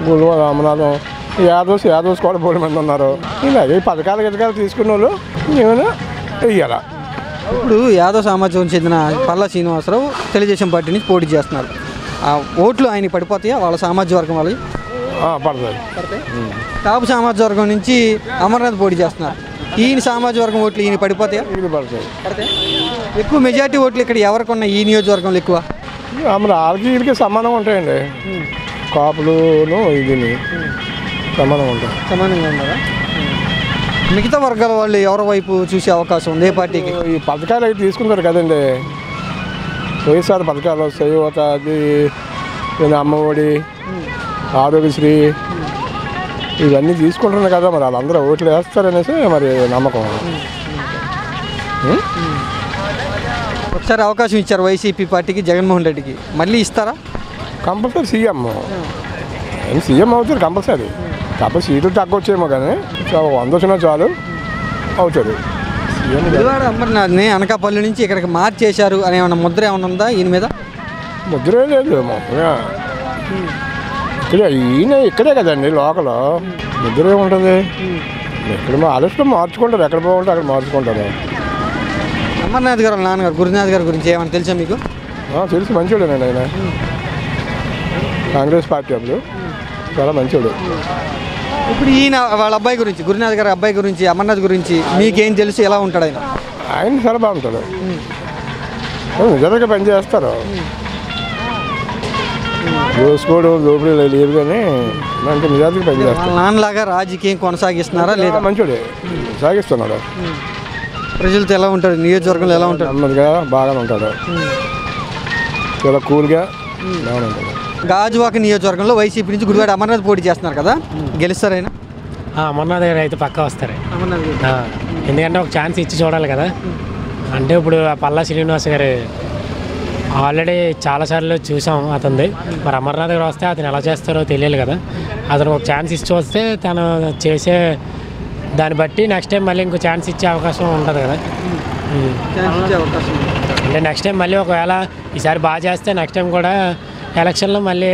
గుడివాడ రామనాథం, యాదవ్స్ కూడా 3 మంది ఉన్నారు. ఇలాగే పథకాలు తీసుకున్న వాళ్ళు ఏమైనా వెయ్యాల. ఇప్పుడు యాదవ్ సమాజం చెందిన పల్లా శ్రీనివాసరావు తెలుగుదేశం పార్టీ నుంచి పోటీ చేస్తున్నారు, ఆ ఓట్లు ఆయనకి పడిపోతాయా వాళ్ళ సామాజిక వర్గం వాళ్ళకి? పడతాయి. కాపు సామాజిక వర్గం నుంచి అమర్నాథ్ పోటీ చేస్తున్నారు, ఈయన సామాజిక వర్గం ఓట్లు ఈయన పడిపోతాయా? పడతాయి. ఎక్కువ మెజార్టీ ఓట్లు ఇక్కడ ఎవరికి ఉన్నాయి ఈ నియోజకవర్గంలో? ఎక్కువ మరి వాళ్ళకి వీళ్ళకి సమానంగా ఉంటాయండి, కాపులును ఇది సమానంగా ఉంటాయి. సమానంగా ఉన్నారా? మిగతా వర్గాల వాళ్ళు ఎవరి వైపు చూసే అవకాశం ఉంది ఏ పార్టీకి? ఈ పథకాలు అవి తీసుకుంటారు కదండి, వైఎస్ఆర్ పథకాలు వస్తాయి, అది అమ్మఒడి, ఆరోగ్యశ్రీ ఇవన్నీ తీసుకుంటున్నారు కదా, మరి వాళ్ళందరూ ఓట్లు వేస్తారనేసి మరి నమ్మకం. ఒకసారి అవకాశం ఇచ్చారు వైసీపీ పార్టీకి, జగన్మోహన్ రెడ్డికి, మళ్ళీ ఇస్తారా? కంపల్సరీ సీఎం అవుతారు కంపల్సరీ. కాకపోతే సీట్లు తక్కువ వచ్చేమో కానీ 100 వచ్చినా చాలు అవుతారు. గుడివాడ అమర్నాథ్ని అనకాపల్లి నుంచి ఇక్కడికి మార్చేశారు అని ఏమన్నా ముద్ర ఏమన్నా ఉందా ఈయన మీద? ముద్రే లేదు, ఈయన ఇక్కడే కదండి లోకల్, ముద్ర ఏముంటుంది. ఎక్కడ ఆలోచన మార్చుకుంటారు, ఎక్కడ బాగుంటే అక్కడ మార్చుకుంటారు. అమర్నాథ్ గారు నాన్నగారు గురునాథ్ గారి గురించి ఏమైనా తెలుసా మీకు? తెలుసు, మంచోడేనండి ఆయన. కాంగ్రెస్ పార్టీ అప్పుడు చాలా మంచోడు. ఇప్పుడు ఈయన వాళ్ళ అబ్బాయి గురించి, గురునాథ్ గారి అబ్బాయి గురించి, అమర్నాథ్ గురించి మీకేం తెలుసు, ఎలా ఉంటాడు ఆయన? ఆయన చాలా బాగుంటాడు, నిజంగా పని చేస్తారు. దోసుకోవడం దోపిడీ లేదు కానీ దానికి నిజానికి పని చేస్తారు. నాన్నలాగా రాజకీయం కొనసాగిస్తున్నారా లేదా? మంచోడే, సాగిస్తున్నాడు. ప్రజలతో ఎలా ఉంటాడు, నియోజకవర్గంలో ఎలా ఉంటాడు? నెమ్మదిగా బాగానే ఉంటాడు, చాలా కూల్గా బాగానే ఉంటాడు. గాజువాక నియోజకవర్గంలో వైసీపీ నుంచి గుడివాడ అమర్నాథ్ పోటీ చేస్తున్నారు కదా, గెలుస్తారైనా? అమర్నాథ్ గారు అయితే పక్కా వస్తారు. అమర్నాథ్ గారు ఎందుకంటే ఒక ఛాన్స్ ఇచ్చి చూడాలి కదా. అంటే ఇప్పుడు పల్లా శ్రీనివాస్ గారు ఆల్రెడీ చాలాసార్లు చూసాం అతనిది. మరి అమర్నాథ్ గారు వస్తే అతను ఎలా చేస్తారో తెలియాలి కదా. అతను ఒక ఛాన్స్ ఇచ్చి వస్తే తను చేసే దాన్ని బట్టి నెక్స్ట్ టైం మళ్ళీ ఇంకో ఛాన్స్ ఇచ్చే అవకాశం ఉంటుంది కదా. అంటే నెక్స్ట్ టైం మళ్ళీ ఒకవేళ ఈసారి బాగా చేస్తే నెక్స్ట్ టైం కూడా ఎలక్షన్లో మళ్ళీ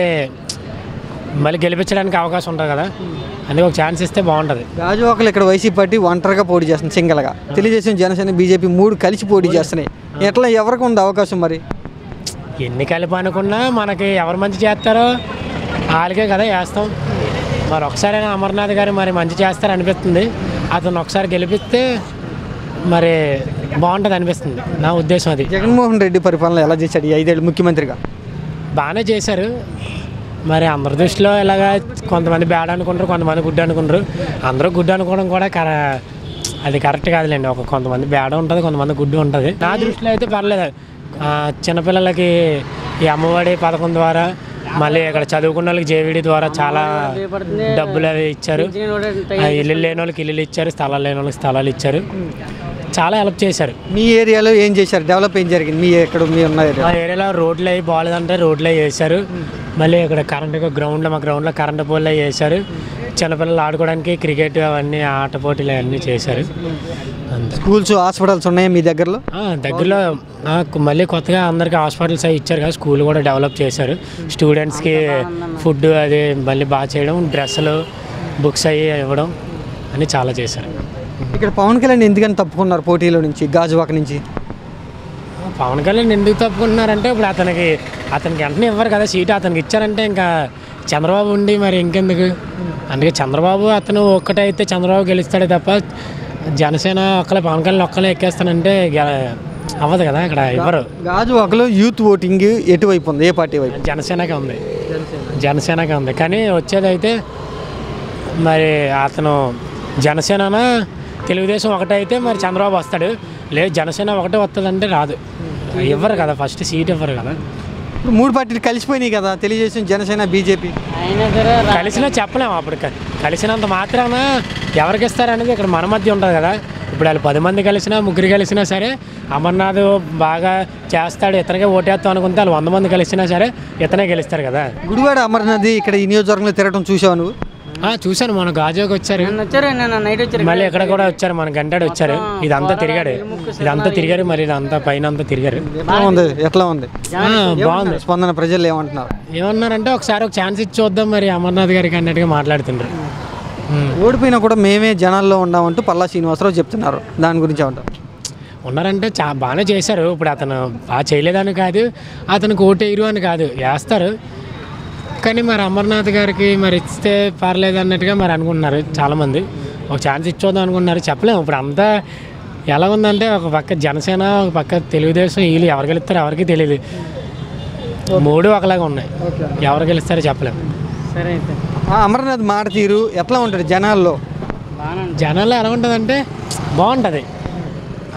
గెలిపించడానికి అవకాశం ఉంటుంది కదా. అందుకే ఒక ఛాన్స్ ఇస్తే బాగుంటుంది. గాజువాకలు ఇక్కడ వైసీపీ పార్టీ ఒంటరిగా పోటీ చేస్తుంది, సింగల్గా. తెలుగుదేశం, జనసేన, బీజేపీ 3 కలిసి పోటీ చేస్తున్నాయి. ఎట్లా ఎవరికి ఉంది అవకాశం? మరి ఎన్ని కలిపి అనుకున్నా మనకి ఎవరు మంచి చేస్తారో వాళ్ళకే కదా వేస్తాం. మరి ఒకసారైనా అమర్నాథ్ గారు మరి మంచి చేస్తారు అనిపిస్తుంది. అతను ఒకసారి గెలిపిస్తే మరి బాగుంటుంది అనిపిస్తుంది, నా ఉద్దేశం అది. జగన్మోహన్ రెడ్డి పరిపాలన ఎలా చేశాడు ఈ 5 ఏళ్ళు ముఖ్యమంత్రిగా? బాగానే చేశారు. మరి అందరి దృష్టిలో ఇలాగా కొంతమంది బ్యాడ్ అనుకుంటారు, కొంతమంది గుడ్ అనుకుంటారు. అందరూ గుడ్ అనుకోవడం కూడా అది కరెక్ట్ కాదులేండి. కొంతమంది బ్యాడ్ ఉంటుంది, కొంతమంది గుడ్ ఉంటుంది. నా దృష్టిలో అయితే పర్లేదు. చిన్నపిల్లలకి ఈ అమ్మఒడి పథకం ద్వారా, మళ్ళీ ఇక్కడ చదువుకున్న వాళ్ళకి జేవిడి ద్వారా చాలా డబ్బులు అవి ఇచ్చారు. ఇల్లు లేని వాళ్ళకి ఇల్లులు ఇచ్చారు, స్థలాలు లేని వాళ్ళకి స్థలాలు ఇచ్చారు. చాలా హెల్ప్ చేశారు. మీ ఏరియాలో ఏం చేశారు, డెవలప్ ఏం జరిగింది మీ ఉన్న మా ఏరియాలో రోడ్లు అవి బాగాలేదంటే రోడ్లు అవి వేశారు. మళ్ళీ ఇక్కడ కరెంటు గ్రౌండ్లో, మా గ్రౌండ్లో కరెంటు పోల్ అవి వేశారు. చిన్నపిల్లలు ఆడుకోవడానికి క్రికెట్ అవన్నీ ఆట పోటీలు అవన్నీ చేశారు. స్కూల్స్, హాస్పిటల్స్ ఉన్నాయా మీ దగ్గరలో? దగ్గరలో మళ్ళీ కొత్తగా అందరికీ హాస్పిటల్స్ అవి ఇచ్చారు కదా. స్కూల్ కూడా డెవలప్ చేశారు. స్టూడెంట్స్కి ఫుడ్ అది మళ్ళీ బాగా చేయడం, డ్రెస్సులు, బుక్స్ అవి ఇవ్వడం అని చాలా చేశారు. ఇక్కడ పవన్ కళ్యాణ్ ఎందుకని తప్పుకున్నారు పోటీలో నుంచి, గాజువాక నుంచి? పవన్ కళ్యాణ్ ఎందుకు తప్పుకుంటున్నారంటే ఇప్పుడు అతనికి వెంటనే ఇవ్వరు కదా సీటు. అతనికి ఇచ్చారంటే ఇంకా చంద్రబాబు ఉండి మరి ఇంకెందుకు. అందుకే చంద్రబాబు అతను ఒక్కటైతే చంద్రబాబు గెలుస్తాడే తప్ప జనసేన ఒక్కలే పవన్ కళ్యాణ్ ఒక్కలే ఎక్కేస్తానంటే అవ్వదు కదా. ఇక్కడ ఇవ్వరు. గాజువాకలో యూత్ ఓటింగ్ ఎటువైపు ఉంది, ఏ పార్టీ వైపు? జనసేనకే ఉంది, జనసేనకే ఉంది. కానీ వచ్చేదైతే మరి అతను జనసేన, తెలుగుదేశం ఒకటైతే మరి చంద్రబాబు వస్తాడు. లేదు జనసేన ఒకటే వస్తుందంటే రాదు, ఇవ్వరు కదా, ఫస్ట్ సీట్ ఇవ్వరు కదా. 3 పార్టీలు కలిసిపోయినాయి కదా, తెలుగుదేశం, జనసేన, బీజేపీ. కలిసినా చెప్పలేము. అప్పుడు కలిసినంత మాత్రాన ఎవరికి ఇస్తారనేది ఇక్కడ మన మధ్య ఉంటుంది కదా. ఇప్పుడు వాళ్ళు 10 మంది కలిసినా, 3 కలిసినా సరే అమర్నాథ్ బాగా చేస్తాడు, ఇతనికే ఓటేస్తాం అనుకుంటే వాళ్ళు 100 మంది కలిసినా సరే ఇతనే గెలుస్తారు కదా. గుడివాడ అమర్నాథ్ ఇక్కడ ఈ నియోజకవర్గంలో తిరగడం చూసావు నువ్వు? చూశాను. మన గాజువాక వచ్చారు, మళ్ళీ ఇక్కడ కూడా వచ్చారు, మన గంటాడు వచ్చారు. ఇదంతా తిరిగారు మరి ఇదంతా పైన అంతా తిరిగారు. ఎట్లా ఉంది? బాగుంది స్పందన. ప్రజలు ఏమంటున్నారు? ఏమన్నారంటే ఒకసారి ఒక ఛాన్స్ ఇచ్చి చూద్దాం మరి అమర్నాథ్ గారికి అన్నట్టుగా మాట్లాడుతుండ్రు. ఓడిపోయినా కూడా మేమే జనాల్లో ఉన్నామంటూ పల్లా శ్రీనివాసరావు చెప్తున్నారు. దాని గురించి ఏమంటారు? ఉన్నారంటే బాగానే చేశారు. ఇప్పుడు అతను బాగా చేయలేదని కాదు, అతనికి ఓటేయరు అని కాదు, వేస్తారు. కానీ మరి అమర్నాథ్ గారికి మరి ఇస్తే పర్లేదు అన్నట్టుగా మరి అనుకుంటున్నారు చాలామంది. ఒక ఛాన్స్ ఇచ్చోద్దాం అనుకుంటున్నారు. చెప్పలేము. ఇప్పుడు అంతా ఎలా ఉందంటే ఒక పక్క జనసేన, ఒక పక్క తెలుగుదేశం, వీళ్ళు ఎవరు గెలుస్తారో ఎవరికి తెలియదు. 3 ఒకలాగా ఉన్నాయి. ఎవరు గెలుస్తారో చెప్పలేము. సరే అయితే అమర్నాథ్ మాట తీరు ఎట్లా ఉంటుంది జనాల్లో? జనాల్లో ఎలా ఉంటుందంటే బాగుంటుంది.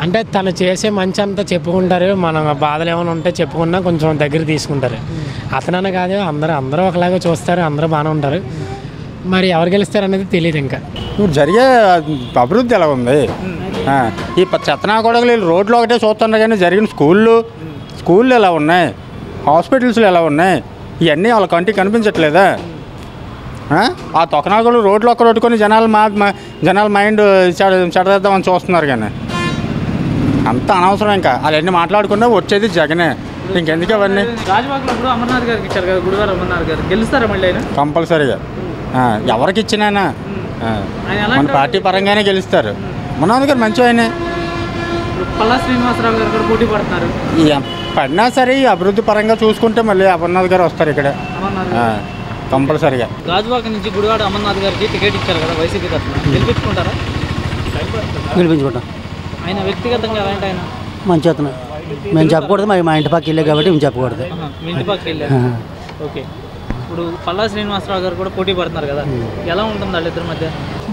అంటే తను చేసే మంచి అంతా చెప్పుకుంటారు. మన బాధలు ఏమైనా ఉంటే చెప్పుకున్నా కొంచెం దగ్గర తీసుకుంటారు. అతననే కాదు, అందరూ ఒకలాగా చూస్తారు, అందరూ బాగానే ఉంటారు. మరి ఎవరు గెలుస్తారు అనేది తెలియదు. ఇంకా ఇప్పుడు జరిగే అభివృద్ధి ఎలా ఉంది? ఈ చెత్తనా కూడా రోడ్లు ఒకటే చూస్తున్నారు కానీ జరిగిన స్కూళ్ళు ఎలా ఉన్నాయి, హాస్పిటల్స్లు ఎలా ఉన్నాయి, ఇవన్నీ వాళ్ళ కంటికి కనిపించట్లేదా? ఆ తొకనాకులు రోడ్లు ఒక్క కొట్టుకొని జనాల మైండ్ చెడదేద్దామని చూస్తున్నారు. కానీ అంత అనవసరం. ఇంకా అవన్నీ మాట్లాడుకున్నా వచ్చేది జగనే, ఇంకెందుకు అవన్నీ? అమర్నాథ్ గారికి ఇచ్చారు కదా, గుడివాడ అమర్నాథ్ గారు గెలుస్తారా మళ్ళీ? కంపల్సరీగా ఎవరికి ఇచ్చినా మన పార్టీ పరంగానే గెలుస్తారు. అమర్నాథ్ గారు మంచి ఆయనే, పల్లా శ్రీనివాసరావు గారు కూడా పోటీ పడుతున్నారు. పడినా సరే ఈ అభివృద్ధి పరంగా చూసుకుంటే మళ్ళీ అమర్నాథ్ గారు వస్తారు ఇక్కడ కంపల్సరీగా. గాజువాక నుంచి గుడివాడ అమర్నాథ్ గారికి టికెట్ ఇచ్చారు కదా వైసీపీ తరఫున, గెలిపించుకుంటారా? గెలిపించుకుంటాం. ఆయన వ్యక్తిగతంగా ఎలాంటి ఆయన? మంచి అతను. మేము చెప్పకూడదు, మా ఇంటి పక్క వెళ్ళే కాబట్టి మేము చెప్పకూడదు. మీ ఇంటి పక్కకి వెళ్ళారు. ఓకే. ఇప్పుడు పల్లా శ్రీనివాసరావు గారు కూడా పోటీ పడుతున్నారు కదా, ఎలా ఉంటుంది వాళ్ళిద్దరి మధ్య?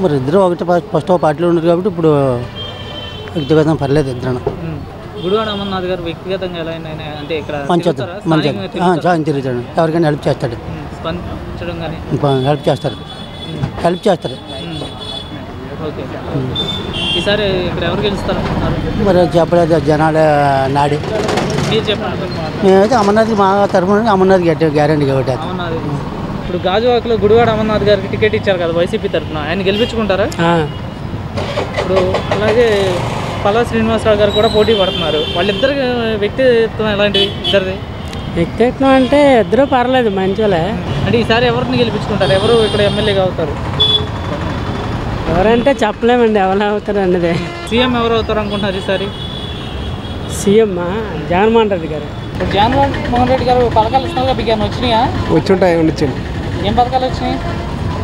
మరి ఇద్దరు ఒకటి ఫస్ట్ ఒక పార్టీలో ఉన్నారు కాబట్టి ఇప్పుడు వ్యక్తిగతంగా పర్లేదు ఇద్దరు. గుడివాడ అమర్నాథ్ గారు వ్యక్తిగతంగా ఎలా అంటే ఇక్కడ మంచి అతను తిరుగుతాడు, ఎవరికైనా హెల్ప్ చేస్తాడు, స్పందించడం కానీ హెల్ప్ చేస్తారు. ఓకే. ఈసారి ఇక్కడ ఎవరు గెలుస్తారనుకుంటున్నారు? మరి చెప్పలేదు, జనాల నాడి. మీరు చెప్పండి. మేమైతే అమర్నాథ్కి మా తరఫున అమర్నాథ్ గ్యారంటీ కాబట్టి. ఇప్పుడు గాజువాకలో గుడివాడ అమర్నాథ్ గారికి టికెట్ ఇచ్చారు కదా వైసీపీ తరఫున, ఆయన గెలిపించుకుంటారా? ఇప్పుడు అలాగే పల్లా శ్రీనివాసరావు గారు కూడా పోటీ పడుతున్నారు. వాళ్ళిద్దరు వ్యక్తిత్వం ఎలాంటిది ఇద్దరిది? వ్యక్తిత్వం అంటే ఇద్దరు పర్లేదు, మంచివాళ్ళే. అంటే ఈసారి ఎవరిని గెలిపించుకుంటారు? ఎవరు ఇక్కడ ఎమ్మెల్యేగా అవుతారు? ఎవరంటే చెప్పలేమండి ఎవరు అవుతారు అన్నది. సీఎం ఎవరు అవుతారు అనుకుంటున్నారు ఈసారి? సీఎం జగన్మోహన్ రెడ్డి గారు. ఇప్పుడు జగన్మోహన్ రెడ్డి గారు పథకాలు ఇస్తున్నారు కదా, మీకు వచ్చినాయా? వచ్చుంటాయి, వచ్చింది. ఏం పథకాలు వచ్చినాయి?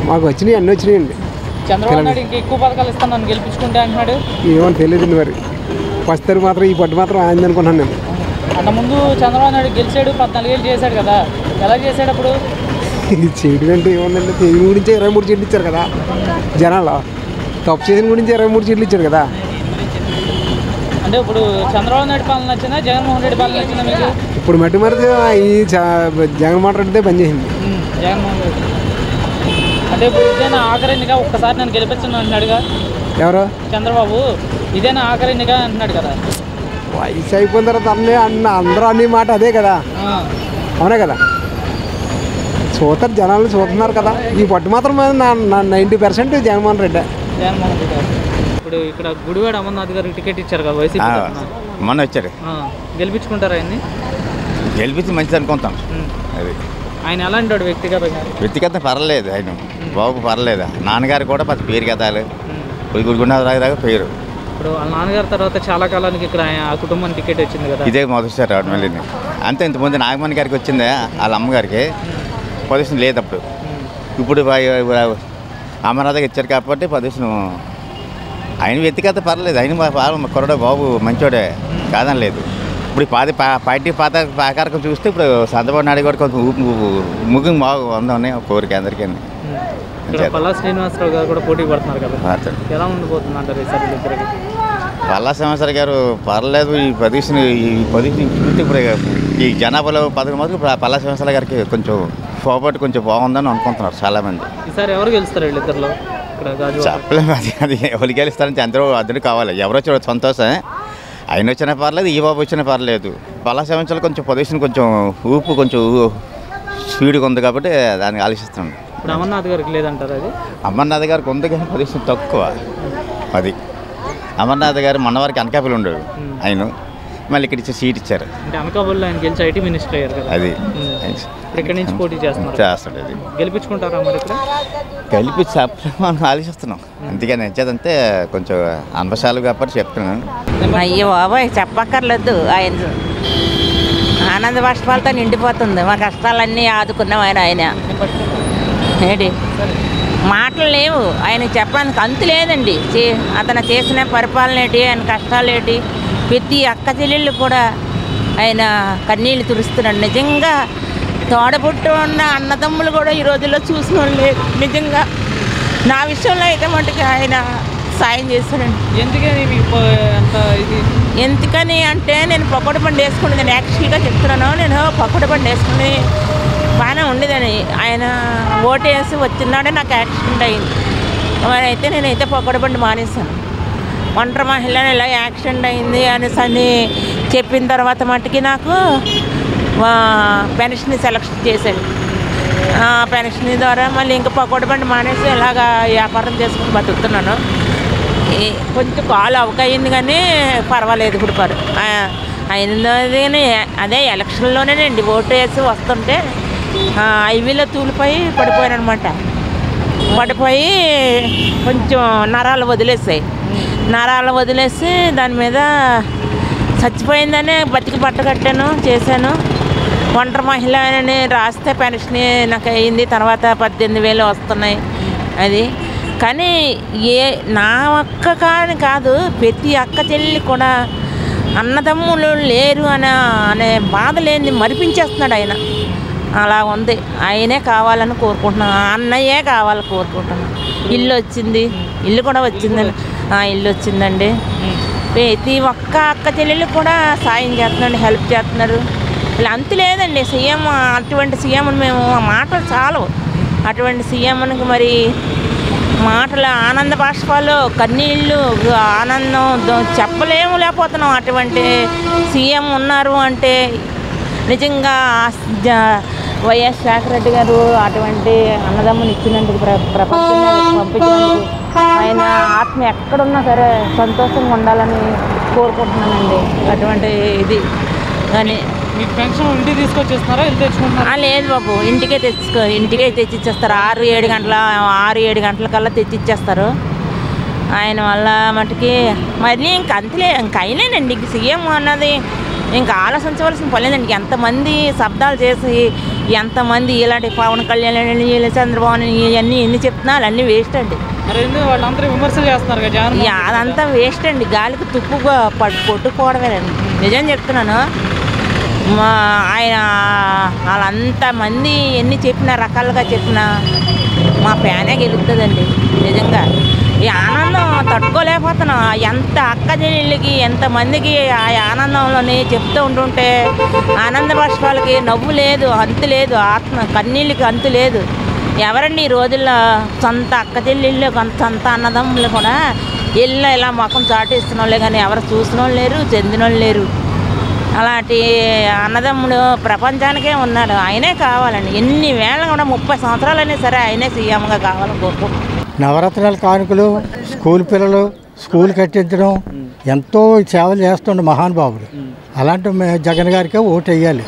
మాకు వచ్చినాయి, అన్నీ వచ్చినాయండి. చంద్రబాబు నాయుడు ఇంకా ఎక్కువ పథకాలు ఇస్తాను నన్ను గెలిపించుకుంటే అంటున్నాడు. ఏమో తెలియదు మరి, వస్తారు మాత్రం ఈ పట్టు మాత్రం ఆయన అనుకున్నాను నేను. అంతకుముందు చంద్రబాబు నాయుడు గెలిచాడు, 14 ఏళ్ళు చేశాడు కదా, ఎలా చేశాడు అప్పుడు? చేయడం అంటే ఏముందంటే దీని గురించి 23 సీట్లు ఇచ్చారు కదా జనాలు, తప్పు చేసిన గురించి 23 సీట్లు ఇచ్చారు కదా. అంటే ఇప్పుడు చంద్రబాబు నాయుడు పాలన నచ్చిందా, జగన్మోహన్ రెడ్డి పాలన నచ్చిందా మీకు? ఇప్పుడు మట్టి మరిది ఈ జగన్మోహన్ రెడ్డిదే పనిచేసింది. జగన్మోహన్ రెడ్డి అంటే ఇప్పుడు ఇదేనా ఆఖరినిగా ఒక్కసారి నన్ను గెలిపించను అంటున్నాడుగా ఎవరు? చంద్రబాబు. ఇదేనా ఆఖరినిగా అంటున్నాడు కదా. వయసు అయిపోయిన తర్వాత అందరూ అన్ని మాట అదే కదా, అవునే కదా. చూస్తారు జనాలు చూస్తున్నారు కదా, ఈ పట్టు మాత్రం 90% జగన్మోహన్ రెడ్డి. జగన్మోహన్ రెడ్డి గారు ఇప్పుడు ఇక్కడ గుడివాడ అమర్నాథ్ గారికి టికెట్ ఇచ్చారు కదా వైసీపీ, మొన్న వచ్చారు. గెలిపించుకుంటారా ఆయన్ని? గెలిపించి మంచిది అనుకుంటాం. అది ఆయన ఎలాంటి వాడు వ్యక్తిగతంగా పర్లేదు, ఆయన బాబు పర్లేదు. నాన్నగారు కూడా పది పేరు కథాలు గుడిగుండరాగా పేరు. ఇప్పుడు వాళ్ళ నాన్నగారి తర్వాత చాలా కాలానికి ఇక్కడ ఆ కుటుంబానికి టికెట్ వచ్చింది కదా, ఇదే మొదటిసారి రావడం మళ్ళీ. అంతే, ఇంతకుముందు నాగమణి గారికి వచ్చిందే, వాళ్ళ అమ్మగారికి పొజిషన్ లేదు అప్పుడు. ఇప్పుడు అమర్నాథ్కి ఇచ్చారు కాబట్టి పొజిషన్. ఆయన వ్యక్తిగత పర్లేదు, ఆయన కొరడే బాబు మంచోడే కాదని లేదు. ఇప్పుడు పార్టీ పాకారకం చూస్తే ఇప్పుడు చంద్రబాబు నాయుడు కూడా కొంచెం ముగ్గు బాగుందని కోరిక అందరికీ. పల్లా శ్రీనివాసరావు గారు కూడా పోటీ పడుతున్నారు కదా, ఎలా ఉండిపోతుంది అంటారు ఈసారి ఇద్దరికి? పల్లా శ్రీనివాసరావు గారు పర్లేదు, ఈ పొజిషన్ చూస్తే ఇప్పుడు ఈ జనాభాలో 10 మంది పల్లా శ్రీనివాసరావు గారికి కొంచెం ఫోర్వర్డ్ కొంచెం బాగుందని అనుకుంటున్నారు చాలామంది. ఈసారి ఎవరు గెలుస్తారు వీళ్ళిద్దరిలో? చెప్పలేము, అది ఎవరు గెలుస్తారంటే అందరూ కావాలి. ఎవరు వచ్చారో సంతోషం, ఆయన వచ్చినా పర్లేదు, ఈ బాబు వచ్చినా పర్లేదు. పల్లా శ్రీనివాసరావు కొంచెం పొజిషన్ కొంచెం ఊపు కొంచెం స్పీడ్గా ఉంది కాబట్టి దాన్ని ఆలోచిస్తున్నాను. ఇప్పుడు అమర్నాథ్ గారికి లేదంటారు? అది అమర్నాథ్ గారికి ఉంది కానీ పొజిషన్ తక్కువ. అది అమర్నాథ్ గారు మొన్న వరకు అనకాపల్లి ఉండడు ఆయన, మళ్ళీ ఇక్కడ ఇచ్చి సీట్ ఇచ్చారు. అంటే అనకాపల్లిలో ఆయన గెలిచి ఐటీ మినిస్టర్ అయ్యారు కదా, అది ఇక్కడ నుంచి పోటీ చేస్తాడు. అది గెలిపించుకుంటారా మరి? ఇక్కడ గెలిపించి మనం ఆలోచిస్తున్నాం. అందుకని వచ్చేదంటే కొంచెం అనవశాలు కాబట్టి చెప్తున్నాను. అయ్యో బాబాయ్ చెప్పక్కర్లేదు, ఆయన ఆనంద బాష్పాలతో నిండిపోతుంది. మా కష్టాలన్నీ ఆదుకున్నాం ఆయన ఏంటి మాటలు లేవు ఆయన చెప్పడానికి అంతు లేదండి. అతను చేసిన పరిపాలన ఏంటి, ఆయన కష్టాలు ఏంటి, ప్రతి అక్క చెల్లెళ్ళు కూడా ఆయన కన్నీళ్ళు తుడుస్తున్నాడు. నిజంగా తోడబుట్టు ఉన్న అన్నదమ్ములు కూడా ఈ రోజుల్లో చూసిన వాళ్ళు లేదు. నిజంగా నా విషయంలో అయితే మటుకు ఆయన సాయం చేస్తాడండి. ఎందుకని అంటే నేను పకోడ బండి వేసుకుని, నేను యాక్చువల్గా చెప్తున్నాను, నేను పకోడ బండి వేసుకుని బాగానే ఉండేదని. ఆయన ఓటు వేసి వచ్చినాడే నాకు యాక్సిడెంట్ అయింది. మరి అయితే నేనైతే పకోడ బండి మానేస్తాను. ఒంటరి మహిళని ఇలా యాక్సిడెంట్ అయింది అనేసి అని చెప్పిన తర్వాత మట్టుకి నాకు పెన్షన్ సెలెక్షన్ చేశాడు. పెన్షన్ ద్వారా మళ్ళీ ఇంకా పకోడ బండి మానేసి ఇలాగా వ్యాపారం చేసుకుని బతుకుతున్నాను. కొంచెం కాలు అవకయింది కానీ పర్వాలేదు. ఇప్పుడు అయినది అదే ఎలక్షన్లోనేనండి ఓటు వేసి వస్తుంటే హైవేలో తూలిపోయి పడిపోయాను అనమాట. పడిపోయి కొంచెం నరాలు వదిలేసాయి. నరాలు వదిలేసి దాని మీద చచ్చిపోయిందనే బతికి బట్ట కట్టాను చేశాను. ఒంటరి మహిళ అని రాస్తే పెన్షన్ నాకు అయింది. తర్వాత 18,000 వస్తున్నాయి. అది కానీ నా ఒక్క కానీ కాదు, ప్రతి అక్క చెల్లి కూడా అన్నదమ్ములు లేరు అనే బాధ లేని మరిపించేస్తున్నాడు ఆయన. అలా ఉంది. ఆయనే కావాలని కోరుకుంటున్నాను, అన్నయ్యే కావాలని కోరుకుంటున్నాను. ఇల్లు వచ్చింది, ఇల్లు కూడా వచ్చిందండి. ఇల్లు వచ్చిందండి. ప్రతి ఒక్క అక్క చెల్లెళ్ళు కూడా సాయం చేస్తున్నాడు, హెల్ప్ చేస్తున్నారు. ఇలా అంతు లేదండి. సీఎం అటువంటి సీఎంని మేము మాటలు చాలు. అటువంటి సీఎంకి మరి మాటలు ఆనంద బాష్పాలు, కన్నీళ్ళు, ఆనందం చెప్పలేము లేకపోతున్నాం. అటువంటి సీఎం ఉన్నారు అంటే నిజంగా వైఎస్ రాఘరెడ్డి గారు అటువంటి అన్నదమ్ముని ఇచ్చినందుకు, ప్రపంచంలో పంపించినందుకు ఆయన ఆత్మ ఎక్కడున్నా సరే సంతోషంగా ఉండాలని కోరుకుంటున్నానండి. అటువంటి ఇది కానీ మీకు పెన్షన్ ఇంటికి తీసుకొచ్చేస్తున్నారా, ఇల్లు తెచ్చుకుంటున్నారా? లేదు బాబు, ఇంటికే తెచ్చిచ్చేస్తారు. 6-7 గంటలకల్లా తెచ్చిచ్చేస్తారు. ఆయన వల్ల మటుకి మరి ఇంక అయినేనండి. ఇంక సీఎం అన్నది ఇంకా ఆలోచించవలసిన పర్లేదండి. ఎంతమంది శబ్దాలు చేసి ఎంతమంది ఇలాంటి పవన్ కళ్యాణ్ చంద్రబాబు ఇవన్నీ ఎన్ని చెప్తున్నా అన్నీ వేస్ట్ అండి. వాళ్ళందరూ విమర్శలు చేస్తున్నారు కదా, అదంతా వేస్ట్ అండి. గాలికి తుప్పుగా కొట్టుకోవడమేనండి. నిజం చెప్తున్నాను. ఆయన వాళ్ళంతమంది ఎన్ని చెప్పినా, రకాలుగా చెప్పినా మా ఫ్యానే గెలుస్తుందండి. నిజంగా ఈ ఆనందం తట్టుకోలేకపోతున్నాం. ఎంత అక్క చెల్లెళ్ళకి ఎంతమందికి ఆ ఆనందంలోనే చెప్తూ ఉంటుంటే ఆనంద బాష్పాలకి నవ్వు లేదు, అంతు లేదు. ఆత్మ కన్నీళ్ళకి అంతు లేదు. ఎవరండి ఈ రోజుల్లో సొంత అక్క చెల్లెళ్ళు, సొంత అన్నదమ్ములు కూడా ఇల్లు ఇలా ముఖం చాటిస్తున్న వాళ్ళే కానీ ఎవరు చూసిన వాళ్ళు లేరు, చెందిన వాళ్ళు లేరు. అలాంటి అన్నదమ్ముడు ప్రపంచానికే ఉన్నాడు. ఆయనే కావాలండి. ఎన్ని వేళ కూడా 30 సంవత్సరాలైనా సరే ఆయనే సీఎంగా కావాలని కోరుకుంటున్నాం. నవరత్నాల కానుకలు, స్కూల్ పిల్లలు స్కూల్ కట్టించడం, ఎంతో సేవలు చేస్తుండే మహానుభావుడు. అలాంటి జగన్ గారికే ఓటు వేయాలి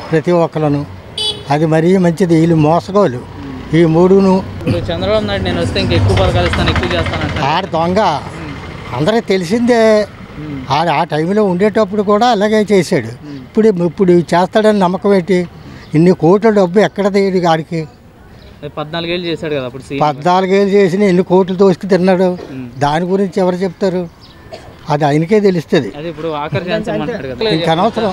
ప్రతి ఒక్కరును. అది మరీ మంచిది. వీళ్ళు మోసగోలు ఈ మూడును. ఇప్పుడు చంద్రబాబు నాయుడు నేను వస్తే ఇంకా ఎక్కువ పథకాలు ఇస్తాను, ఎక్కువ చేస్తానంటే ఆడ దొంగ అందరికీ తెలిసిందే. ఆ టైంలో ఉండేటప్పుడు కూడా అలాగే చేశాడు. ఇప్పుడు చేస్తాడని నమ్మకం ఏంటి? ఇన్ని కోట్ల డబ్బు ఎక్కడ తీయడు ఆడికి? 14 ఏళ్ళు చేశాడు కదా అప్పుడు. 14 ఏళ్ళు చేసిన ఎన్ని కోట్లు దోసుకు తిన్నాడు? దాని గురించి ఎవరు చెప్తారు? అది ఆయనకే తెలుస్తుంది. ఇంకా అనవసరం.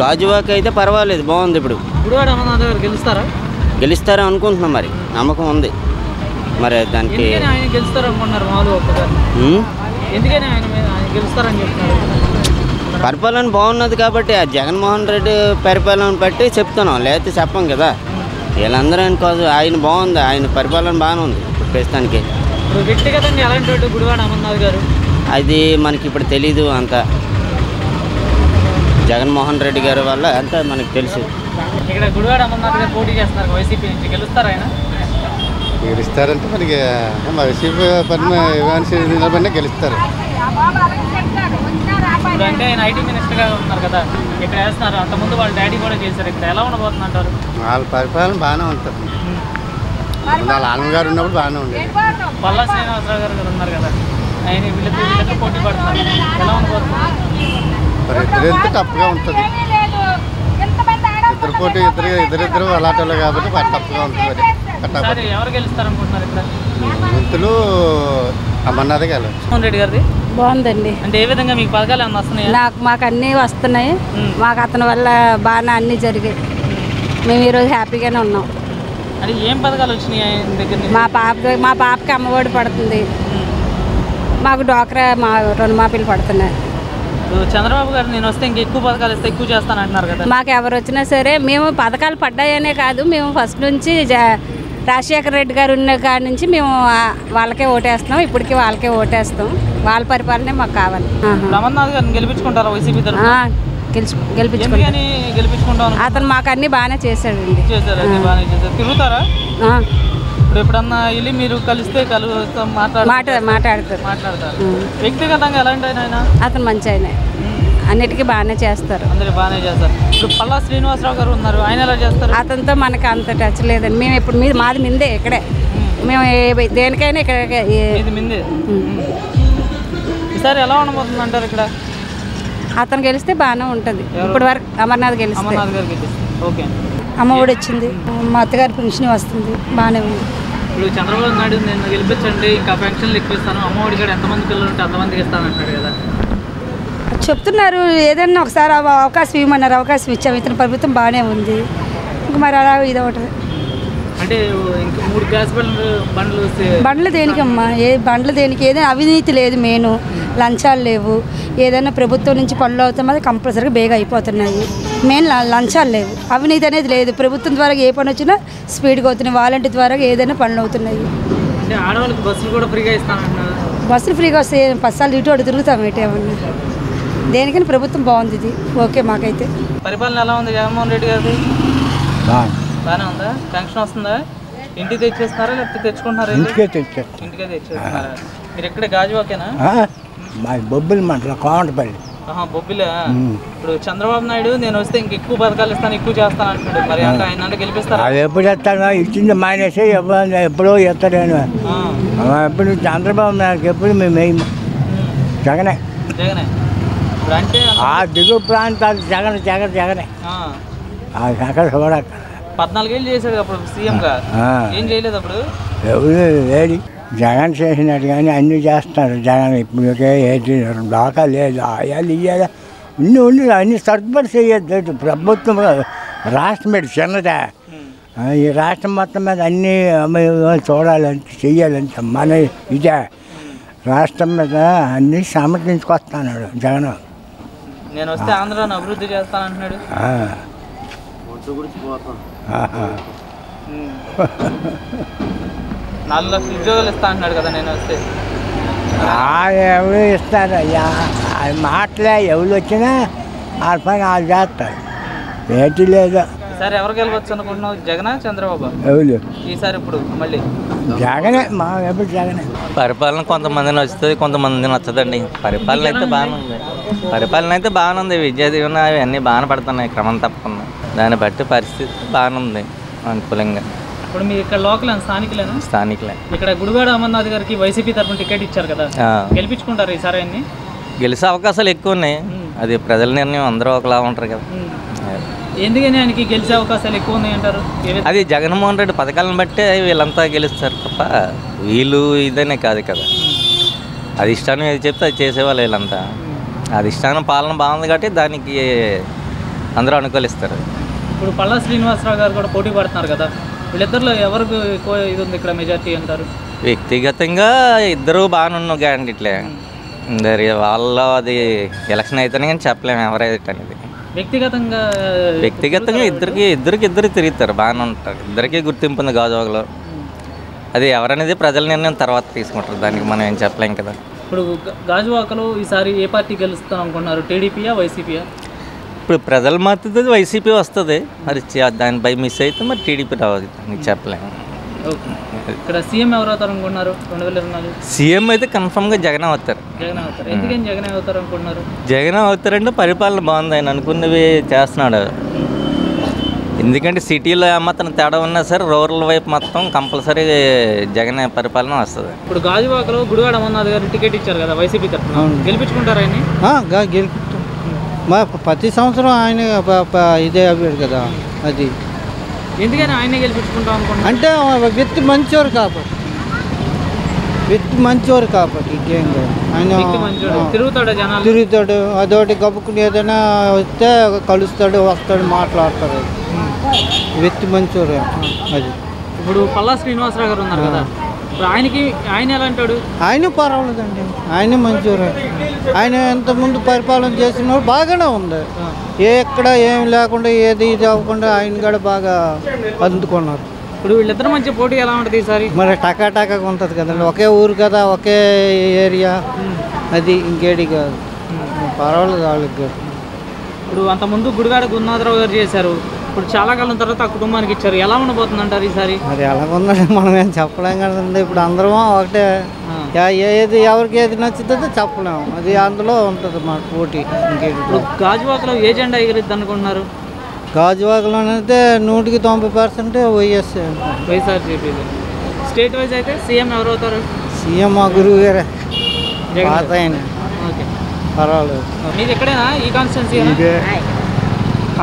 గాజువాక అయితే పర్వాలేదు, బాగుంది. ఇప్పుడు గుడివాడ అమర్నాథ్ గారు గెలుస్తారా అనుకుంటున్నాం. మరి నమ్మకం ఉంది. మరి దానికి గెలుస్తారు అనుకుంటున్నారు ఎందుకని ఆయన గెలుస్తారని చెప్తున్నారు? పరిపాలన బాగున్నది కాబట్టి ఆ జగన్మోహన్ రెడ్డి పరిపాలన బట్టి చెప్తున్నాం, లేకపోతే చెప్పం కదా. వీళ్ళందరూ అని కాదు, ఆయన బాగుంది. ఆయన పరిపాలన బాగానే ఉంది ఇప్పుడు ప్రస్తుతానికి. వ్యక్తిగతంగా ఎలాంటి గుడివాడ అమర్నాథ్ గారు అది మనకి ఇప్పుడు తెలీదు. అంత జగన్మోహన్ రెడ్డి గారి వల్ల అంతా మనకు తెలుసు. ఇక్కడ గుడివాడ అమర్నాథ్ గారు పోటీ చేస్తున్నారు వైసీపీ నుంచి, గెలుస్తారా ఆయన? గెలుస్తారంటే మనకి వైసీపీ పని గెలుస్తారు. అంటే ఆయన ఐటీ మినిస్టర్గా ఉన్నారు కదా, ఇక్కడ వేస్తున్నారు. అంతకుముందు వాళ్ళ డాడీ కూడా చేశారు. ఇక్కడ ఎలా ఉండబోతుంది అంటారు? వాళ్ళ పరిపాలన బాగానే ఉంటుంది. వాళ్ళ నాన్నగారు ఉన్నప్పుడు బాగానే ఉండేది. పల్లా శ్రీనివాసరావు గారు ఉన్నారు కదా, ఆయన వీళ్ళతో పోటీ పడుతున్నారు. ఎలా ఉండబోతుంది? మరి ఇద్దరు టఫ్గా ఉంటుంది. ఇద్దరు పోటీ ఇద్దరిద్దరు అలాంటి కాబట్టి టఫ్గా ఉంటుంది. ఎవరు గెలుస్తారు అనుకుంటున్నారు ఇక్కడ? మంత్రులు అమర్నాథ్ గారు. జగన్మోహన్ రెడ్డి గారిది బాగుందండి. అంటే ఏ విధంగా మీకు పథకాలు ఏమన్నా వస్తున్నాయి? మాకు అన్నీ వస్తున్నాయి. మాకు అతని వల్ల బాగా అన్నీ జరిగాయి. మేము ఈరోజు హ్యాపీగానే ఉన్నాం. అంటే ఏం పథకాలు వచ్చినాయి ఆయన దగ్గర? మా పాపకి అమ్మఒడి పడుతుంది. మాకు డ్వాక్రా రుణమాఫీలు పడుతున్నాయి. చంద్రబాబు గారు నేను వస్తే ఇంక ఎక్కువ పథకాలు ఇస్తే ఎక్కువ చేస్తాను అంటున్నారు కదా. మాకు ఎవరు వచ్చినా సరే మేము పథకాలు పడ్డాయనే కాదు, మేము ఫస్ట్ నుంచి రాజశేఖర రెడ్డి గారు ఉన్న కాడి నుంచి మేము వాళ్ళకే ఓటేస్తున్నాం. ఇప్పటికీ వాళ్ళకే ఓటేస్తాం. వాళ్ళ పరిపాలనే మాకు కావాలి. అమర్నాథ్ గారిని గెలిపించుకుంటారా వైసీపీ తరఫున? గెలిపించుకుంటాం. అతను మాకు అన్ని బాగానే చేశాడండి. తిరుగుతారా? ఇప్పుడు ఎప్పుడన్నా వెళ్ళి మీరు కలిస్తే మాట్లాడతారు. వ్యక్తిగతంగా ఎలాంటి ఆయన? అతను మంచి ఆయన, అన్నిటికీ బాగానే చేస్తారు. అందరూ బాగానే చేస్తారు. ఇప్పుడు పల్లా శ్రీనివాసరావు గారు ఉన్నారు, ఆయన ఎలా చేస్తారు? అతనితో మనకు అంత టచ్ లేదండి. మేము ఇప్పుడు మాది మిందే ఇక్కడే మేము దేనికైనా ఇక్కడ ఇది మిందే. ఈసారి ఎలా ఉండబోతుంది అంటారు ఇక్కడ? అతను గెలిస్తే బాగానే ఉంటుంది. ఇప్పటి వరకు అమర్నాథ్ గెలిస్తే. అమర్నాథ్ గారు గెలిస్తే ఓకే. అమ్మ ఒడి వచ్చింది, మా అత్తగారి పెన్షన్ వస్తుంది, బాగానే ఉంది. ఇప్పుడు చంద్రబాబు నాయుడు నేను గెలిపించండి ఇంకా పెన్షన్లు ఇప్పిస్తాను, అమ్మ ఒడి కూడా ఎంతమంది పిల్లలు ఉంటే అంతమందికి ఇస్తాను అంటాడు కదా. చెప్తున్నారు ఏదైనా ఒకసారి అవకాశం ఇవ్వమన్నారు, అవకాశం ఇచ్చాము. ఇతని ప్రభుత్వం బాగానే ఉంది. ఇంక మరి అలా ఇది ఒకటి అంటే ఇంకా 3 గ్యాస్ బండ్లు దేనికమ్మా? బండ్లు దేనికి? ఏదైనా అవినీతి లేదు, మెయిన్ లంచాలు లేవు. ఏదైనా ప్రభుత్వం నుంచి పనులు అవుతాం అది కంపల్సరీగా బేగా అయిపోతున్నాయి. మెయిన్ లంచాలు లేవు, అవినీతి అనేది లేదు. ప్రభుత్వం ద్వారా ఏ పని వచ్చినా స్పీడ్గా అవుతున్నాయి. వాలంటీర్ ద్వారా ఏదైనా పనులు అవుతున్నాయి. అంటే ఆడవాళ్ళకి బస్సులు కూడా ఫ్రీగా ఇస్తానంటున్నారు. బస్సులు ఫ్రీగా వస్తే 10 సార్లు ఇటు అటు తిరుగుతాం ఏమన్నా. దేనికైనా ప్రభుత్వం బాగుంది, ఇది ఓకే మాకైతే. పరిపాలన ఎలా ఉంది జగన్మోహన్ రెడ్డి గారిది? బాగానే ఉందా? పెన్షన్ వస్తుందా? ఇంటికి తెచ్చేస్తున్నారా లేకపోతే తెచ్చుకుంటున్నారా? ఇంటికే తెచ్చేస్తున్నారా? మీరు ఎక్కడ గాజువాకేనా? మా బొబ్బిలి మంటలో కోమటపల్లి. బొబ్బిలా? ఇప్పుడు చంద్రబాబు నాయుడు నేను వస్తే ఇంక ఎక్కువ పథకాలు ఇస్తాను, ఎక్కువ చేస్తాను అంటున్నాడు. మరి ఆయన అంటే గెలిపిస్తారు? అది ఎప్పుడు చేస్తాను? ఇచ్చింది మానేసి ఎప్పుడో చేస్తాను. ఎప్పుడు చంద్రబాబు నాయుడుకి ఎప్పుడు మేము వేయము. జగనే జగనే. ఇప్పుడు అంటే ఆ దిగువ ప్రాంతాలు జగనే అక్కడ చూడక 14 ఏళ్ళు చేశాడు అప్పుడు సీఎంగా. ఏం చేయలేదు అప్పుడు? ఎవరు లేడి జగన్ చేసినట్టు కానీ అన్నీ చేస్తున్నారు జగన్. ఇప్పుడు ఏది దాకా లేదు. ఆయాలు ఇయ్యాలి ఉండి అన్ని సర్దుబాటు చేయొద్దు. ప్రభుత్వం రాష్ట్రం మీద చిన్నదే. ఈ రాష్ట్రం మొత్తం మీద అన్నీ చూడాలంటే చెయ్యాలంటే మన ఇదే రాష్ట్రం మీద అన్నీ సమర్థించుకొస్తున్నాడు జగన్. నేను వస్తే ఆంధ్రాను అభివృద్ధి చేస్తానంటున్నాడు. 4 లక్షల ఉద్యోగాలు ఇస్తా అంటున్నాడు కదా నేను వస్తే. ఎవరు ఇస్తారు? మాటలే ఎవరు వచ్చినా వాళ్ళ పని వాళ్ళు చేస్తారు. ఏంటి లేదు. ఈసారి ఎవరు గెలవచ్చు అనుకుంటున్నావు? జగనా చంద్రబాబు? ఎవరు ఈసారి ఇప్పుడు మళ్ళీ జగనే. మా ఎప్పుడు జగనే. పరిపాలన కొంతమంది నచ్చుతుంది, కొంతమంది నచ్చదండి. పరిపాలన అయితే బాగానే ఉంది. పరిపాలన అయితే బాగానే ఉంది. విద్యా దీవెన అవన్నీ బాగానే పడుతున్నాయి క్రమం తప్పకుండా. దాన్ని బట్టి పరిస్థితి బాగానే ఉంది అనుకూలంగా. ఇప్పుడు మీరు ఇక్కడ లోకల్ స్థానికులేనా? స్థానికులే. ఇక్కడ గుడివాడ అమర్నాథ్ గారికి వైసీపీ తరఫున టికెట్ ఇచ్చారు కదా, గెలిపించుకుంటారు ఈసారి అన్ని? గెలిచే అవకాశాలు ఎక్కువ ఉన్నాయి. అది ప్రజల నిర్ణయం, అందరూ ఒకలా ఉంటారు కదా. ఎందుకని ఆయనకి గెలిచే అవకాశాలు ఎక్కువ ఉన్నాయి అంటారు? అది జగన్మోహన్ రెడ్డి పథకాలను బట్టే వీళ్ళంతా గెలుస్తారు తప్ప వీళ్ళు ఇదనే కాదు కదా. అది ఇష్టాన్ని ఏది చెప్తే అది చేసేవాళ్ళు వీళ్ళంతా. అది ఇష్టాన్ని పాలన బాగుంది కాబట్టి దానికి అందరూ అనుకూలిస్తారు. ఇప్పుడు పల్లా శ్రీనివాసరావు గారు కూడా పోటీ పడుతున్నారు కదా, వీళ్ళిద్దరిలో ఎవరికి ఎక్కువ ఇది ఉంది ఇక్కడ మెజార్టీ అంటారు? వ్యక్తిగతంగా ఇద్దరు బాగానే ఉన్న క్యాండిడేట్లే. వాళ్ళ అది ఎలక్షన్ అయితేనే కానీ చెప్పలేము ఎవరైతే అనేది. వ్యక్తిగతంగా ఇద్దరు తిరుగుతారు, బాగానే ఉంటారు. ఇద్దరికీ గుర్తింపు ఉంది గాజువాకలో. అది ఎవరనేది ప్రజల నిర్ణయం తర్వాత తీసుకుంటారు, దానికి మనం ఏం చెప్పలేం కదా. ఇప్పుడు గాజువాకలో ఈసారి ఏ పార్టీ గెలుస్తాం అనుకున్నారు? టీడీపీయా వైసీపీయా? ఇప్పుడు ప్రజల మద్దతు వైసీపీ వస్తుంది. మరి దానిపై మిస్ అయితే మరి టీడీపీ రావాలి, నీకు చెప్పలేము. ఇక్కడ సీఎం ఎవరు అవుతారు అనుకుంటున్నారు 2024? సీఎం అయితే కన్ఫర్మ్గా జగన్ అవుతారు. ఎందుకని జగన్ అవుతారు అనుకుంటున్నారు? జగన్ అవుతారంటే పరిపాలన బాగుంది, ఆయన అనుకున్నవి చేస్తున్నాడు. ఎందుకంటే సిటీలో ఏమాత్రం తేడా ఉన్నా సరే రూరల్ వైపు మొత్తం కంపల్సరీ జగన్ పరిపాలన వస్తుంది. ఇప్పుడు గాజువాకలో గుడివాడ అమర్నాథ్ గారు టికెట్ ఇచ్చారు కదా వైసీపీ తరఫున, గెలిపించుకుంటారు ఆయన? గెలుపుతాం. మా ప్రతి సంవత్సరం ఆయన ఇదే అవ్వడు కదా. అది ఎందుకని ఆయనే గెలిపించుకుంటాం అనుకుంటున్నాను అంటే వ్యక్తి మంచివారు కాబట్టి ఇంకేం కాదు. ఆయన తిరుగుతాడు, అదొకటి గబ్బుకుని ఏదైనా వస్తే కలుస్తాడు, వస్తాడు, మాట్లాడతాడు. వ్యక్తి మంచివారు అది. ఇప్పుడు పల్లా శ్రీనివాసరావు గారు ఉన్నారు కదా, ఇప్పుడు ఆయన ఎలా అంటాడు? ఆయన పర్వాలేదండి, ఆయన మంచివారు. ఆయన ఇంతకుముందు పరిపాలన చేసిన బాగానే ఉంది. ఎక్కడ ఏం లేకుండా ఏది ఇది అవ్వకుండా ఆయన కూడా బాగా అందుకున్నారు. ఇప్పుడు వీళ్ళిద్దరు మధ్య పోటీ ఎలా ఉంటుంది ఈసారి? మరి టకాగా ఉంటుంది కదండి, ఒకే ఊరు కదా, ఒకే ఏరియా, అది ఇంకేడి కాదు. పర్వాలేదు వాళ్ళకి. ఇప్పుడు అంతకుముందు గుడివాడ గురునాథరావు గారు చేశారు, ఇప్పుడు చాలా కాలం తర్వాత ఆ కుటుంబానికి ఇచ్చారు. ఎలా ఉండబోతుంది అంటారు ఈసారి? మరి ఎలా ఉందంటే మనం ఏం చెప్పలేం కదండి. ఇప్పుడు అందరం ఒకటే, ఏది ఎవరికి ఏది నచ్చుతుందో చెప్పలేము. అది అందులో ఉంటుంది మా పోటీ. ఇంకేంటి? ఇప్పుడు గాజువాకలో ఏ జెండా ఎగిరిద్ది అనుకుంటున్నారు? గాజువాకలో అయితే 100% వైఎస్ఆర్సీపీ. స్టేట్ వైజ్ అయితే సీఎం ఎవరు అవుతారు? సీఎం మా గురువు గారే జగన్ పాత గారు. ఆయన ఓకే. పర్వాలేదు. మీది ఎక్కడైనా ఈ కాన్స్టిట్యున్సీ? ఇదే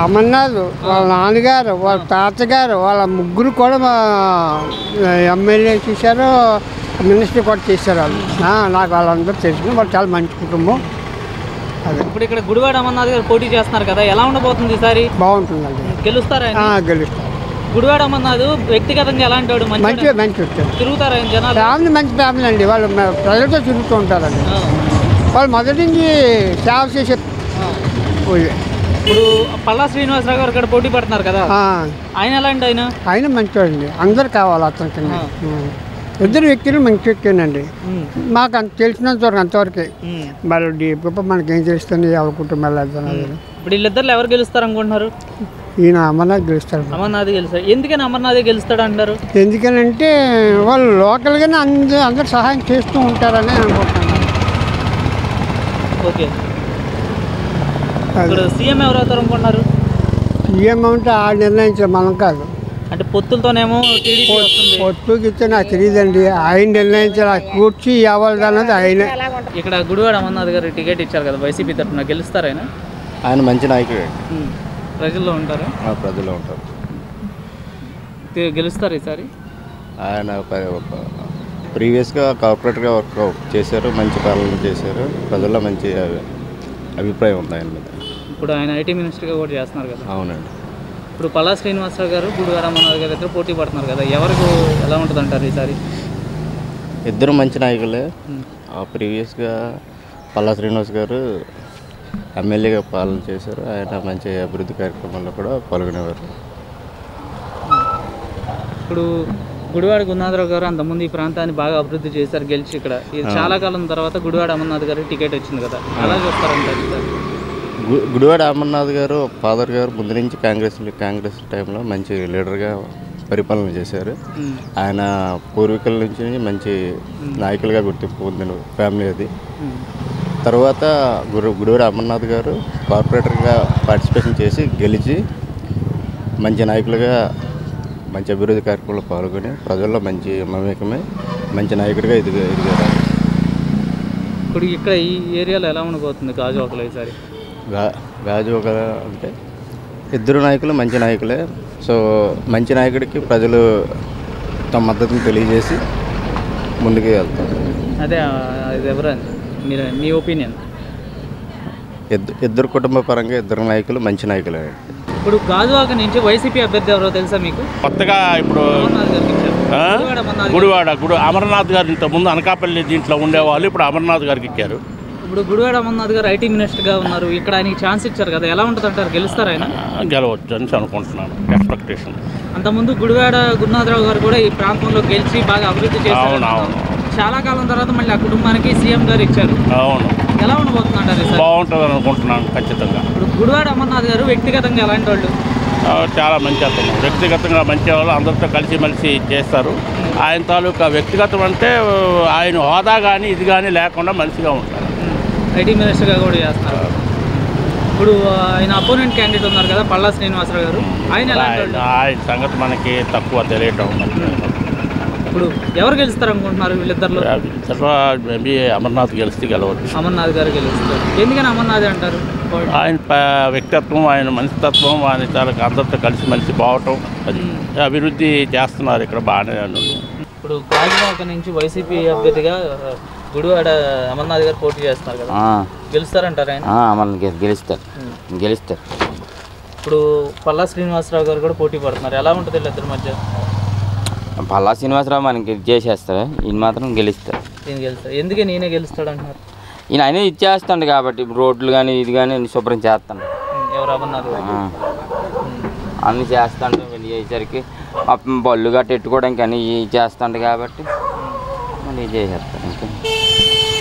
అమర్నాథ్ వాళ్ళ నాన్నగారు వాళ్ళ తాతగారు వాళ్ళ ముగ్గురు కూడా మా ఎమ్మెల్యే చేశారు, మినిస్టర్ కూడా చేశారు వాళ్ళు. నాకు వాళ్ళందరూ తెలిసిన వాళ్ళు చాలా మంచి కుటుంబం. అదే ఇప్పుడు ఇక్కడ గుడివాడ అమర్నాథ్ గారు పోటీ చేస్తున్నారు కదా, ఎలా ఉండబోతుంది ఈసారి? బాగుంటుందండి. గెలుస్తారా ఆయన? గెలుస్తారు. గుడివాడ అమర్నాథ్ వ్యక్తిగతంగా ఎలాంటి వాడు? మంచి వచ్చారు. తిరుగుతారా ఆయన జనాలు? ఫ్యామిలీ మంచి ఫ్యామిలీ అండి. వాళ్ళు ప్రజలతో తిరుగుతూ ఉంటారండి. వాళ్ళు మొదటి నుంచి సేవ చేసే ఇప్పుడు పల్లా శ్రీనివాసరావు గారు ఇక్కడ పోటీ పడుతున్నారు కదా, ఆయన ఎలాంటి ఆయన? ఆయన మంచివాడండి. అందరు కావాలి అతనికి. ఇద్దరు వ్యక్తులు మంచి వ్యక్తులండి. మాకు అంత తెలిసినంత వరకు అంతవరకే. మరి డీప్ మనకేం తెలుస్తుంది ఎవరి కుటుంబాలు వెళ్తున్నారు. ఇప్పుడు వీళ్ళిద్దరు ఎవరు గెలుస్తారు అనుకుంటున్నారు? ఈయన అమర్నాథ్ గెలుస్తాడు. అమర్నాథ్ గెలుస్తాడు. ఎందుకని అమర్నాథే గెలుస్తాడు అంటారు? ఎందుకనంటే వాళ్ళు లోకల్గానే అందరు సహాయం చేస్తూ ఉంటారని అనుకుంటున్నాను. ఓకే. ఇప్పుడు సీఎం ఎవరు అవుతారు అనుకుంటున్నారు? సీఎం అంటే ఆ నిర్ణయించారు, మనం కాదు. అంటే పొత్తులతోనేమో టీడీపీ వస్తుంది. పొత్తుకి ఇస్తే నాకు తెలియదండి. ఆయన నిర్ణయించారు. ఆ కూర్చి ఎవరిది అన్నది ఆయన. ఇక్కడ గుడివాడ అమర్నాథ్ గారు టికెట్ ఇచ్చారు కదా వైసీపీ తరఫున, గెలుస్తారు ఆయన? ఆయన మంచి నాయకుడు. ప్రజల్లో ఉంటారు. ప్రజల్లో ఉంటారు. గెలుస్తారు ఈసారి? ఆయన ప్రీవియస్గా కార్పొరేటర్గా వర్క్ చేశారు, మంచి పాలన చేశారు, ప్రజల్లో మంచి అభిప్రాయం ఉంది ఆయన మీద. ఇప్పుడు ఆయన ఐటీ మినిస్టర్గా కూడా చేస్తున్నారు కదా. అవునండి. ఇప్పుడు పల్లా శ్రీనివాసరావు గారు గుడివాడ అమర్నాథ్ గారి దగ్గర పోటీ పడుతున్నారు కదా, ఎవరికి ఎలా ఉంటుంది అంటారు ఈసారి? ఇద్దరు మంచి నాయకులే. ప్రీవియస్గా పల్లా శ్రీనివాస్ గారు ఎమ్మెల్యేగా పాలన చేశారు. ఆయన మంచి అభివృద్ధి కార్యక్రమాల్లో కూడా పాల్గొనేవారు. ఇప్పుడు గుడివాడ గురునాథరావు గారు అంతకుముందు ఈ ప్రాంతాన్ని బాగా అభివృద్ధి చేశారు గెలిచి. ఇక్కడ చాలా కాలం తర్వాత గుడివాడ అమర్నాథ్ గారికి టికెట్ వచ్చింది కదా, ఎలా చూస్తారంటారు సార్? గుడివాడ అమర్నాథ్ గారు ఫాదర్ గారు ముందు నుంచి కాంగ్రెస్ టైంలో మంచి లీడర్గా పరిపాలన చేశారు. ఆయన పూర్వీకుల నుంచి మంచి నాయకులుగా గుర్తింపు పొందిన ఫ్యామిలీ అది. తర్వాత గుడివాడ అమర్నాథ్ గారు కార్పొరేటర్గా పార్టిసిపేషన్ చేసి గెలిచి మంచి నాయకులుగా మంచి అభివృద్ధి కార్యక్రమంలో పాల్గొని ప్రజల్లో మంచి మమేకమై మంచి నాయకుడిగా ఎదిగారు. ఇప్పుడు ఇక్కడ ఈ ఏరియాలో ఎలా ఉండబోతుంది గాజువాకలో ఈసారి? గాజువాక అంటే ఇద్దరు నాయకులు మంచి నాయకులే. సో మంచి నాయకుడికి ప్రజలు తమ మద్దతుని తెలియజేసి ముందుకు వెళ్తారు. అదే అది ఎవరండి మీ ఒపీనియన్? ఇద్దరు కుటుంబ పరంగా ఇద్దరు నాయకులు మంచి నాయకులే. ఇప్పుడు గాజువాక నుంచి వైసీపీ అభ్యర్థి ఎవరో తెలుసా మీకు? కొత్తగా ఇప్పుడు అమర్నాథ్ గారు ఇంతకుముందు అనకాపల్లి దీంట్లో ఉండేవాళ్ళు, ఇప్పుడు అమర్నాథ్ గారికి ఇచ్చారు. ఇప్పుడు గుడివాడ అమర్నాథ్ గారు ఐటీ మినిస్టర్గా ఉన్నారు, ఇక్కడ ఆయనకి ఛాన్స్ ఇచ్చారు కదా, ఎలా ఉంటుంది అంటారు? గెలుస్తారు ఆయన? గెలవచ్చు అని అనుకుంటున్నాను, ఎక్స్పెక్టేషన్. అంతకుముందు గుడివాడ గురునాథరావు గారు కూడా ఈ ప్రాంతంలో గెలిచి బాగా అభివృద్ధి చేశారు. చాలా కాలం తర్వాత మళ్ళీ ఆ కుటుంబానికి సీఎం గారు ఇచ్చారు. అవును. ఎలా ఉండబోతుంది అంటారు? బాగుంటుంది అనుకుంటున్నాను ఖచ్చితంగా. ఇప్పుడు గుడివాడ అమర్నాథ్ గారు వ్యక్తిగతంగా ఎలాంటి వాళ్ళు? చాలా మంచి అతను, వ్యక్తిగతంగా మంచి వాళ్ళు, అందరితో కలిసిమెలిసి చేస్తారు. ఆయన తాలూకా వ్యక్తిగతం అంటే ఆయన హోదా కానీ ఇది కానీ లేకుండా మంచిగా ఉంటారు. ఐటీ మినిస్టర్గా కూడా చేస్తున్నారు. ఇప్పుడు ఆయన అపోనెంట్ క్యాండిడేట్ ఉన్నారు కదా పల్లా శ్రీనివాసరావు గారు, ఆయన ఆయన సంగతి మనకి తక్కువ తెలియటం. ఇప్పుడు ఎవరు గెలుస్తారు అనుకుంటున్నారు వీళ్ళిద్దరిలో? మేబీ అమర్నాథ్ గెలవచ్చు. అమర్నాథ్ గారు గెలుస్తారు. ఎందుకని అమర్నాథ్ అంటారు? ఆయన వ్యక్తిత్వం, ఆయన మనస్తత్వం, ఆయన చాలా అందరితో కలిసిమెలిసి పోవటం, అది అభివృద్ధి చేస్తున్నారు ఇక్కడ బాగానే. ఇప్పుడు గాజువాక నుంచి వైసీపీ అభ్యర్థిగా గుడివాడ అమర్నాథ్ గారు పోటీ చేస్తున్నారు కదా, గెలుస్తారంటారు ఆయన? గెలుస్తారు. ఇప్పుడు పల్లా శ్రీనివాసరావు గారు కూడా పోటీ పడుతున్నారు, ఎలా ఉంటుంది వీళ్ళిద్దరి మధ్య? పల్లా శ్రీనివాసరావు మనకి చేసేస్తారు, ఈయన మాత్రం గెలుస్తారు. ఈయన గెలుస్తారు. ఎందుకే నేనే గెలుస్తాడు అంటున్నారు? ఈయన ఆయన ఇచ్చేస్తాడు కాబట్టి రోడ్లు కానీ ఇది కానీ శుభ్రం చేస్తాడు. ఎవరు అమర్నాథ్ అన్నీ చేస్తాడు. వెళ్ళి చేసేసరికి బళ్ళు గట్ట ఎట్టుకోవడానికి అన్నీ చేస్తాడు కాబట్టి మళ్ళీ చేసేస్తాడు. ఇంకా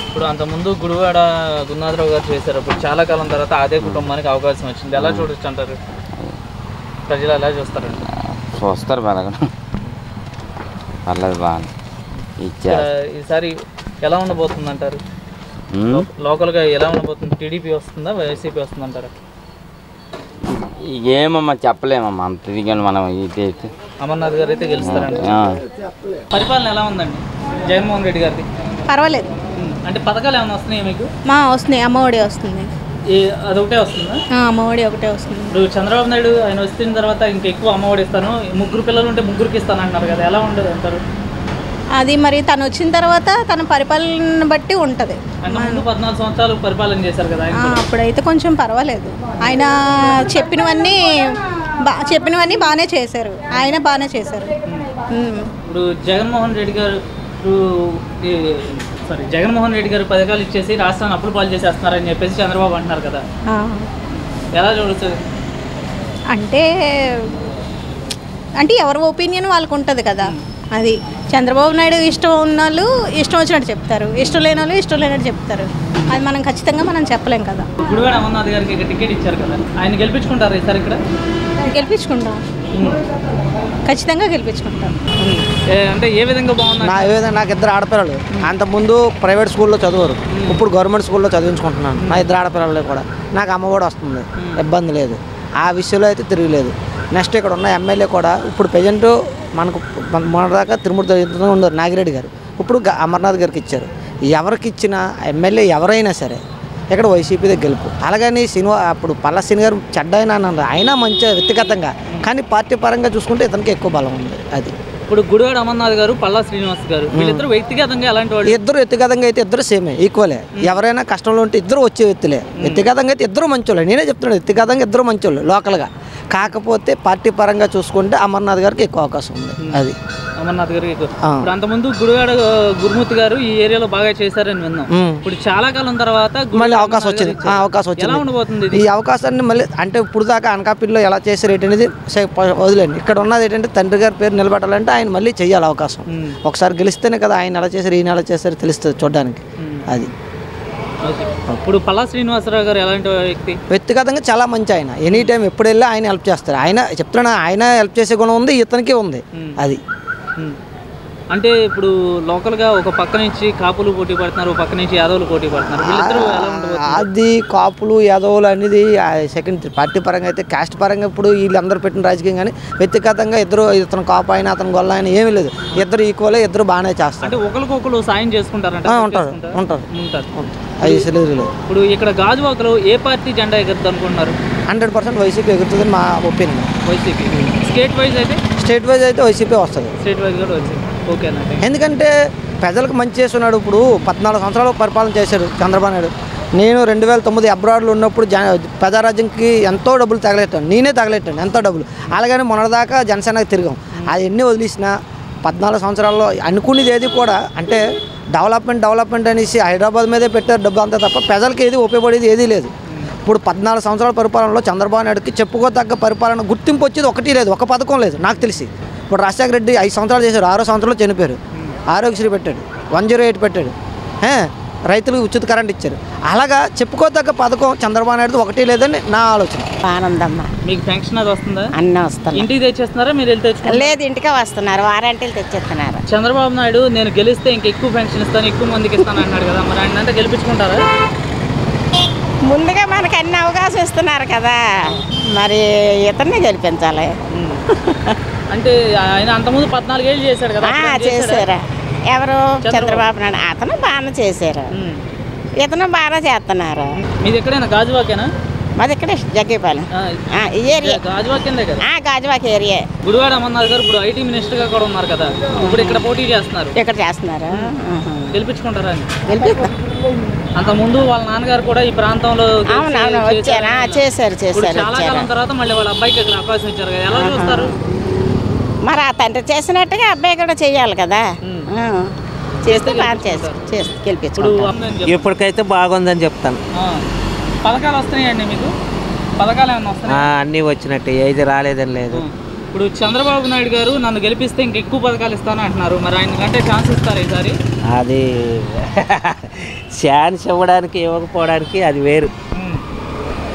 ఇప్పుడు అంతకుముందు గుడివాడ గురునాథరావు గారు చేశారు, ఇప్పుడు చాలా కాలం తర్వాత అదే కుటుంబానికి అవకాశం వచ్చింది, ఎలా చూడొచ్చు అంటారు? ప్రజలు ఎలా చూస్తారండి? చూస్తారు బాగా, పర్లేదు బాగా ఇచ్చారు. ఈసారి ఎలా ఉండబోతుంది అంటారు? లోకల్గా ఎలా ఉండబోతుంది? టీడీపీ వస్తుందా వైసీపీ వస్తుందంటారా? ఏమమ్మా చెప్పలేమమ్మా అంత ఇది, కానీ మనం ఇది అమర్నాథ్ గారు అయితే గెలుస్తారండి. పరిపాలన ఎలా ఉందండి జగన్మోహన్ రెడ్డి గారిది? పర్వాలేదు. అంటే పథకాలు ఏమైనా వస్తున్నాయి మీకు? వస్తున్నాయి. అమ్మఒడి వస్తుంది. అదొకటే వస్తుందా? అమ్మఒడి ఒకటే వస్తుంది. ఇప్పుడు చంద్రబాబు నాయుడు ఆయన వచ్చిన తర్వాత ఇంకెక్కువ అమ్మఒడి ఇస్తాను, 3 పిల్లలు ఉంటే 3కి ఇస్తాను అంటున్నారు కదా, ఎలా ఉండదు అంటారు? అది మరి తను వచ్చిన తర్వాత తన పరిపాలన బట్టి ఉంటుంది. ముందు 14 సంవత్సరాలు పరిపాలన చేశారు కదా ఆయన. అప్పుడైతే కొంచెం పర్వాలేదు. ఆయన చెప్పినవన్నీ బాగానే చేశారు. ఆయన బాగానే చేశారు. ఇప్పుడు జగన్మోహన్ రెడ్డి గారు పథకాలు ఇచ్చేసి రాష్ట్రాన్ని అప్పులు పాలు చేసేస్తున్నారని చెప్పేసి చంద్రబాబు అంటున్నారు కదా, ఎలా చూడొచ్చు? అంటే ఎవరి ఒపీనియన్ వాళ్ళకు ఉంటుంది కదా. అది చంద్రబాబు నాయుడు ఇష్టం ఉన్న వాళ్ళు ఇష్టం వచ్చినట్టు చెప్తారు, ఇష్టం లేని వాళ్ళు ఇష్టం లేనట్టు చెప్తారు. అది మనం ఖచ్చితంగా మనం చెప్పలేం కదా. గుడివాడ అమర్నాథ్ గారికి ఇక్కడ టికెట్ ఇచ్చారు కదా, ఆయన గెలిపించుకుంటారు ఈసారి ఇక్కడ? గెలిపించుకుంటాం, ఖచ్చితంగా గెలిపించుకుంటాం. అంటే ఏ విధంగా బాగుంది? నాకు 2 ఆడపిల్లలు. అంతకుముందు ప్రైవేట్ స్కూల్లో చదువురు, ఇప్పుడు గవర్నమెంట్ స్కూల్లో చదివించుకుంటున్నాను. నా 2 ఆడపిల్లలు కూడా నాకు అమ్మఒడి వస్తుంది, ఇబ్బంది లేదు. ఆ విషయంలో అయితే తిరగలేదు. నెక్స్ట్ ఇక్కడ ఉన్న ఎమ్మెల్యే కూడా ఇప్పుడు ప్రజెంట్ మనకు మొన్నదాకా తిరుమూర్తి ఉన్నారు నాగిరెడ్డి గారు, ఇప్పుడు అమర్నాథ్ గారికి ఇచ్చారు. ఎవరికి ఇచ్చినా ఎమ్మెల్యే ఎవరైనా సరే ఇక్కడ వైసీపీదే గెలుపు. అలాగని అప్పుడు పల్లా శ్రీని గారు చెడ్డ అన్నారు, అయినా మంచిగా వ్యక్తిగతంగా, కానీ పార్టీ పరంగా చూసుకుంటే ఇతనికి ఎక్కువ బలం ఉంది. అది ఇప్పుడు గుడివాడ అమర్నాథ్ గారు, పల్లా శ్రీనివాస్ గారు, వీళ్ళిద్దరు వ్యక్తిగతంగా ఎలాంటి వాళ్ళు? ఇద్దరు వ్యక్తిగతంగా అయితే ఇద్దరు సేమే, ఈక్వలే. ఎవరైనా కష్టంలో ఉంటే ఇద్దరు వచ్చే వ్యక్తులే. వ్యక్తిగతంగా అయితే ఇద్దరు మంచోళ్ళే. నేనే చెప్తున్నాను, వ్యక్తిగతంగా ఇద్దరు మంచోళ్ళు లోకల్గా. కాకపోతే పార్టీ పరంగా చూసుకుంటే అమర్నాథ్ గారికి ఎక్కువ అవకాశం ఉంది. అది అమర్నాథ్ గారికి ఎక్కువ. ఇప్పుడు అంతకుముందు గుడివాడ గురుమూర్తి గారు ఈ ఏరియాలో బాగా చేశారని విన్నాం. ఇప్పుడు చాలా కాలం తర్వాత మళ్ళీ అవకాశం వచ్చింది. ఎలా ఉండబోతుంది ఈ అవకాశాన్ని? మళ్ళీ అంటే ఇప్పుడు దాకా అనకాపల్లిలో ఎలా చేశారు ఏంటనేది వదిలేండి. ఇక్కడ ఉన్నది ఏంటంటే తండ్రి గారి పేరు నిలబెట్టాలంటే ఆయన మళ్ళీ చెయ్యాలి అవకాశం. ఒకసారి గెలిస్తేనే కదా ఆయన ఎలా చేశారు, ఈయన ఎలా చేశారు తెలుస్తుంది చూడడానికి. అది ఇప్పుడు పల్లా శ్రీనివాసరావు గారు ఎలాంటి వ్యక్తి? వ్యక్తిగతంగా చాలా మంచి ఆయన. ఎనీ టైం ఎప్పుడు వెళ్ళి ఆయన హెల్ప్ చేస్తారు. ఆయన చెప్తున్నా, ఆయన హెల్ప్ చేసే గుణం ఉంది, ఇతనికి ఉంది. అది అంటే ఇప్పుడు లోకల్గా ఒక పక్క నుంచి కాపులు పోటీ పడుతున్నారు, ఒక పక్క నుంచి యాదవులు పోటీ పడుతున్నారు. వీళ్ళిద్దరూ ఎలా ఉండబోతుంది? అది కాపులు యాదవులు అనేది సెకండ్ పార్టీ పరంగా అయితే, కాస్ట్ పరంగా ఇప్పుడు వీళ్ళందరూ పెట్టిన రాజకీయం. కానీ వ్యక్తిగతంగా ఇద్దరు, ఇతను కాపు అయినా అతను గొల్ల అయినా ఏమీ లేదు, ఇద్దరు ఈక్వలే, ఇద్దరు బాగానే చేస్తారు. అంటే ఒకరికొకరు సాయం చేసుకుంటారంట? ఉంటారు. ఇప్పుడు ఇక్కడ గాజువాకలో ఏ పార్టీ జెండా ఎగురుతుంది అనుకుంటున్నారు? 100% వైసీపీ ఎగురుతుందని మా ఒపీనియన్. వైసీపీ. స్టేట్ వైజ్ అయితే? స్టేట్ వైజ్ అయితే వైసీపీ వస్తుంది. స్టేట్ వైజ్ కూడా వైసీపీ. ఓకేనా? ఎందుకంటే ప్రజలకు మంచి చేస్తున్నాడు. ఇప్పుడు 14 సంవత్సరాలు పరిపాలన చేశాడు చంద్రబాబు నాయుడు. నేను 2009 అబ్రాడ్లో ఉన్నప్పుడు ప్రజారాజ్యంకి ఎంతో డబ్బులు తగలెట్టాను, నేనే తగలెట్టాను ఎంతో డబ్బులు. అలాగని మొన్నటిదాకా జనసేనకి తిరిగాం. అది ఎన్ని వదిలేసిన 14 సంవత్సరాల్లో అనుకునేది ఏది కూడా అంటే డెవలప్మెంట్ అనేసి హైదరాబాద్ మీదే పెట్టారు డబ్బు అంతా తప్ప ప్రజలకి ఏది ఉపయోగపడేది ఏదీ లేదు. ఇప్పుడు 14 సంవత్సరాల పరిపాలనలో చంద్రబాబు నాయుడుకి చెప్పుకోదగ్గ పరిపాలన గుర్తింపు వచ్చేది ఒకటి లేదు, ఒక పథకం లేదు నాకు తెలిసి. ఇప్పుడు రాజశేఖర రెడ్డి 5 సంవత్సరాలు చేశారు, 6వ సంవత్సరంలో చనిపోయారు. ఆరోగ్యశ్రీ పెట్టాడు, 108 పెట్టాడు, రైతులకు ఉచిత కరెంట్ ఇచ్చారు. అలాగా చెప్పుకోదగ్గ పథకం చంద్రబాబు నాయుడు ఒకటి లేదని నా ఆలోచన. ఆనందమ్మ. మీకు పెన్షన్ అది వస్తుందా? అన్నీ వస్తున్నాయి. ఇంటికి తెచ్చేస్తున్నారా మీరు వెళ్ళి తెచ్చుకుంటారా? లేదు, ఇంటికే వస్తున్నారు, వారంటీలు తెచ్చేస్తున్నారు. చంద్రబాబు నాయుడు నేను గెలిస్తే ఇంకెక్కువ పెన్షన్ ఇస్తాను, ఎక్కువ మందికి ఇస్తాను అన్నాడు కదా, మరి ఆయన అంటే గెలిపించుకుంటారా? ముందుగా మనకు అన్ని అవకాశం ఇస్తున్నారు కదా, మరి ఇతన్ని గెలిపించాలి. అంటే ఆయన అంతకుముందు 14 ఏళ్ళు చేశాడు కదా. చేశారా? ఎవరు? చంద్రబాబు నాయుడు. అతను బాగానే చేశారు, ఇతను బాగా చేస్తున్నారు. మీది ఎక్కడైనా గాజువాకేనా? మాది ఇక్కడే జగ్గేపాలెం ఏరియా. గాజువాకేందే కదా? గాజువాక ఏరియా. గుడివాడ అమర్నాథ్ గారు ఇప్పుడు ఐటీ మినిస్టర్గా కూడా ఉన్నారు కదా, ఇప్పుడు ఇక్కడ పోటీ చేస్తున్నారు. ఇక్కడ చేస్తున్నారు. గెలిపించుకుంటారా? అంతకుముందు వాళ్ళ నాన్నగారు కూడా ఈ ప్రాంతంలో వచ్చారా? చేశారు. చాలా కాలం తర్వాత మళ్ళీ వాళ్ళ అబ్బాయికి ఇక్కడ అవకాశం ఇచ్చారు కదా, ఎలా చూస్తారు? మరి ఆ తండ్రి చేసినట్టుగా అబ్బాయి కూడా చెయ్యాలి కదా, చేస్తే బాగా చేసి గెలిపించుకుంటారు. ఇప్పటికైతే బాగుందని చెప్తాను. పథకాలు వస్తున్నాయండి మీకు? పథకాలు ఏమన్నా వస్తున్నాయి? అన్నీ వచ్చినట్టు, ఏది రాలేదని లేదు. ఇప్పుడు చంద్రబాబు నాయుడు గారు నన్ను గెలిపిస్తే ఇంకెక్కువ పథకాలు ఇస్తాను అంటున్నారు, మరి ఆయన కంటే ఛాన్స్ ఇస్తారు ఈసారి? అది ఛాన్స్ ఇవ్వడానికి ఇవ్వకపోవడానికి అది వేరు,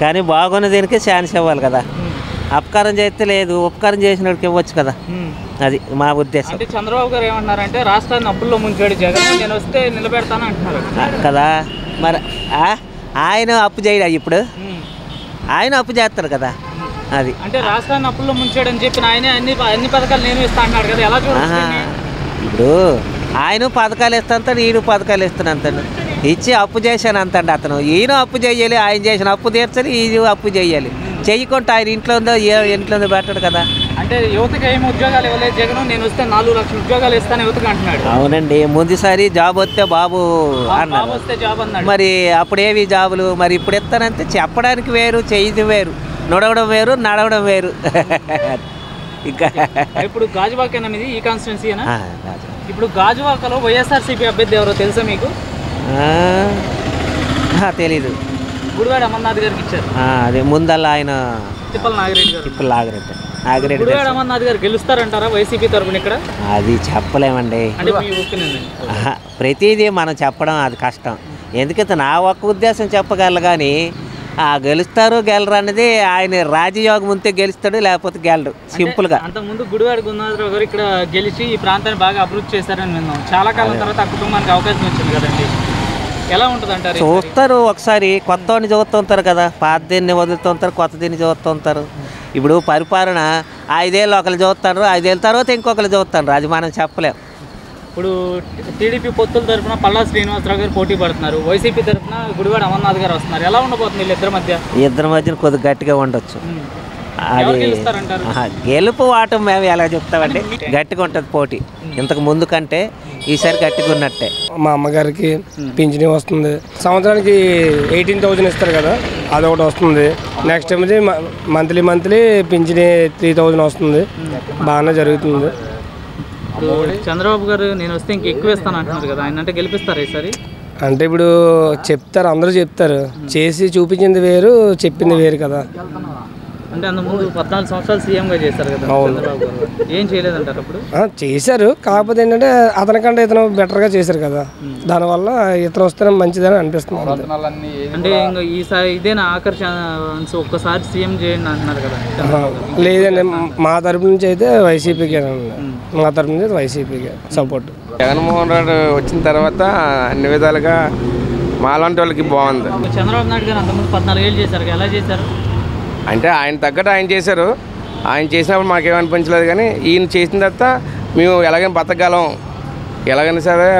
కానీ బాగున్న దీనికి ఛాన్స్ ఇవ్వాలి కదా. అపకారం చేస్తే లేదు, ఉపకారం చేసినోడికి ఇవ్వచ్చు కదా, అది మా ఉద్దేశం. అంటే చంద్రబాబు గారు ఏమంటున్నారంటే రాష్ట్రాన్ని అప్పుల్లో ముంచాడు జగన్, నేను వస్తే నిలబెడతాను అంటున్నారు కదా. మరి ఆయన అప్పు చేయడా? ఇప్పుడు ఆయన అప్పు చేస్తారు కదా, అది అంటే రాష్ట్రాన్ని అప్పుల్లో ముంచాడని చెప్పిన ఆయనే అన్ని పథకాలు నేను ఇస్తా అన్నాడు కదా, ఎలా చూడాలి? ఇప్పుడు ఆయన పథకాలు ఇస్తాను, ఈయన పథకాలు ఇస్తాను అంటాడు. ఇచ్చి అప్పు చేశాను అంతండి అతను. ఈయన అప్పు చేయాలి, ఆయన చేసిన అప్పు తీర్చాలి, ఈయన అప్పు చేయాలి. చెయ్యకుండా ఆయన ఇంట్లో ఉందో పెట్టడు కదా. అంటే యువతకి ఏమి ఉద్యోగాలు ఇవ్వలేదు జగన్, నేను వస్తే 4 లక్షల ఉద్యోగాలు ఇస్తాను యువతకి అంటున్నాడు. అవునండి, ముందుసారి జాబ్ వస్తే బాబు అన్నారు, మరి అప్పుడేవి జాబులు, మరి ఇప్పుడు ఇస్తానంటే చెప్పడానికి వేరు, చేయడం వేరు, నడవడం వేరు, నడవడం వేరు. ఇంకా ఇప్పుడు గాజువాకేనా మీది, ఈ కాన్స్టిట్యున్సీనా? ఇప్పుడు గాజువాకలో వైఎస్ఆర్సీపీ అభ్యర్థి ఎవరో తెలుసా మీకు? తెలీదు. గుడివాడ అమర్నాథ్ గారికి ఇచ్చారు. అదే ముందల్లా ఆయన తిప్పల నాగిరెడ్డి గారు. నాగిరెడ్డి గుడివాడ అమర్నాథ్ గారు గెలుస్తారంటారా వైసీపీ తరఫున ఇక్కడ? అది చెప్పలేమండి. ప్రతిదీ మనం చెప్పడం అది కష్టం. ఎందుకంటే నా ఒక్క ఉద్దేశం చెప్పగలను, కానీ గెలుస్తారు గెలరు అనేది ఆయన రాజయోగం ఉంటే గెలుస్తాడు, లేకపోతే గెలడు, సింపుల్గా. అంతకుముందు గుడివాడ గున్నాథరావు గారు ఇక్కడ గెలిచి ఈ ప్రాంతాన్ని బాగా అభివృద్ధి చేశారని విన్నాం. చాలా కాలం తర్వాత ఆ కుటుంబానికి అవకాశం వచ్చింది కదండి, ఎలా ఉంటుంది అంటారు? చూస్తారు ఒకసారి, కొత్తవాడిని చూస్తుంటారు కదా, పాత దీన్ని వదులుతుంటారు, కొత్త దీన్ని చూస్తుంటారు. ఇప్పుడు పరిపాలన 5 ఏళ్ళు ఒకరు చూస్తారు, 5 ఏళ్ళ తర్వాత ఇంకొకరు చూస్తారు, అది మనం చెప్పలేం. ఇప్పుడు టీడీపీ పొత్తుల తరఫున పల్లా శ్రీనివాసరావు గారు పోటీ పడుతున్నారు, వైసీపీ తరఫున గుడివాడ అమర్నాథ్ గారు వస్తున్నారు. ఎలా ఉండబోతుంది వీళ్ళిద్దరి మధ్య? ఇద్దరి మధ్యన కొద్దిగా గట్టిగా ఉండొచ్చు. అది గెలుపు వాటం మేము ఎలా చెప్తామండి, గట్టిగా ఉంటుంది పోటీ. ఇంతకు ముందు కంటే ఈసారి గట్టిగా ఉన్నట్టే. మా అమ్మగారికి పింఛని వస్తుంది, సంవత్సరానికి 18,000 ఇస్తారు కదా, అదొకటి వస్తుంది. నెక్స్ట్ ఏమిటి మంత్లీ పింఛని 3,000 వస్తుంది, బాగానే జరుగుతుంది. చంద్రబాబు గారు నేను వస్తే ఇంక ఎక్కువ ఇస్తాను అంటున్నారు కదా, ఆయన అంటే గెలిపిస్తారు ఈసారి? అంటే ఇప్పుడు చెప్తారు, అందరూ చెప్తారు, చేసి చూపించింది వేరు, చెప్పింది వేరు కదా. అంటే అంతకుముందు 14 సంవత్సరాలు సీఎంగా చేశారు కదా చంద్రబాబు గారు, ఏం చేయలేదంటారు అప్పుడు? చేశారు, కాకపోతే ఏంటంటే అతనికంటే ఇతను బెటర్గా చేశారు కదా, దానివల్ల ఇతను వస్తే మంచిదని అనిపిస్తుంది. అంటే ఇంకా ఈసారి ఇదేనా ఆకర్షణ, ఒక్కసారి సీఎం చేయండి అంటున్నారు కదా? లేదండి, మా తరపు నుంచి అయితే వైసీపీకే, మా తరపు నుంచి వైసీపీకే సపోర్ట్. జగన్మోహన్ రెడ్డి వచ్చిన తర్వాత అన్ని విధాలుగా మాలాంటి వాళ్ళకి బాగుంది. చంద్రబాబు నాయుడు గారు అంతకుముందు 14 ఏళ్ళు చేశారు, ఎలా చేశారు? అంటే ఆయన తగ్గట్టు ఆయన చేశారు, ఆయన చేసినప్పుడు మాకేమనిపించలేదు, కానీ ఈయన చేసిన తర్వాత మేము ఎలాగైనా బతకగలం, ఎలాగైనా సరే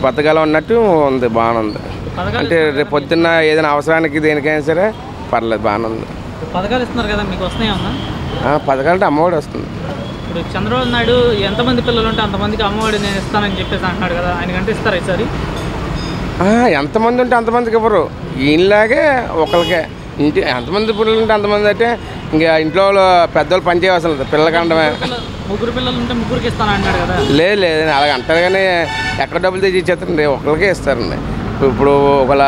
బతకగలం అన్నట్టు ఉంది, బాగానే ఉంది. అంటే రేపు పొద్దున్న ఏదైనా అవసరానికి దేనికైనా సరే పర్లేదు, బాగానే ఉంది. పథకాలు ఇస్తున్నారు కదా, మీకు వస్తున్నాయన్నా? పథకాలు అంటే అమ్మఒడి వస్తుంది. ఇప్పుడు చంద్రబాబు నాయుడు ఎంతమంది పిల్లలు ఉంటే అంతమందికి అమ్మఒడి నేను ఇస్తానని చెప్పేసి అంటున్నాడు కదా, ఆయన కంటే ఇస్తారా ఈసారి? ఎంతమంది ఉంటే అంతమందికి ఇవ్వరు, ఈయనలాగే ఒకరికే. ఎంతమంది పిల్లలు ఉంటే అంతమంది, అంటే ఇంకా ఇంట్లో పెద్దవాళ్ళు పని చేయవలసిన లేదు, పిల్లలకి అనడమే. 3 పిల్లలు ఉంటే 3కి ఇస్తాను అంటాడు కదా? లేదు అలాగ అంటారు, కానీ ఎక్కడ డబ్బులు తెచ్చి ఇచ్చేస్తారండి, ఒకరికే ఇస్తారండి. ఇప్పుడు ఒకవేళ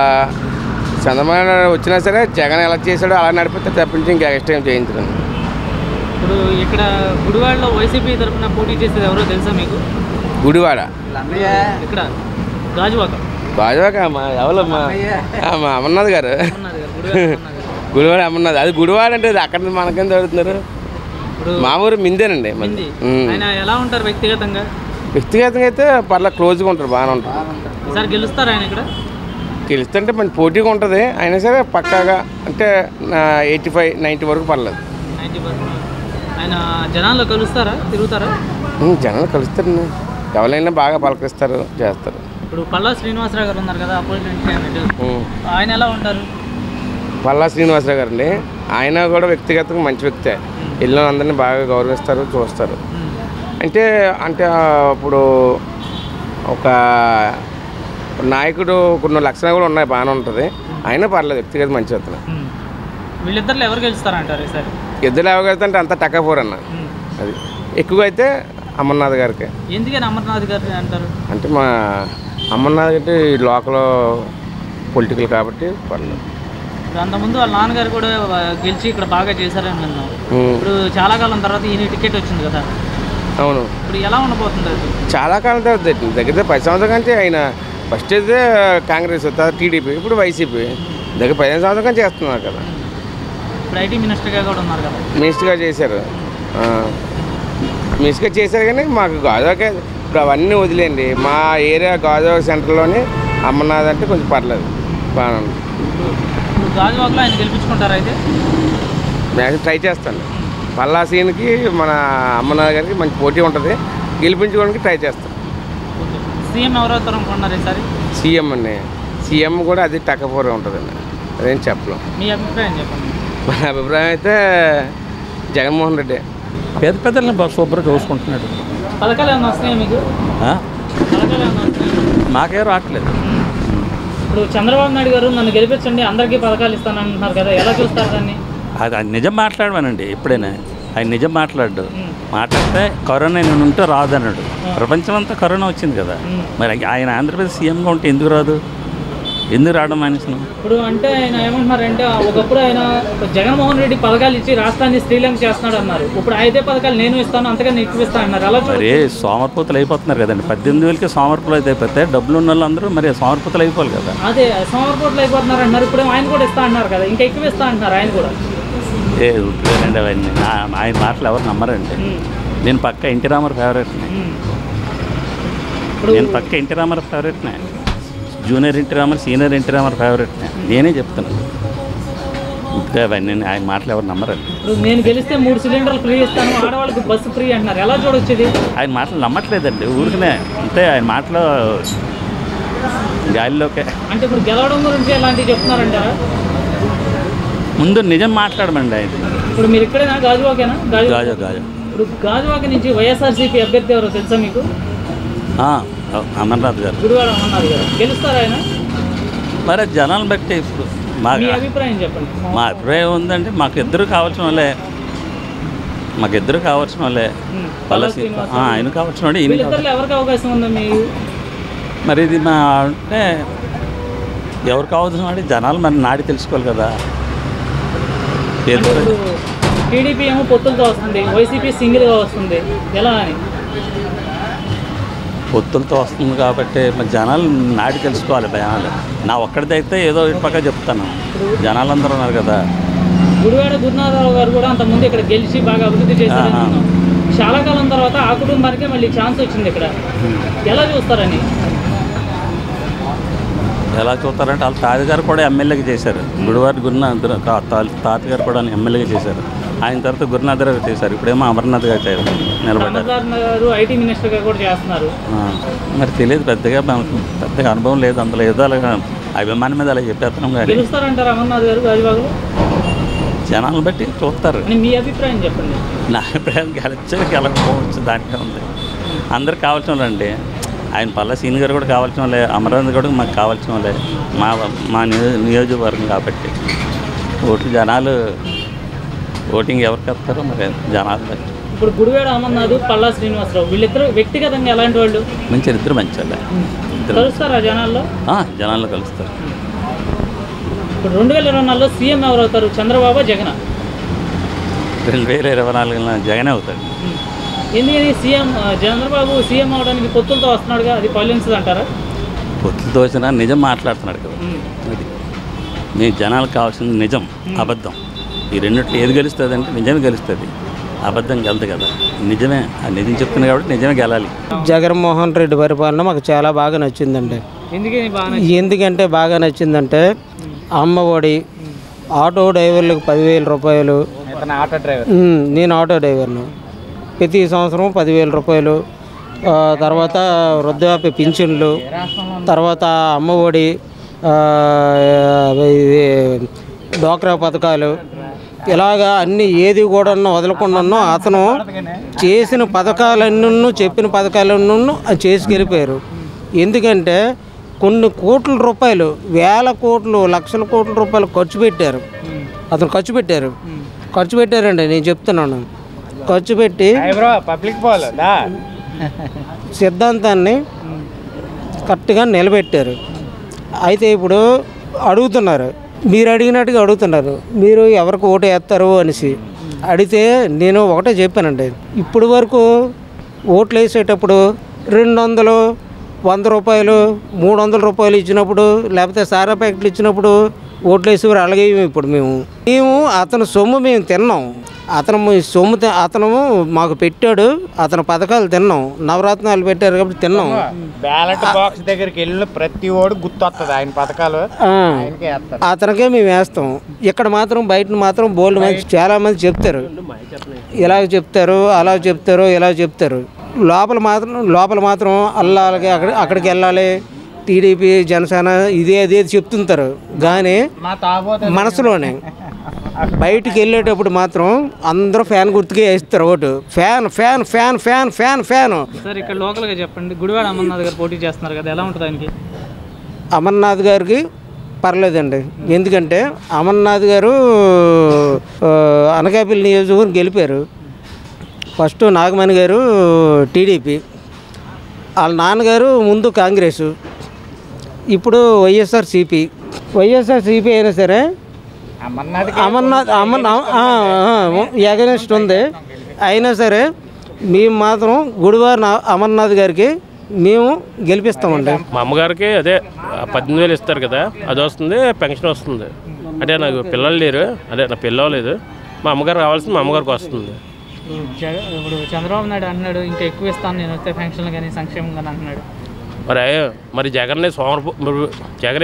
చంద్రబాబు నాయుడు వచ్చినా సరే జగన్ ఎలా చేశాడో అలా నడిపితే తప్పించి ఇంకా ఎక్స్ట్రా ఏం చేయించరండి. ఇప్పుడు ఇక్కడ గుడివాడలో వైసీపీ తరఫున పోటీ చేసేది ఎవరో తెలుసా మీకు? గుడివాడ ఇక్కడ గాజువాక ఎవరు మా అమర్నాథ్ గారు, గుడివాడ అమర్నాథ్. అది గుడివాడ అంటే అక్కడ మనకేం జరుగుతున్నారు, మా ఊరు మిందేనండి. ఆయన ఎలా ఉంటారు వ్యక్తిగతంగా? వ్యక్తిగతంగా అయితే పర్లేదు, క్లోజ్గా ఉంటారు, బాగానే ఉంటారు. ఈసారి గెలుస్తారు ఆయన ఇక్కడ? గెలుస్తుంటే మంచి పోటీగా ఉంటుంది, అయినా సరే పక్కాగా అంటే 85-90 వరకు పర్లేదు. 90%. ఆయన జనాల్లో కలుస్తారా, తిరుగుతారా? జనాలు కలుస్తారండి, ఎవరైనా బాగా పలకరిస్తారు, చేస్తారు. ఇప్పుడు పల్లా శ్రీనివాసరావు గారు ఉన్నారు కదా, అపోజిషన్ క్యాండిడేట్, ఆయన ఎలా ఉంటారు? పల్లా శ్రీనివాసరావు గారు అండి, ఆయన కూడా వ్యక్తిగతంగా మంచి వ్యక్తే, ఇల్లు అందరినీ బాగా గౌరవిస్తారు, చూస్తారు. అంటే ఇప్పుడు ఒక నాయకుడు కొన్ని లక్షణాలు కూడా ఉన్నాయి, బాగానే ఉంటుంది, అయినా పర్లేదు, వ్యక్తిగత మంచి వ్యక్తులు. వీళ్ళిద్దరు ఎవరు గెలుస్తారంటారు ఈసారి? ఇద్దరు ఎవరు గెలుస్తారంటే అంతా టక్కపోరు అన్న, అది ఎక్కువగా అయితే అమర్నాథ్ గారికి. ఎందుకని అమర్నాథ్ గారు అంటారు? అంటే మా అమర్నాథ్ అంటే లోకల్ పొలిటికల్ కాబట్టి పర్లేదు. అంతకుముందు వాళ్ళ నాన్నగారు కూడా గెలిచి ఇక్కడ బాగా చేశారని విన్నాం. ఇప్పుడు చాలా కాలం తర్వాత ఈయన టికెట్ వచ్చింది కదా. అవును. ఇప్పుడు ఎలా ఉండబోతుంది అది? చాలా కాలం తర్వాత దగ్గర 10 సంవత్సరాల కంటే ఆయన ఫస్ట్ అయితే కాంగ్రెస్, తర్వాత టీడీపీ, ఇప్పుడు వైసీపీ, దగ్గర 15 సంవత్సరాల కంటే చేస్తున్నారు కదా. ఇప్పుడు ఐటీ మినిస్టర్గా కూడా ఉన్నారు కదా. మినిస్టర్గా చేశారు, మినిస్టర్గా చేశారు, కానీ మాకు గాజువాకే ఇప్పుడు అవన్నీ వదిలేండి, మా ఏరియా గాజువాక సెంటర్లోనే అమర్నాథ్ అంటే కొంచెం పర్లేదు, బాగానే ఉంది. ఇప్పుడు గాజువాకలో ఆయన గెలిపించుకుంటారా అయితే? మ్యాక్సిమం ట్రై చేస్తాను. పల్లా సీన్కి మన అమ్మనాథ్ గారికి మంచి పోటీ ఉంటుంది, గెలిపించుకోవడానికి ట్రై చేస్తాను. సీఎం ఎవరవుతారు అనుకుంటున్నారు ఈసారి? సీఎం అండి, సీఎం కూడా అది టక్కపూర ఉంటుందండి, అదేం చెప్పలేం. మీ అభిప్రాయం చెప్పండి. మన అభిప్రాయం అయితే జగన్మోహన్ రెడ్డి పేద పెద్దల్ని శుభ్రం చూసుకుంటున్నాడు. పథకాలు ఏమైనా వస్తున్నాయా మీకు? పథకాలు ఏమైనా వస్తున్నాయి? మాకేం రావట్లేదు. ఇప్పుడు చంద్రబాబు నాయుడు గారు నన్ను గెలిపించండి అందరికీ పథకాలు ఇస్తానంటున్నారు కదా, ఎలా చూస్తారు దాన్ని? అది నిజం మాట్లాడమనండి. ఎప్పుడైనా ఆయన నిజం మాట్లాడు. మాట్లాడితే కరోనా నేను ఉంటే రాదన్నాడు. ప్రపంచం అంతా కరోనా వచ్చింది కదా, మరి ఆయన ఆంధ్రప్రదేశ్ సీఎంగా ఉంటే ఎందుకు రాదు? ఎందుకు రావడం మనిషిని? ఇప్పుడు అంటే ఆయన ఏమంటున్నారంటే ఒకప్పుడు ఆయన జగన్మోహన్ రెడ్డి పథకాలు ఇచ్చి రాష్ట్రాన్ని శ్రీలంక చేస్తున్నాడు అన్నారు. ఇప్పుడు అయితే పథకాలు నేను ఇస్తాను అంతగా ఎక్కువ ఇస్తాను అన్నారు. అలా మరి సోమర్పూతలు అయిపోతున్నారు కదండి. 18,000కి సోమర్పూతలు అయిపోతే డబ్బులు ఉన్న వాళ్ళందరూ మరి సోమర్పూతలు అయిపోవాలి కదా. అదే సోమర్పూతలు అయిపోతున్నారు అన్నారు. ఇప్పుడు ఆయన కూడా ఇస్తా అన్నారు కదా, ఇంకా ఎక్కువ ఇస్తా అంటున్నారు ఆయన కూడా. ఉంటుందండి అవన్నీ. ఆయన మాటలు ఎవరు నమ్మరండి. నేను పక్క ఎన్టీ రామారావు ఫేవరెట్నే. నేను పక్క ఎన్టీ రామారావు ఫేవరెట్నే. జూనియర్ ఎన్టీ రామారావు, సీనియర్ ఎన్టీ రామారావు ఫేవరెట్నే. నేనే చెప్తున్నాను. ఇంకా అవన్నీ ఆయన మాటలు ఎవరు నమ్మరండి. ఇప్పుడు నేను గెలిస్తే 3 సిలిండర్లు ఫ్రీ ఇస్తాను, ఆడవాళ్ళకి బస్సు ఫ్రీ అంటున్నారు. ఎలా చూడొచ్చేది? ఆయన మాటలు నమ్మట్లేదండి, ఊరికనే అంతే. ఆయన మాటలు గాలిలోకే. అంటే ఇప్పుడు గెలవడం గురించి ఎలాంటివి చెప్తున్నారంటారా? ముందు నిజం మాట్లాడమండి ఆయన. ఇప్పుడు మీరు ఇక్కడేనా గాజువాకేనా? గాజు. ఇప్పుడు గాజువాక నుంచి వైఎస్ఆర్సీపీ అభ్యర్థి ఎవరో తెలుసా మీకు? అమర్నాథ్ గారు, గుడివాడ అమర్నాథ్ గారు. గెలుస్తారా ఆయన? మరి జనాలను బట్టి ఇప్పుడు మీ అభిప్రాయం చెప్పండి. మా అభిప్రాయం ఉందంటే మాకు ఇద్దరు కావాల్సిన వాళ్ళే. ఆయన కావాల్సిన వాడు, ఈయన. ఎవరికి అవకాశం ఉందా మీకు? మరి ఇది మా అంటే ఎవరు కావాల్సిన వాడి జనాలు మరి నాడి తెలుసుకోవాలి కదా. టీడీపీ ఏమో పొత్తులతో వస్తుంది, వైసీపీ సింగిల్గా వస్తుంది, ఎలా అని? పొత్తులతో వస్తుంది కాబట్టి మరి జనాలు నాడి తెలుసుకోవాలి. జనాలు నా ఒక్కడిదైతే ఏదో ఇటు పక్క చెప్తాను, జనాలందరూ ఉన్నారు కదా. గుడివాడ గురునాథరావు గారు కూడా అంతకుముందు ఇక్కడ గెలిచి బాగా అభివృద్ధి చేశారు. చాలా కాలం తర్వాత ఆ కుటుంబానికే మళ్ళీ ఛాన్స్ వచ్చింది ఇక్కడ. ఎలా చూస్తారని? ఎలా చూస్తారంటే వాళ్ళ తాతగారు కూడా ఎమ్మెల్యేగా చేశారు. గుడివాడ తాతగారు కూడా ఎమ్మెల్యేగా చేశారు. ఆయన తర్వాత గురునాథ్ గారు చేశారు. ఇప్పుడేమో అమర్నాథ్ గారు నిలబడ్డారు. ఐటీ మినిస్టర్గా కూడా చేస్తున్నారు. మరి తెలియదు, పెద్దగా అనుభవం లేదు అందులో. ఏదో అలాగా అభిమానం మీద అలా చెప్పేస్తున్నాం. కానీ గెలుస్తారంటారు అమర్నాథ్ గారు గాజువాకలో? జనాలను బట్టి చూస్తారు. మీ అభిప్రాయం చెప్పండి. నా అభిప్రాయం గెలకపోవచ్చు, దానికే ఉంది. అందరికి కావాల్సిన వాళ్ళండి. ఆయన పల్లా సీన్ గారు కూడా కావాల్సిన వాళ్ళే, అమరావతి కూడా మాకు కావాల్సిన వాళ్ళే. మా నియోజకవర్గం కాబట్టి ఓట్లు జనాలు ఓటింగ్ ఎవరికి వస్తారో మరి జనాలు బట్టి. ఇప్పుడు గుడివాడ అమర్నాథ్, పల్లా శ్రీనివాసరావు వీళ్ళిద్దరు వ్యక్తిగతంగా ఎలాంటి వాళ్ళు? ఇద్దరు మంచి వాళ్ళే. కలుస్తారా జనాల్లో? జనాల్లో కలుస్తారు. ఇప్పుడు 2024లో సీఎం ఎవరు అవుతారు? చంద్రబాబు, జగన్? 2024లో జగనే అవుతాడు. ఎందుకని? చంద్రబాబు సీఎం అవడానికి పొత్తులతో వస్తున్నాడుగా, అది పల్లెన్సది అంటారా? పొత్తులతో వచ్చినా నిజం మాట్లాడుతున్నాడు కదా. అది మీ జనాలకు కావాల్సింది నిజం, అబద్ధం. ఈ రెండిట్లో ఏది గెలుస్తుంది అంటే నిజమే గెలుస్తుంది, అబద్ధం గెలదు కదా. నిజమే, నిజం చెప్తున్నాడు కాబట్టి నిజమే గెలాలి. జగన్మోహన్ రెడ్డి పరిపాలన మాకు చాలా బాగా నచ్చిందండి. ఎందుకంటే బాగా నచ్చిందంటే అమ్మఒడి, ఆటో డ్రైవర్లకు 10,000 రూపాయలు. నేను ఆటో డ్రైవర్ను. ప్రతి సంవత్సరం 10,000 రూపాయలు. తర్వాత వృద్ధాప్య పింఛన్లు, తర్వాత అమ్మఒడి, డ్వాక్రా పథకాలు, ఇలాగా అన్నీ ఏది కూడా వదలకుండా అతను చేసిన పథకాలన్నీ, చెప్పిన పథకాలన్నీ చేసి గెలిపారు. ఎందుకంటే కొన్ని కోట్ల రూపాయలు, వేల కోట్లు, లక్షల కోట్ల రూపాయలు ఖర్చు పెట్టారు. అతను ఖర్చు పెట్టారండి. నేను చెప్తున్నాను, ఖర్చు పెట్టి సిద్ధాంతాన్ని కరెక్ట్గా నిలబెట్టారు. అయితే ఇప్పుడు అడుగుతున్నారు, మీరు అడిగినట్టుగా అడుగుతున్నారు, మీరు ఎవరికి ఓటు వేస్తారు అనేసి అడిగితే నేను ఒకటే చెప్పానండి. ఇప్పుడు వరకు ఓట్లు వేసేటప్పుడు 200, 100 రూపాయలు, 300 రూపాయలు ఇచ్చినప్పుడు, లేకపోతే సారా ప్యాకెట్లు ఇచ్చినప్పుడు ఓట్లు వేసేవారు. అలాగే ఇప్పుడు మేము అతని సొమ్ము మేము తిన్నాం. అతను అతను మాకు పెట్టాడు, అతని పథకాలు తిన్నాం, నవరత్నాలు పెట్టారు కాబట్టి తిన్నాం. బ్యాలెట్ బాక్స్ దగ్గరికి వెళ్ళిన ప్రతి ఓడు గుర్తొస్తుంది ఆయన పథకాలు అతనికే మేము వేస్తాం. ఇక్కడ మాత్రం బయట మాత్రం బోల్డ్ మంది చాలామంది చెప్తారు, ఇలా చెప్తారు, అలా చెప్తారు, ఇలా చెప్తారు. లోపల మాత్రం అల్లాలకి అక్కడికి వెళ్ళాలి, టీడీపీ జనసేన అదే చెప్తుంటారు. కానీ మనసులోనే బయటికి వెళ్ళేటప్పుడు మాత్రం అందరూ ఫ్యాన్ గుర్తుకే వేస్తారు vote. Fan fan fan fan fan fan. Sir ఇక్కడ లోకల్గా చెప్పండి, గుడివాడ అమర్నాథ్ గారు పోటీ చేస్తున్నారు కదా, ఎలా ఉంటుంది ఆయనకి? అమర్నాథ్ గారికి పర్లేదండి. ఎందుకంటే అమర్నాథ్ గారు అనకాపల్లి నియోజకవర్గం గెలిపారు. ఫస్ట్ నాగమణి గారు టీడీపీ, వాళ్ళ నాన్నగారు ముందు కాంగ్రెస్, ఇప్పుడు వైఎస్ఆర్సీపీ అయినా సరే అమర్నాథ్ ఎగనెస్ట్ ఉంది. అయినా సరే మేము మాత్రం గుడివాడ అమర్నాథ్ గారికి మేము గెలిపిస్తామండి. మా అమ్మగారికి అదే 18,000 ఇస్తారు కదా, అది వస్తుంది, పెన్షన్ వస్తుంది. అంటే నాకు పిల్లలు లేరు, అదే నా పిల్లలు లేదు, మా అమ్మగారు కావాల్సింది మా అమ్మగారికి వస్తుంది. ఇప్పుడు చంద్రబాబు నాయుడు అన్నాడు ఇంకా ఎక్కువ ఇస్తాను నేను వస్తే పెన్షన్లు కానీ సంక్షేమం కానీ అంటున్నాడు. మరి జగన్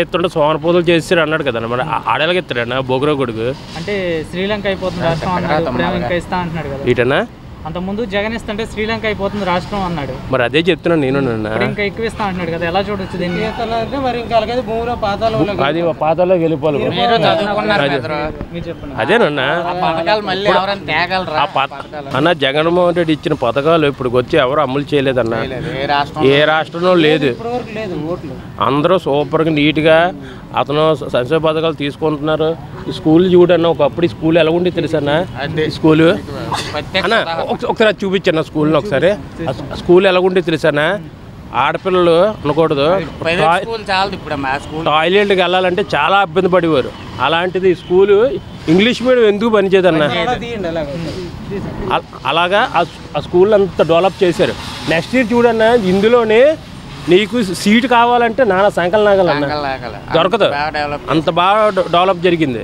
ఎత్తుంటే సోమరపోతులు చేస్తారు అన్నాడు కదా, మరి ఆడేలాగా ఎత్తాడన్న బోగురా కొడుకు. అంటే శ్రీలంక అయిపోతుంది రాష్ట్రం అన్నాడు, ఇంకా ఇస్తా అంటున్నాడు కదా. ఇటన్నా అంతకుముందు జగన్ ఇస్తుంటే శ్రీలంక అయిపోతుంది రాష్ట్రం అన్నాడు. మరి అదే చెప్తున్నాను నేను. ఇంకా ఎక్కువ ఇస్తా అంటున్నాడు కదా, ఎలా చూడొచ్చు దీన్ని? అది పాతాల్లోకి వెళ్ళిపోవాలి. అదేనన్నా అన్న, జగన్మోహన్ రెడ్డి ఇచ్చిన పథకాలు ఇప్పుడు వచ్చి ఎవరు అమలు చేయలేదన్న, ఏ రాష్ట్రంలో లేదు. అందరూ సూపర్గా నీట్గా అతను సంక్షేమ పథకాలు తీసుకుంటున్నారు. ఈ స్కూల్ చూడన్న, ఒకప్పుడు ఈ స్కూల్ ఎలా ఉండి తెలుసన్నా? స్కూలు అన్న ఒకసారి చూపించన్న స్కూల్ని ఒకసారి. స్కూల్ ఎలా ఉండి తెలుసన్నా? ఆడపిల్లలు అనకూడదు, టాయిలెట్కి వెళ్ళాలంటే చాలా ఇబ్బంది పడేవారు. అలాంటిది స్కూలు ఇంగ్లీష్ మీడియం ఎందుకు పనిచేయదన్న? అలాగా ఆ స్కూల్ అంతా డెవలప్ చేశారు. నెక్స్ట్ ఇయర్ చూడన్న, ఇందులోనే నీకు సీట్ కావాలంటే నానా సంకల్ నాగలన్న దొరకదు, అంత బాగా డెవలప్ జరిగింది.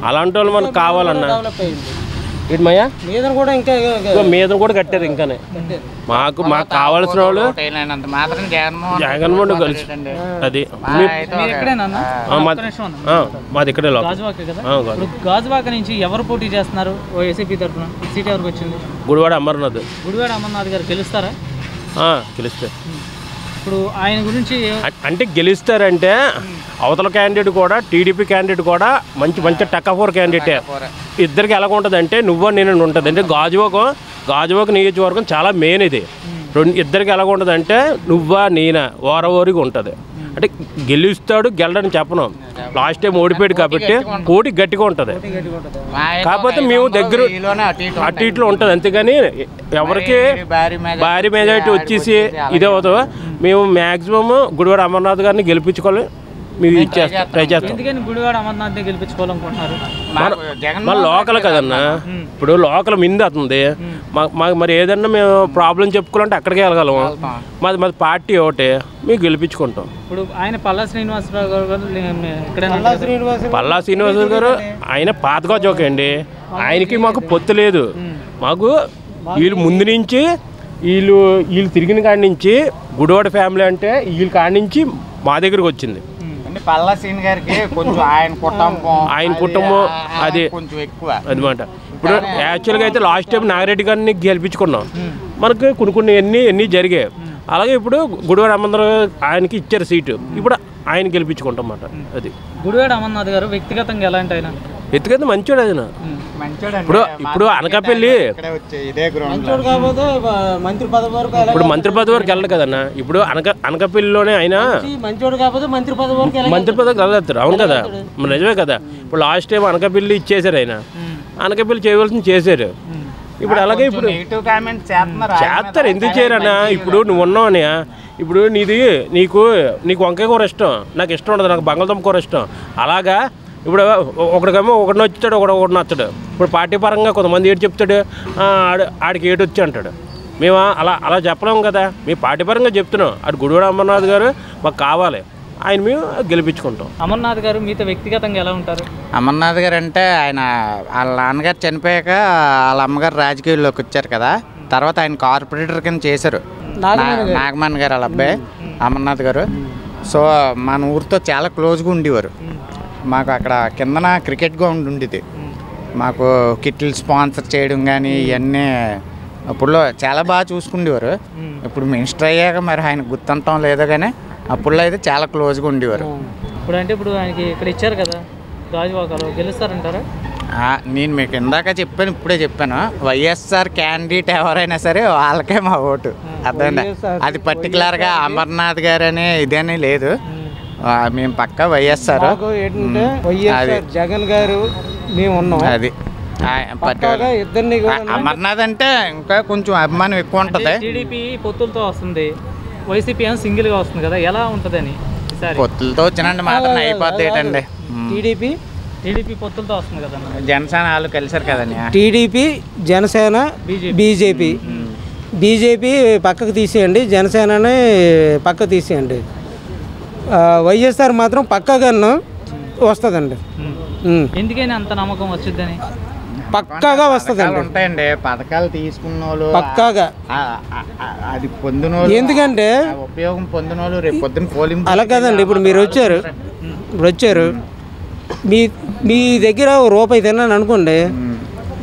అలాంటి వాళ్ళు మనకు కావాలన్నా. ఏంటమ్మయ్యా మీద కూడా కట్టారు. ఇంకానే మాకు కావాల్సిన వాళ్ళు జగన్మోహన్ కలిసి అది మాది ఇక్కడే గాజువాక నుంచి ఎవరు పోటీ చేస్తున్నారు వైసీపీ తరఫున? సీట్ ఎవరికి వచ్చింది? గుడివాడ అమర్నాథ్. గుడివాడ అమర్నాథ్ గారు గెలుస్తారా? గెలుస్తారు. ఇప్పుడు ఆయన గురించి అంటే గెలుస్తారంటే అవతల క్యాండిడేట్ కూడా, టీడీపీ క్యాండిడేట్ కూడా మంచి టక్కఫోర్ క్యాండిడేటే. ఇద్దరికి ఎలా ఉంటుంది అంటే నువ్వు నేను ఉంటుంది. అంటే గాజువాక నియోజకవర్గం చాలా మెయిన్ ఇది. ఇద్దరికి ఎలా ఉంటుంది అంటే నువ్వా నేనా ఓరవోరికి ఉంటుంది. అంటే గెలుస్తాడు గెలడని చెప్పను, లాస్ట్ టైం ఓడిపోయాడు కాబట్టి పోటీ గట్టిగా ఉంటుంది. కాకపోతే మేము దగ్గర అటు ఇట్లో ఉంటుంది, అంతేగాని ఎవరికి భారీ మెజారిటీ వచ్చేసి ఇదే అవుతుంది. మేము మ్యాక్సిమం గుడివాడ అమర్నాథ్ గారిని గెలిపించుకోవాలి, మేము ట్రై చేస్తాం. మన లోకల్ కదన్నా, ఇప్పుడు లోకల్ మింది అవుతుంది. మరి ఏదన్నా మేము ప్రాబ్లం చెప్పుకోవాలంటే అక్కడికే వెళ్ళగలము. మాది పార్టీ ఒకటే, మేము గెలిపించుకుంటాం. ఇప్పుడు ఆయన పల్లా శ్రీనివాసరావు గారు ఆయన పాతగా జోకే అండి. ఆయనకి మాకు పొత్తు లేదు. మాకు వీళ్ళు ముందు నుంచి వీళ్ళు తిరిగిన కాడి నుంచి గుడివాడ ఫ్యామిలీ అంటే వీళ్ళ కాడి నుంచి మా దగ్గరకు వచ్చింది. పల్లా సీన్ గారికి కొంచెం ఆయన కుటుంబం అది ఎక్కువ అన్నమాట. ఇప్పుడు యాక్చువల్గా అయితే లాస్ట్ టైం నాగిరెడ్డి గారిని గెలిపించుకున్నాం, మనకు కొన్ని ఎన్ని జరిగాయి. అలాగే ఇప్పుడు గుడివాడ అమర్నాథ్ ఆయనకి ఇచ్చారు సీటు, ఇప్పుడు ఆయన గెలిపించుకుంటాం అన్నమాట. అది గుడివాడ అమర్నాథ్ గారు వ్యక్తిగతంగా ఎలాంటి ఆయన? వ్యక్తిగత మంచోడు ఆయన. ఇప్పుడు అనకాపల్లి ఇప్పుడు మంత్రి పదవి వరకు వెళ్ళదు కదన్నా. ఇప్పుడు అనకాపల్లిలోనే ఆయన మంత్రి పదవికి వెళ్ళేస్తారు. అవును కదా, నిజమే కదా. ఇప్పుడు లాస్ట్ టైం అనకాపల్లి ఇచ్చేసారు, ఆయన అనకాపల్లి చేయవలసింది చేశారు. ఇప్పుడు అలాగే ఇప్పుడు చేస్తారు, ఎందుకు చేయరన్నా? ఇప్పుడు నువ్వు ఉన్నావని, ఇప్పుడు నీకు వంకాయ కూర ఇష్టం, నాకు ఇష్టం ఉండదు, నాకు బంగాళదుంప కూర ఇష్టం. అలాగా ఇప్పుడు ఒకడికేమో ఒకటి నచ్చుతాడు, ఒకటి నచ్చడు. ఇప్పుడు పార్టీ పరంగా కొంతమంది ఏడు చెప్తాడు, ఆడికి ఏడు వచ్చి అంటాడు. మేము అలా చెప్పలేము కదా, మీ పార్టీ పరంగా చెప్తున్నాం. అటు గుడివాడ అమర్నాథ్ గారు మాకు కావాలి, ఆయన మేము గెలిపించుకుంటాం. అమర్నాథ్ గారు మీతో వ్యక్తిగతంగా ఎలా ఉంటారు? అమర్నాథ్ గారు అంటే ఆయన వాళ్ళ నాన్నగారు చనిపోయాక వాళ్ళ అమ్మగారు రాజకీయాల్లోకి వచ్చారు కదా, తర్వాత ఆయన కార్పొరేటర్ కింద చేశారు. నాగమణి గారు వాళ్ళ అబ్బాయి అమర్నాథ్ గారు. సో మన ఊరితో చాలా క్లోజ్గా ఉండేవారు. మాకు అక్కడ కిందన క్రికెట్ గ్రౌండ్ ఉండేది. మాకు కిట్లు స్పాన్సర్ చేయడం కానీ ఇవన్నీ అప్పుడులో చాలా బాగా చూసుకుండేవారు. ఇప్పుడు మినిస్టర్ అయ్యాక మరి ఆయన గుర్తుంటాం లేదో కానీ అప్పుడులో అయితే చాలా క్లోజ్గా ఉండేవారు. ఇప్పుడు ఆయనకి ఇక్కడ ఇచ్చారు కదా గాజువాకలో, గెలుస్తారంటారా? నేను మీకు ఇందాక చెప్పాను, ఇప్పుడే చెప్పాను, వైఎస్ఆర్ క్యాండిడేట్ ఎవరైనా సరే వాళ్ళకే మా ఓటు. అర్థమైందా? అది పర్టికులర్గా అమర్నాథ్ గారు అనే ఇదని లేదు, మేము పక్కా వైఎస్ఆర్. ఏంటంటే వైఎస్ఆర్ జగన్ గారు మేము ఉన్నాం. అది అమర్నాథ్ అంటే ఇంకా కొంచెం అభిమానం ఎక్కువ ఉంటుంది. టీడీపీ పొత్తులతో వస్తుంది, వైసీపీ అని సింగిల్గా వస్తుంది కదా, ఎలా ఉంటుందని? పొత్తులతో వచ్చినండి మాత్రం అయిపోద్ది ఏంటండి. టీడీపీ పొత్తులతో వస్తుంది కదా, జనసేన వాళ్ళు కలిసారు కదండి. టీడీపీ జనసేన బీజేపీ పక్కకు తీసేయండి, జనసేనని పక్కకు తీసేయండి. వైఎస్ఆర్ మాత్రం పక్కగా వస్తుందండి. ఎందుకని అంత నమ్మకం వచ్చిందని? పక్కాగా వస్తుందండి. ఉంటాయండి పథకాలు తీసుకున్న వాళ్ళు పక్కాగా అది పొందిన, ఎందుకంటే ఉపయోగం పొందిన వాళ్ళు రేపు పొద్దున పోలింగ్. అలా కదండి, ఇప్పుడు మీరు వచ్చారు మీ దగ్గర రూపాయి తిన్నాను అనుకోండి,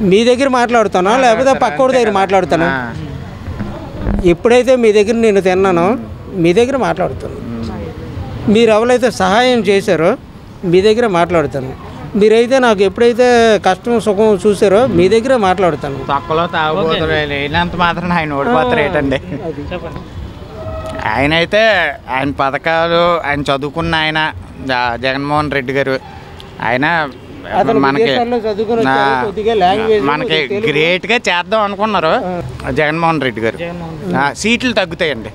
మీ దగ్గర మాట్లాడుతానా లేకపోతే పక్కోడి దగ్గర మాట్లాడుతానా? ఎప్పుడైతే మీ దగ్గర నేను తిన్నానో మీ దగ్గర మాట్లాడుతాను. మీరు ఎవరైతే సహాయం చేశారో మీ దగ్గర మాట్లాడుతాను. మీరైతే నాకు ఎప్పుడైతే కష్టం సుఖం చూసారో మీ దగ్గర మాట్లాడుతాను. తక్కువలో తాగుబోతులు లేనంత మాత్రం ఆయన ఓడిపోతారు ఏంటండి. ఆయన అయితే ఆయన పథకాలు ఆయన చదువుకున్న ఆయన జగన్మోహన్ రెడ్డి గారు, ఆయన మనకి గ్రేట్గా చేద్దాం అనుకున్నారు జగన్మోహన్ రెడ్డి గారు. సీట్లు తగ్గుతాయండి.